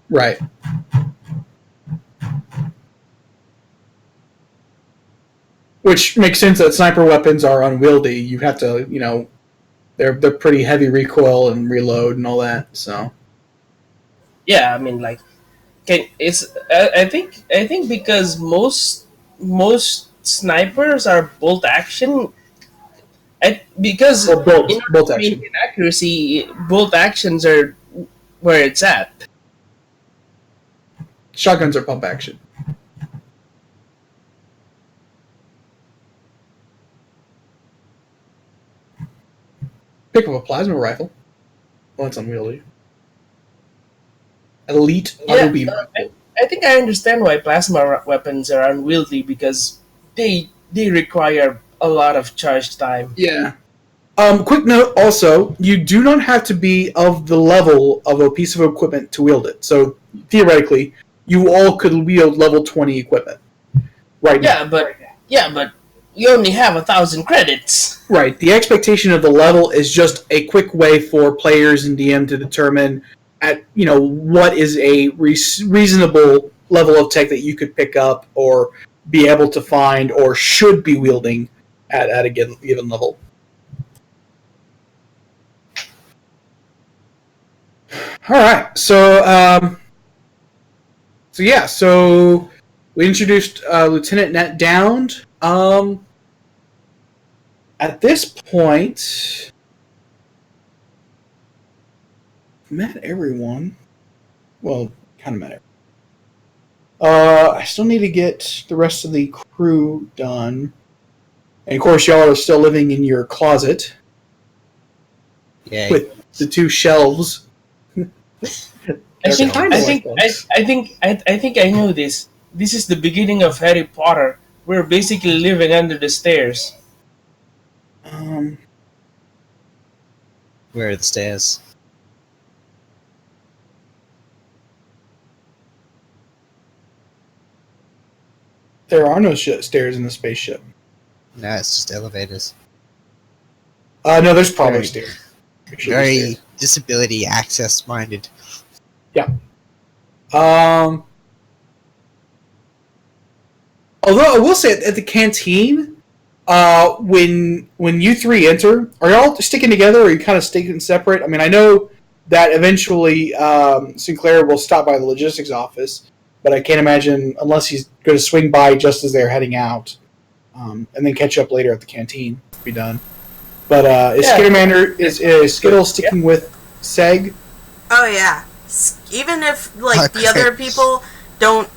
Right. Which makes sense that sniper weapons are unwieldy. You have to, they're pretty heavy recoil and reload and all that. So Yeah, I mean, like, I think because most snipers are bolt action. Because or bolt in order to action. maintain accuracy, bolt actions are where it's at. Shotguns are pump action. Pick up a plasma rifle. Well, it's unwieldy. Elite auto beam rifle. I think I understand why plasma weapons are unwieldy because they require a lot of charge time. Yeah. Quick note also, you do not have to be of the level of a piece of equipment to wield it. So, theoretically, you all could wield level 20 equipment. Right now. But you only have 1,000 credits. Right. The expectation of the level is just a quick way for players and DM to determine what is a reasonable level of tech that you could pick up or be able to find or should be wielding at a given level. All right. So we introduced Lieutenant Net Downed. At this point, met everyone. Well, kind of met everyone. I still need to get the rest of the crew done. And of course, y'all are still living in your closet. Yeah. With the two shelves. I think I know this. This is the beginning of Harry Potter. We're basically living under the stairs. Where are the stairs? There are no stairs in the spaceship. No, it's just elevators. No, there's probably stairs. Very disability access minded. Yeah. Although I will say at the canteen, when you three enter, are y'all sticking together or are you kind of sticking separate? I mean, I know that eventually Sinclair will stop by the logistics office, but I can't imagine unless he's going to swing by just as they're heading out, and then catch up later at the canteen. Be done. But is Skittle sticking with Seg? Oh yeah. Even if the Okay. other people don't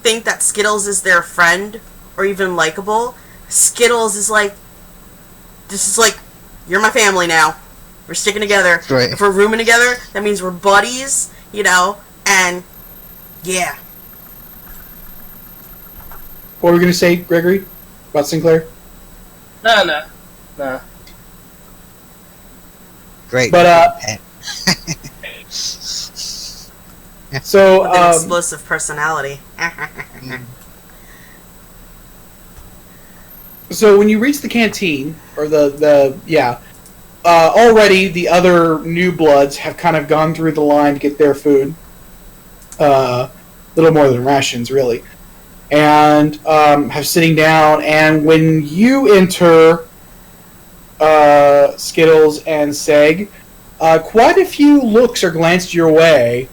think that Skittles is their friend or even likable, Skittles is you're my family now. We're sticking together. Right. If we're rooming together, that means we're buddies, and yeah. What were we going to say, Gregory, about Sinclair? Nah. Great. But so With an explosive personality. So when you reach the canteen, or already the other new bloods have kind of gone through the line to get their food. Little more than rations, really. And have sitting down, and when you enter, Skittles and Seg, quite a few looks are glanced your way,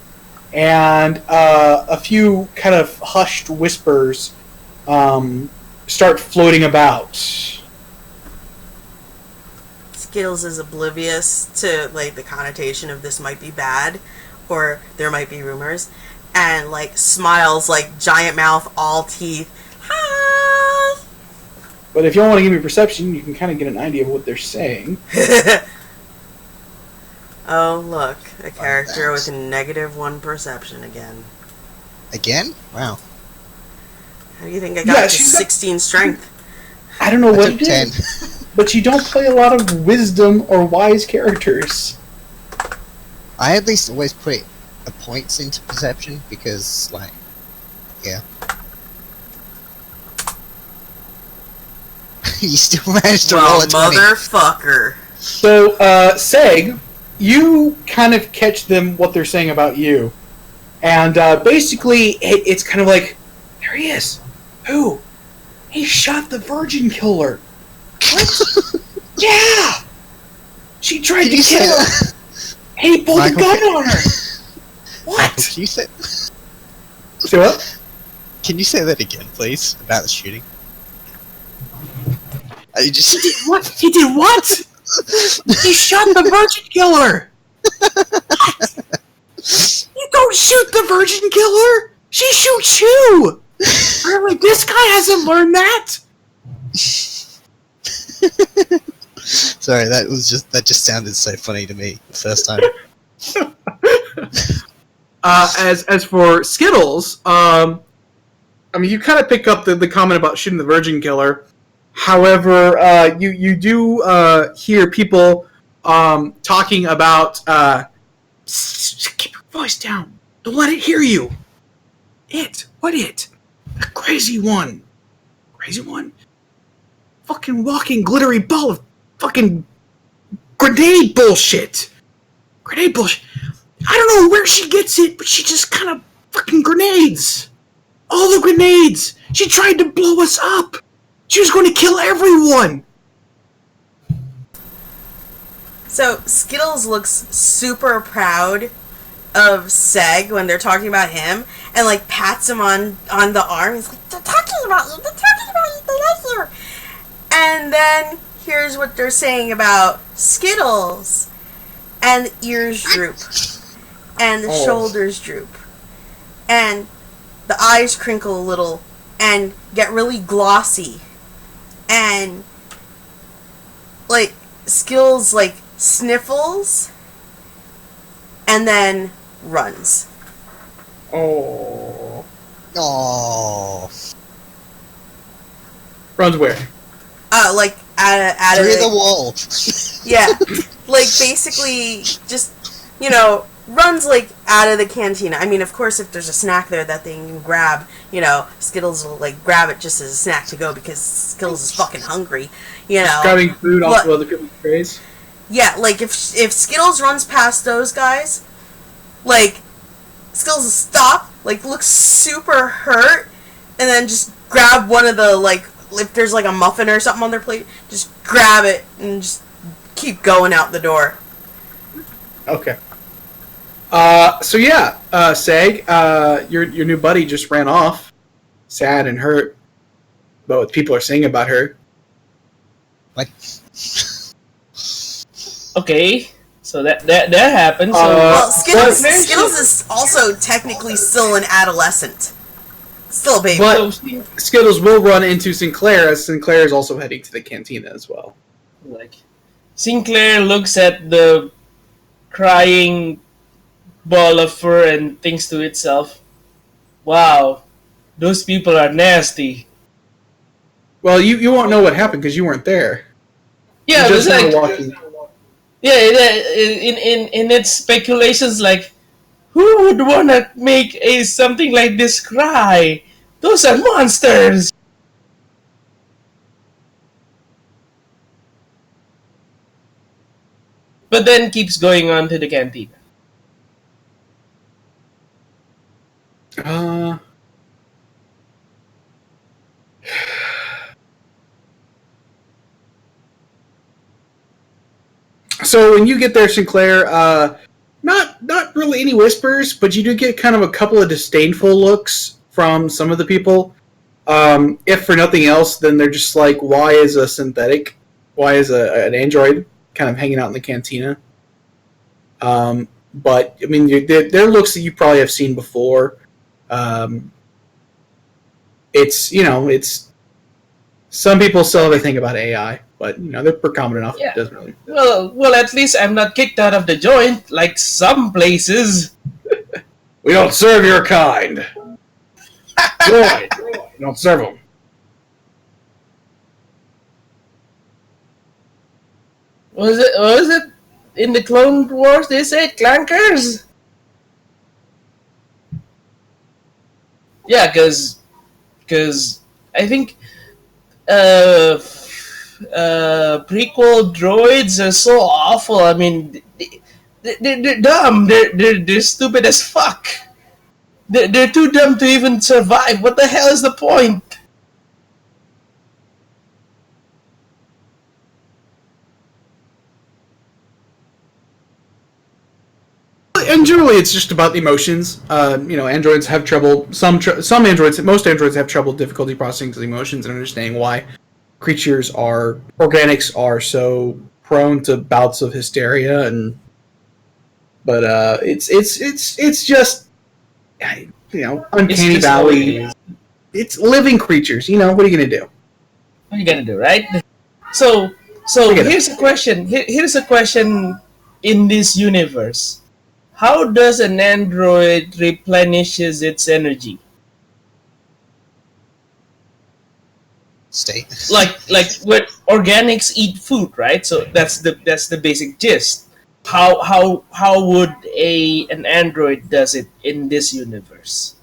and a few kind of hushed whispers start floating about. Skittles is oblivious to like the connotation of this might be bad, or there might be rumors, and like smiles like giant mouth, all teeth. Hi. But if you don't want to give me perception, you can kind of get an idea of what they're saying. Oh look, a character with a -1 perception again. Again? Wow. How do you think I got to she's got- 16 strength? I don't know I what took it 10. is, but you don't play a lot of wisdom or wise characters. I at least always put a points into perception because, like, yeah. You still managed to roll Well, a 20. motherfucker. So, Seg, you kind of catch them what they're saying about you. And basically, it's kind of like, there he is. Who? He shot the virgin killer. What? Yeah! She tried to kill him. And he pulled a Michael, gun on her. What? Can you say? So what? Can you say that again, please, about the shooting? You just What? He did what? He shot the virgin killer. What? You don't shoot the virgin killer. She shoots you. Really? This guy hasn't learned that. Sorry, that just sounded so funny to me the first time. As for Skittles, I mean, you kind of pick up the comment about shooting the virgin killer. However, you do hear people talking about keep your voice down. Don't let it hear you. What it? The crazy one. Crazy one? Fucking walking glittery ball of fucking grenade bullshit. Grenade bullshit. I don't know where she gets it, but she just kind of fucking grenades. All the grenades. She tried to blow us up. She was going to kill everyone. So Skittles looks super proud of Seg when they're talking about him, and like pats him on the arm. He's like, They're talking about you. They're talking about you. They like you. and then here's what they're saying about Skittles, and the ears droop, and the shoulders droop, and the eyes crinkle a little, and get really glossy, and like Skittles like sniffles, and then runs. Oh. Oh, Runs where? Like out of through the wall. yeah, like basically just runs like out of the cantina. I mean, of course, if there's a snack there that they can grab, Skittles will like grab it just as a snack to go because Skittles is fucking hungry. Grabbing food off of other people's trays. Yeah, like if Skittles runs past those guys, like Skittles will stop, like look super hurt, and then just grab one of the like if there's like a muffin or something on their plate, just grab it and just keep going out the door. Okay. So yeah, Sag, your new buddy just ran off, sad and hurt, about what people are saying about her. Like, Okay, so that happened. So Well, Skittles is also technically still an adolescent, still a baby. But Skittles will run into Sinclair, as Sinclair is also heading to the cantina as well. like Sinclair looks at the crying ball of fur and thinks to itself, "Wow, those people are nasty." Well, you won't know what happened because you weren't there. Yeah, You it was just like were walking. in its speculations, like who would want to make something like this cry? Those are monsters. But then keeps going on to the canteen. Uh, So when you get there, Sinclair, not really any whispers, but you do get kind of a couple of disdainful looks from some of the people. If for nothing else, then they're just like, why is a synthetic, why is an android kind of hanging out in the cantina? But I mean, they're looks that you probably have seen before. It's some people still have a thing about AI, but they're common enough. Yeah. It doesn't really. Well, at least I'm not kicked out of the joint like some places. We don't serve your kind. Good. We don't serve them. Was it in the Clone Wars? They said clankers. Yeah, because I think prequel droids are so awful. I mean, they're dumb. They're stupid as fuck. They're too dumb to even survive. What the hell is the point? And generally, it's just about emotions. Androids have trouble. Some androids, most androids have trouble difficulty processing emotions and understanding why organics are so prone to bouts of hysteria. But it's just uncanny valley. It's living creatures. What are you gonna do? What are you gonna do, right? So here's a question. Here's a question in this universe. How does an android replenishes its energy? Stay. Like when organics eat food, right? So that's the basic gist. How would an android does it in this universe?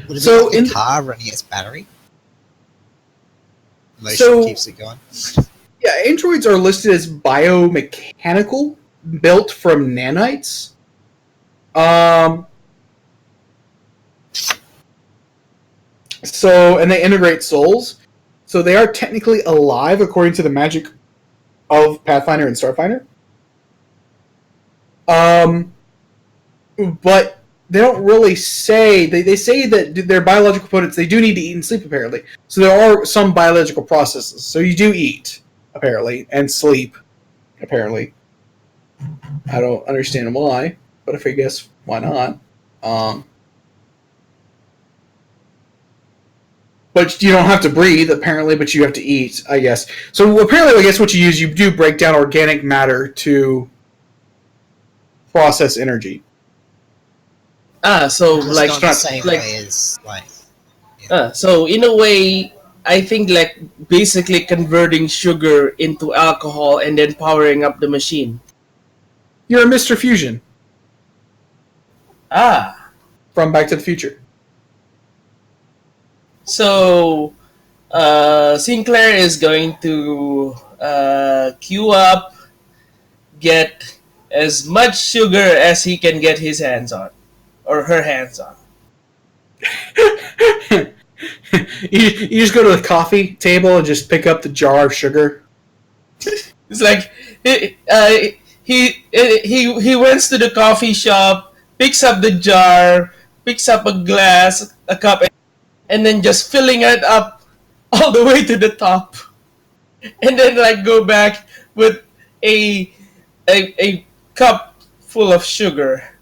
Would it be like a car running its battery? Motion keeps it going. Yeah, androids are listed as biomechanical, built from nanites. And they integrate souls. So they are technically alive according to the magic of Pathfinder and Starfinder. But they don't really say... They say that their biological components, they do need to eat and sleep, apparently. So there are some biological processes. So you do eat, apparently, and sleep, apparently. I don't understand why, but if I guess why not. But you don't have to breathe, apparently, but you have to eat, I guess. So apparently, I guess what you do break down organic matter to process energy. So Just like not the same way as like. So in a way, I think like basically converting sugar into alcohol and then powering up the machine. You're a Mr. Fusion from Back to the Future. So Sinclair is going to queue up, get as much sugar as he can get his hands on, or her hands on. you just go to the coffee table and just pick up the jar of sugar. It's like he went to the coffee shop, picks up the jar, picks up a glass, a cup, and then just filling it up all the way to the top, and then like go back with a cup full of sugar.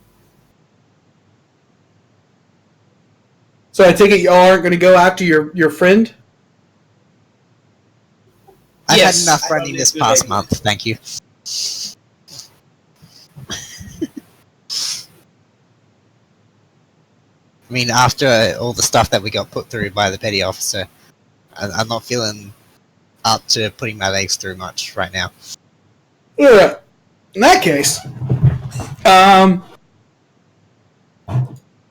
So I take it y'all aren't going to go after your friend? I've Yes, had enough I running think this it's a good past idea. month, thank you. I mean, after all the stuff that we got put through by the petty officer, I'm not feeling up to putting my legs through much right now. Yeah. In that case,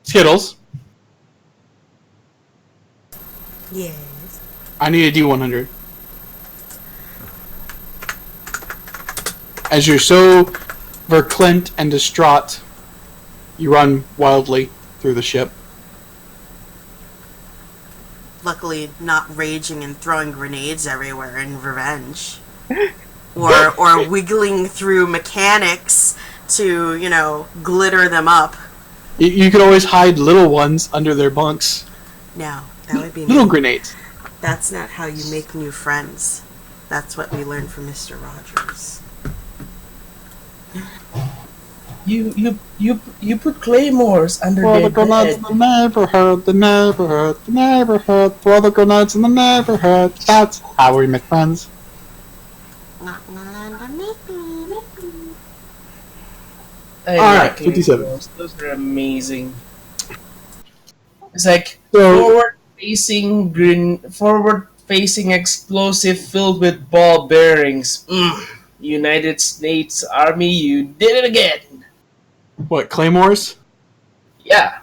Skittles, Yes. I need a D100. As you're so verklempt and distraught, you run wildly through the ship. Luckily, not raging and throwing grenades everywhere in revenge. or wiggling through mechanics to, glitter them up. You could always hide little ones under their bunks. No, that would be little mean. grenades. That's not how you make new friends. That's what we learned from Mr. Rogers. You put claymores under Throw their the grenades bed. in the neighborhood, the neighborhood, the neighborhood. Throw the grenades in the neighborhood. That's how we make friends. Not gonna land underneath me. I Alright, like 57. Those are amazing. It's like So, forward facing explosive filled with ball bearings. United States Army, you did it again. what, claymores? Yeah.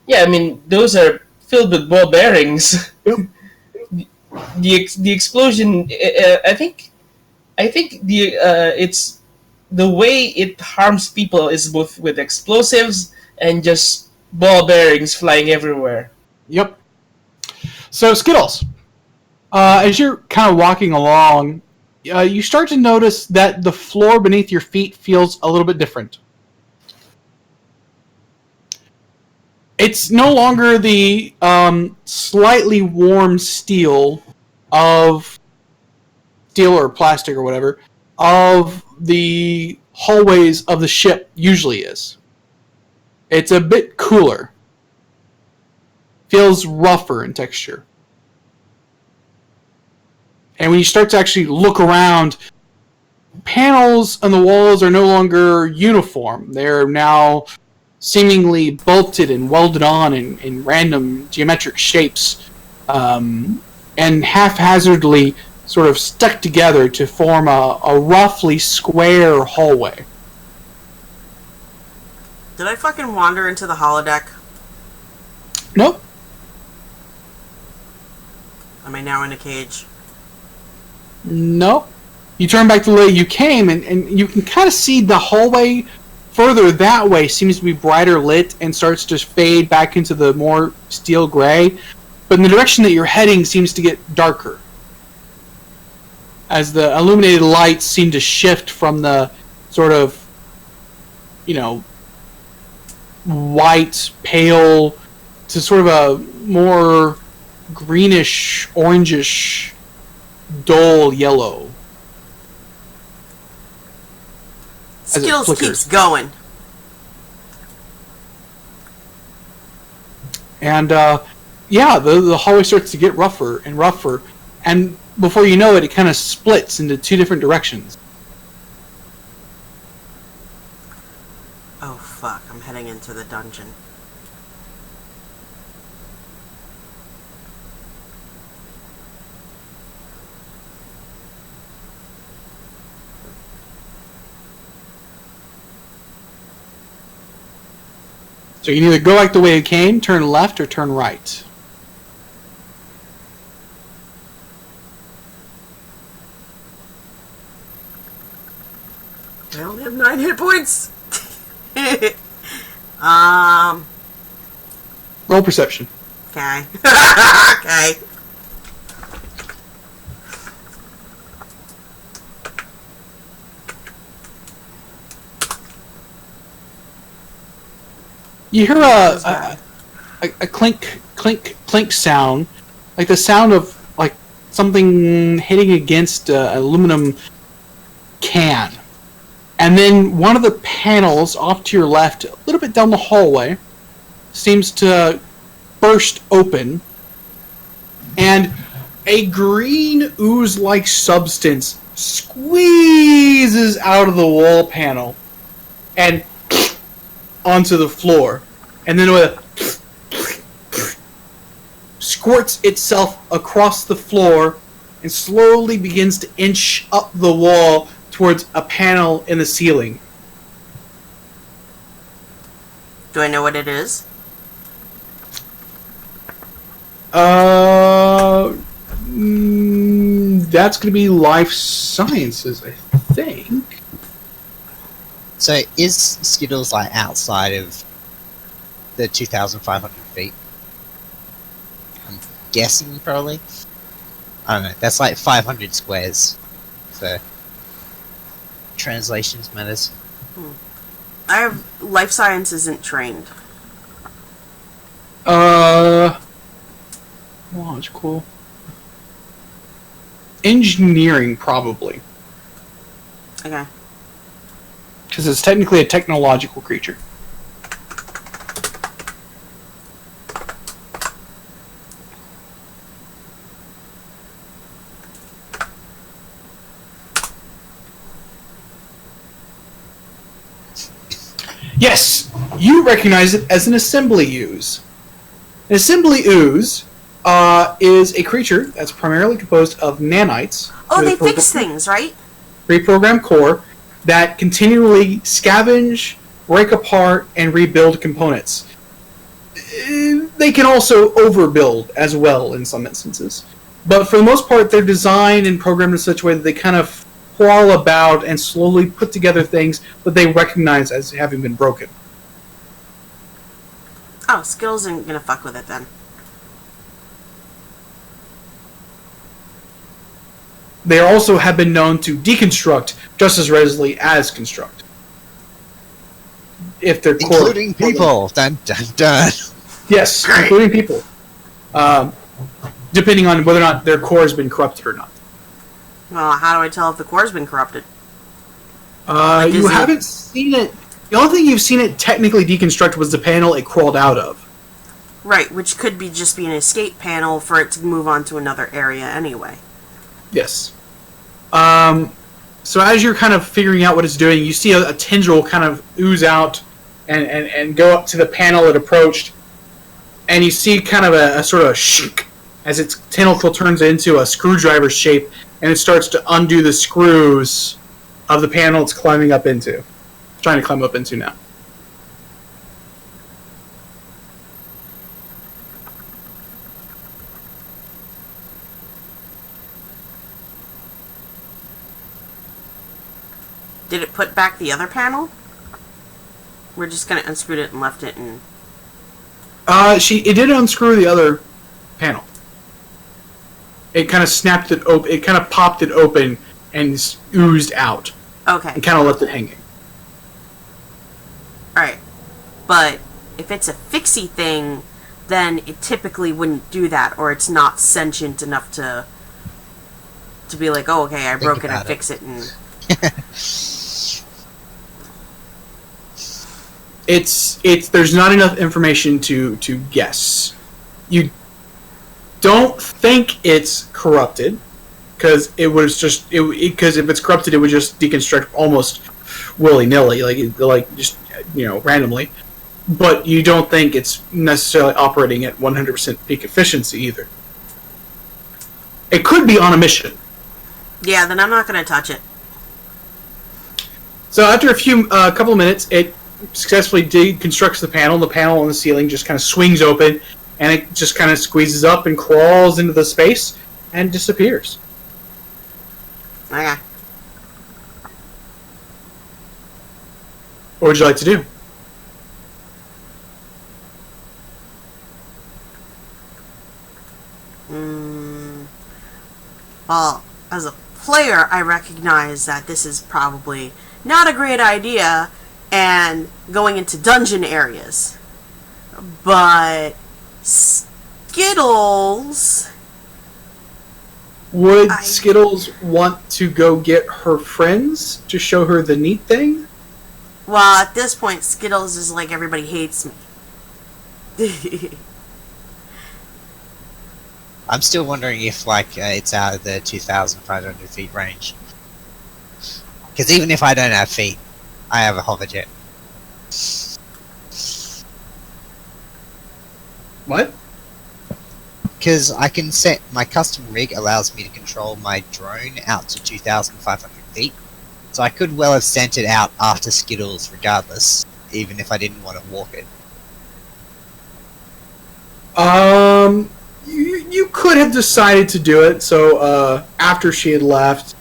Yeah, I mean those are filled with ball bearings. Yep. The explosion. I think it's the way it harms people is both with explosives and just ball bearings flying everywhere. Yep. So, Skittles, as you're kind of walking along, you start to notice that the floor beneath your feet feels a little bit different. It's no longer the slightly warm steel or plastic or whatever, of the hallways of the ship usually is. It's a bit cooler. Feels rougher in texture. And when you start to actually look around, panels on the walls are no longer uniform. They're now seemingly bolted and welded on in random geometric shapes, and haphazardly sort of stuck together to form a roughly square hallway. Did I fucking wander into the holodeck? Nope. Am I now in a cage? Nope. You turn back the way you came, and you can kind of see the hallway further that way seems to be brighter lit and starts to fade back into the more steel gray. But in the direction that you're heading seems to get darker, as the illuminated lights seem to shift from the sort of, white, pale, to sort of a more greenish, orangish, dull yellow. As it Skills flickers. keeps going. And, the hallway starts to get rougher and rougher, and before you know it, it kind of splits into two different directions. Oh fuck, I'm heading into the dungeon. So you can either go like the way you came, turn left, or turn right. I only have 9 hit points. Roll perception. Okay. Okay. You hear a clink, clink, clink sound, like the sound of like something hitting against an aluminum can. And then one of the panels off to your left, a little bit down the hallway, seems to burst open, and a green ooze-like substance squeezes out of the wall panel and onto the floor, and then with squirts itself across the floor and slowly begins to inch up the wall towards a panel in the ceiling. Do I know what it is? That's going to be life sciences, I think. So is Skittles like outside of the 2,500 feet? I'm guessing probably. I don't know. That's like 500 squares for translations matters. I have life science isn't trained. Logical. Engineering, probably. Okay. Because it's technically a technological creature. Yes, you recognize it as an assembly ooze. An assembly ooze is a creature that's primarily composed of nanites. Oh, they fix things, right? Reprogrammed core that continually scavenge, break apart, and rebuild components. They can also overbuild as well in some instances. But for the most part, they're designed and programmed in such a way that they kind of crawl about and slowly put together things that they recognize as having been broken. Oh, Skittles isn't gonna fuck with it then. They also have been known to deconstruct just as readily as construct. If they're Including people! Dun dun dun! Yes, including people. Depending on whether or not their core has been corrupted or not. Well, how do I tell if the core's been corrupted? You haven't seen it. The only thing you've seen it technically deconstruct was the panel it crawled out of. Right, which could be just be an escape panel for it to move on to another area anyway. Yes. So as you're kind of figuring out what it's doing, you see a tendril kind of ooze out and go up to the panel it approached, and you see kind of a sort of shink as its tentacle turns into a screwdriver shape, and it starts to undo the screws of the panel it's climbing up into. Trying to climb up into now. Did it put back the other panel? We're just gonna unscrew it and left it and... It did unscrew the other panel. It kind of snapped it open. It kind of popped it open and oozed out. Okay. And kind of left it hanging. Alright. But if it's a fixie thing, then it typically wouldn't do that, or it's not sentient enough to be like, oh, okay, I broke it, I fix it, and... There's not enough information to guess. You don't think it's corrupted, because because if it's corrupted, it would just deconstruct almost willy-nilly, just randomly. But you don't think it's necessarily operating at 100% peak efficiency either. It could be on a mission. Yeah, then I'm not going to touch it. So after a couple of minutes, it successfully deconstructs the panel. The panel on the ceiling just kind of swings open, and it just kind of squeezes up and crawls into the space and disappears. Okay. What would you like to do? Well, as a player, I recognize that this is probably not a great idea and going into dungeon areas. But Skittles... Would Skittles want to go get her friends to show her the neat thing? Well, at this point, Skittles is like, everybody hates me. I'm still wondering if, it's out of the 2,500 feet range. Because even if I don't have feet, I have a hover jet. What? Because I can set... My custom rig allows me to control my drone out to 2,500 feet. So I could well have sent it out after Skittles regardless, even if I didn't want to walk it. You could have decided to do it, so, after she had left,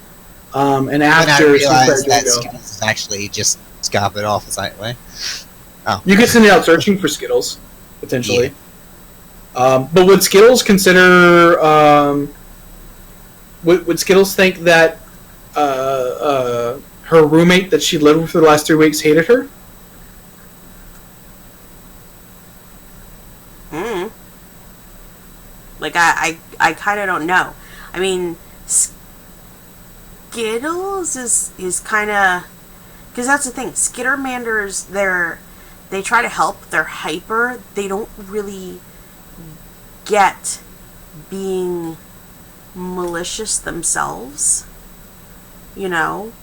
and after... When I realized that Skittles is actually just scarf it off, it's like, what? Oh. You could send it out searching for Skittles, potentially. Yeah. But would Skittles consider... would Skittles think that her roommate that she lived with for the last 3 weeks hated her? Mm. Like, I kind of don't know. I mean, Skittles is kind of... Because that's the thing. Skittermanders, they try to help. They're hyper. They don't really get being malicious themselves. You know?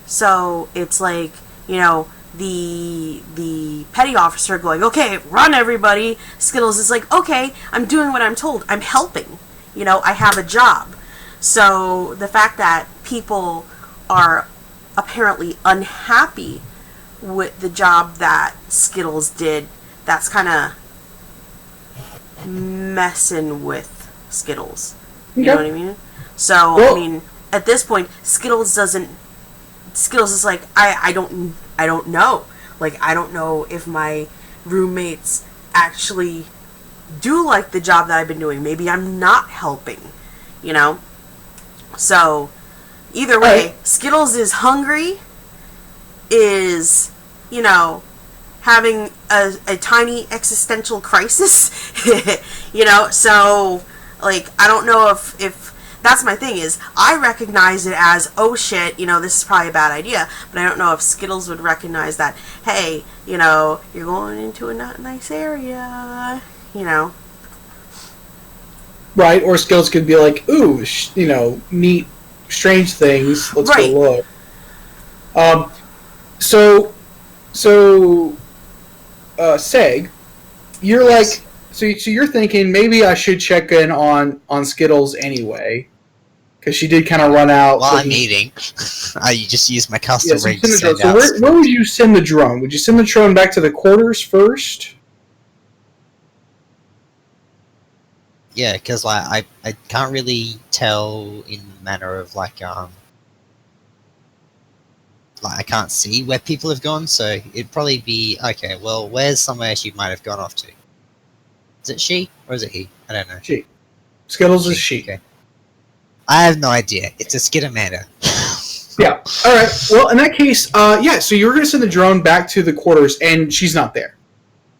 So, it's like, you know, the petty officer going, okay, run everybody. Skittles is like, okay, I'm doing what I'm told. I'm helping. You know, I have a job. So the fact that people are apparently unhappy with the job that Skittles did, that's kind of messing with Skittles. You know what I mean? So, well, I mean, at this point, Skittles is like, I don't know. Like, I don't know if my roommates actually do like the job that I've been doing. Maybe I'm not helping, you know? So, either way, Skittles is hungry, is, you know, having a tiny existential crisis, you know? So, like, I don't know if that's my thing is, I recognize it as, oh shit, you know, this is probably a bad idea, but I don't know if Skittles would recognize that, hey, you know, you're going into a not nice area, you know. Right, or Skittles could be like, ooh, you know, neat, strange things, let's go look. Seg, you're like, so you're thinking maybe I should check in on Skittles anyway, because she did kind of run out. While I'm eating, I just use my custom ring to send out. So where would you send the drone? Would you send the drone back to the quarters first? Yeah, because like I can't really tell in the manner of like I can't see where people have gone, so it'd probably be okay. Well, where's somewhere she might have gone off to? Is it she or is it he? I don't know. She. Skittles is she. Okay. I have no idea. It's a Skittermander. Yeah. All right. Well, in that case, yeah. So you're going to send the drone back to the quarters, and she's not there.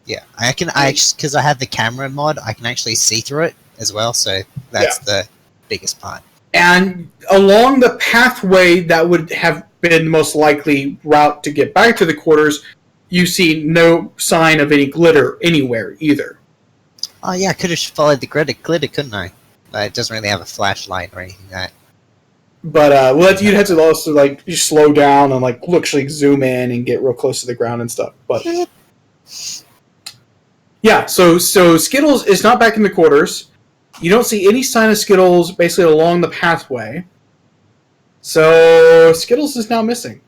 Yeah, because I have the camera mod, I can actually see through it as well. So that's the biggest part. And along the pathway that would have been the most likely route to get back to the quarters, you see no sign of any glitter anywhere either. Oh yeah, I could have followed the glitter, couldn't I? But it doesn't really have a flashlight or anything like that. But well, you'd have to also like you slow down and like actually zoom in and get real close to the ground and stuff. But yeah, so Skittles is not back in the quarters. You don't see any sign of Skittles basically along the pathway. So Skittles is now missing.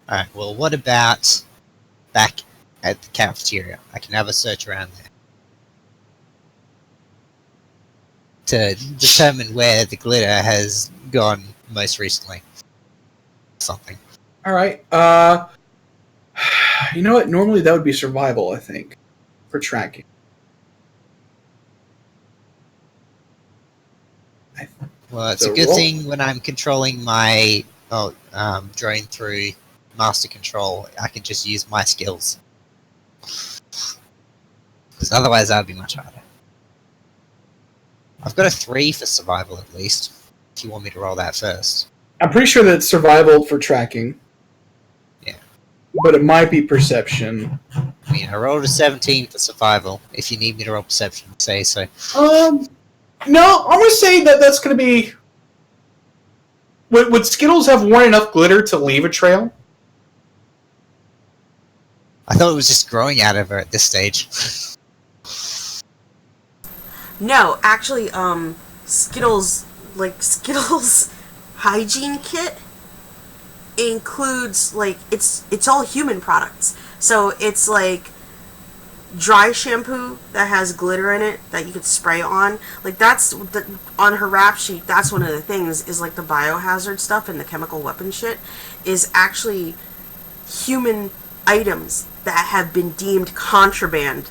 Alright, well what about back at the cafeteria? I can have a search around there to determine where the glitter has gone most recently. Something. Alright, you know what? Normally that would be survival, I think, for tracking. Well, it's a good thing when I'm controlling my drone through master control, I can just use my skills. Because otherwise that would be much harder. I've got a 3 for survival at least, if you want me to roll that first. I'm pretty sure that's survival for tracking. Yeah. But it might be perception. I mean, I rolled a 17 for survival. If you need me to roll perception, say so. No, I'm going to say that that's going to be... Would Skittles have worn enough glitter to leave a trail? I thought it was just growing out of her at this stage. No, actually, Skittles hygiene kit includes, like, it's all human products. So it's like dry shampoo that has glitter in it that you could spray on. Like, that's on her rap sheet, that's one of the things, is like the biohazard stuff and the chemical weapon shit is actually human items that have been deemed contraband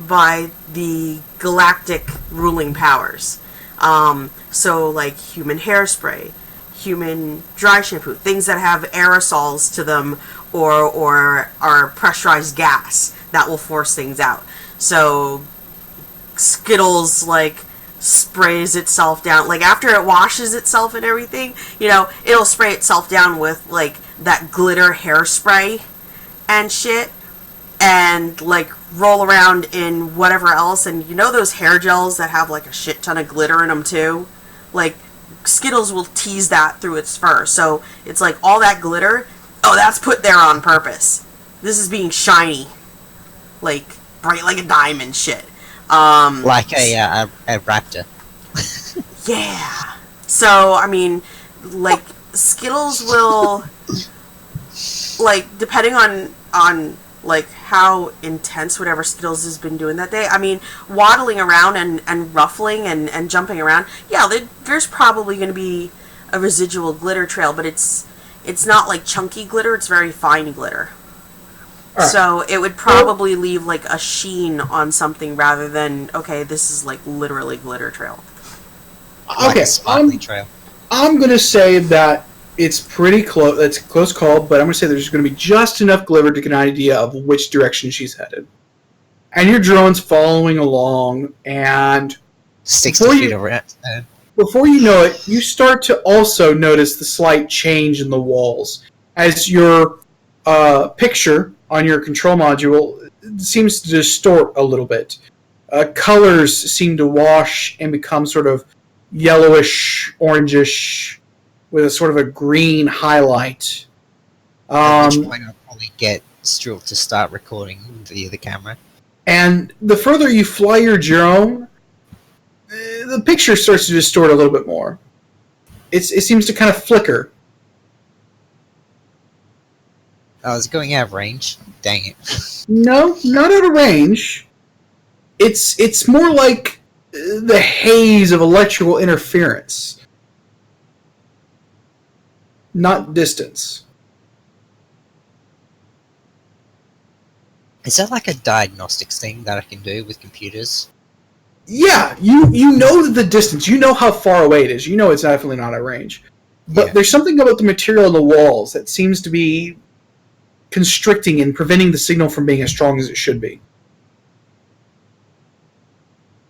by the galactic ruling powers. So like human hairspray, human dry shampoo, things that have aerosols to them or are pressurized gas that will force things out. So Skittles like sprays itself down, like after it washes itself and everything, it'll spray itself down with like that glitter hairspray and shit, and like roll around in whatever else. And those hair gels that have like a shit ton of glitter in them too, like Skittles will tease that through its fur. So it's like all that glitter, that's put there on purpose. This is being shiny, like bright like a diamond shit. Like a raptor. Yeah. So, I mean, like, Skittles will, like, depending on like, how intense whatever Skittles has been doing that day, I mean, waddling around and ruffling and jumping around, yeah, there's probably going to be a residual glitter trail, but it's not, like, chunky glitter, it's very fine glitter. Right. So it would probably leave like a sheen on something rather than, okay, this is like literally glitter trail. Okay, I'm going to say that it's pretty close. That's a close call, but I'm going to say there's going to be just enough glitter to get an idea of which direction she's headed. And your drone's following along, and 60 feet over it. Before you know it, you start to also notice the slight change in the walls as your picture on your control module seems to distort a little bit. Colors seem to wash and become sort of yellowish, orangish, with a sort of a green highlight. At which point I'll probably get Strul to start recording via the camera. And the further you fly your drone, the picture starts to distort a little bit more. It seems to kind of flicker. Oh, is it going out of range? Dang it. No, not out of range. It's more like the haze of electrical interference. Not distance. Is that like a diagnostics thing that I can do with computers? Yeah, you know the distance. You know how far away it is. You know it's definitely not at range. But There's something about the material in the walls that seems to be constricting and preventing the signal from being as strong as it should be.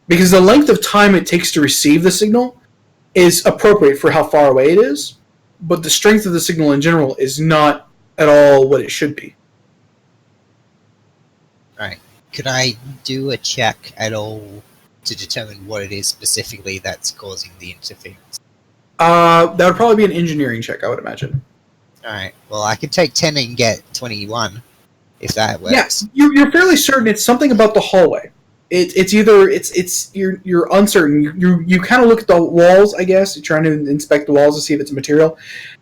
Because the length of time it takes to receive the signal is appropriate for how far away it is, but the strength of the signal in general is not at all what it should be. Alright. Could I do a check at all to determine what it is specifically that's causing the interference? That would probably be an engineering check, I would imagine. Alright, well I could take 10 and get 21, if that works. Yes, you're fairly certain it's something about the hallway. You're uncertain. You kind of look at the walls, I guess. You're trying to inspect the walls to see if it's a material.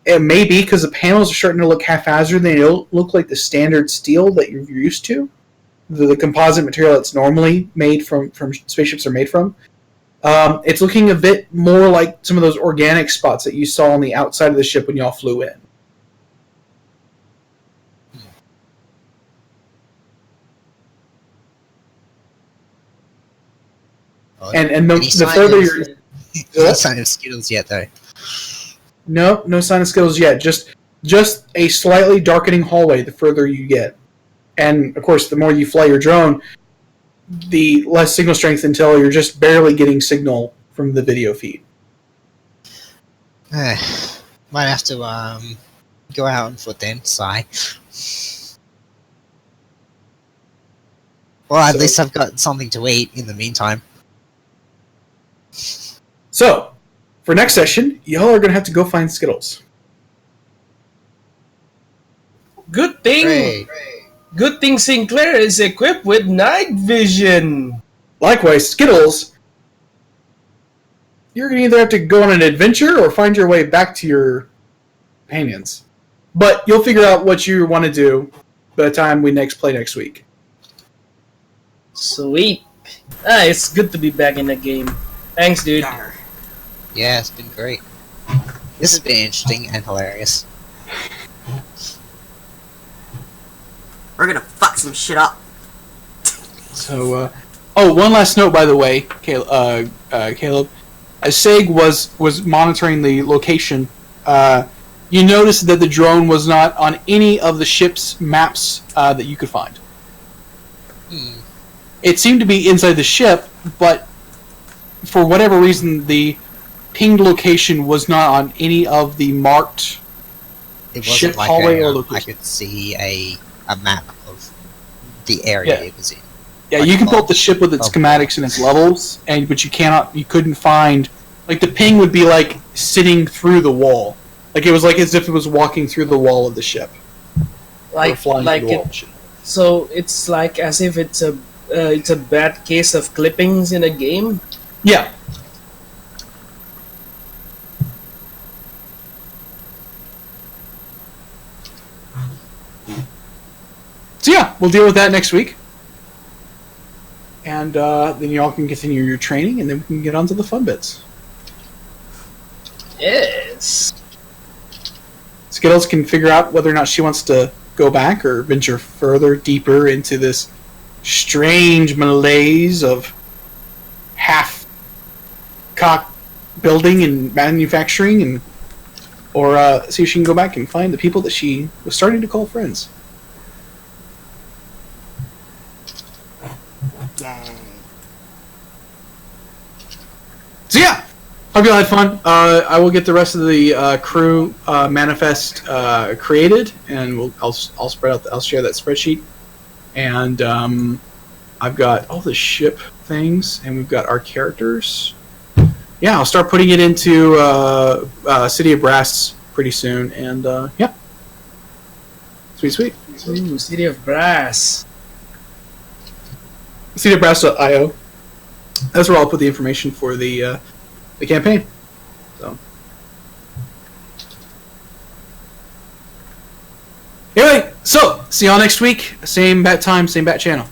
It may be because the panels are starting to look haphazard. They don't look like the standard steel that you're used to. The composite material that's normally made from spaceships are made from. It's looking a bit more like some of those organic spots that you saw on the outside of the ship when y'all flew in. And the further you're... No sign of Skittles yet, though. No sign of Skittles yet. Just a slightly darkening hallway the further you get. And, of course, the more you fly your drone, the less signal strength until you're just barely getting signal from the video feed. Might have to go out on foot then, sigh. Well, at least I've got something to eat in the meantime. So, for next session, y'all are going to have to go find Skittles. Good thing. Hooray. Good thing Sinclair is equipped with night vision. Likewise, Skittles, you're going to either have to go on an adventure or find your way back to your companions. But you'll figure out what you want to do by the time we next play next week. Sweet. It's good to be back in the game. Thanks, dude. Yeah, it's been great. This has been interesting and hilarious. We're gonna fuck some shit up. So, one last note, by the way, Caleb. as Seg was monitoring the location, you noticed that the drone was not on any of the ship's maps that you could find. It seemed to be inside the ship, but for whatever reason, the pinged location was not on any of the marked It ship wasn't like hallway or I location. could see a map of the area it was in. Yeah, Like you can pull above- up the ship with its above. schematics and its levels, but you couldn't find, like, the ping would be like sitting through the wall, like it was like as if it was walking through the wall of the ship, or Like flying like through the wall it. of the ship. So it's like as if it's a bad case of clippings in a game. Yeah. So yeah, we'll deal with that next week. And then you all can continue your training, and then we can get on to the fun bits. Yes. Skittles can figure out whether or not she wants to go back or venture further, deeper into this strange malaise of half-cock building and manufacturing, and or see if she can go back and find the people that she was starting to call friends. So yeah, hope you all had fun. I will get the rest of the crew manifest created, and I'll spread out. I'll share that spreadsheet, and I've got all the ship things, and we've got our characters. Yeah, I'll start putting it into City of Brass pretty soon, and yeah, sweet. Ooh, City of Brass. cityofbrass.io. That's where I'll put the information for the campaign. So anyway, so see y'all next week. Same bat time, same bat channel.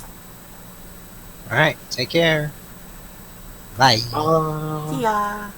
Alright, take care. Bye. Yeah.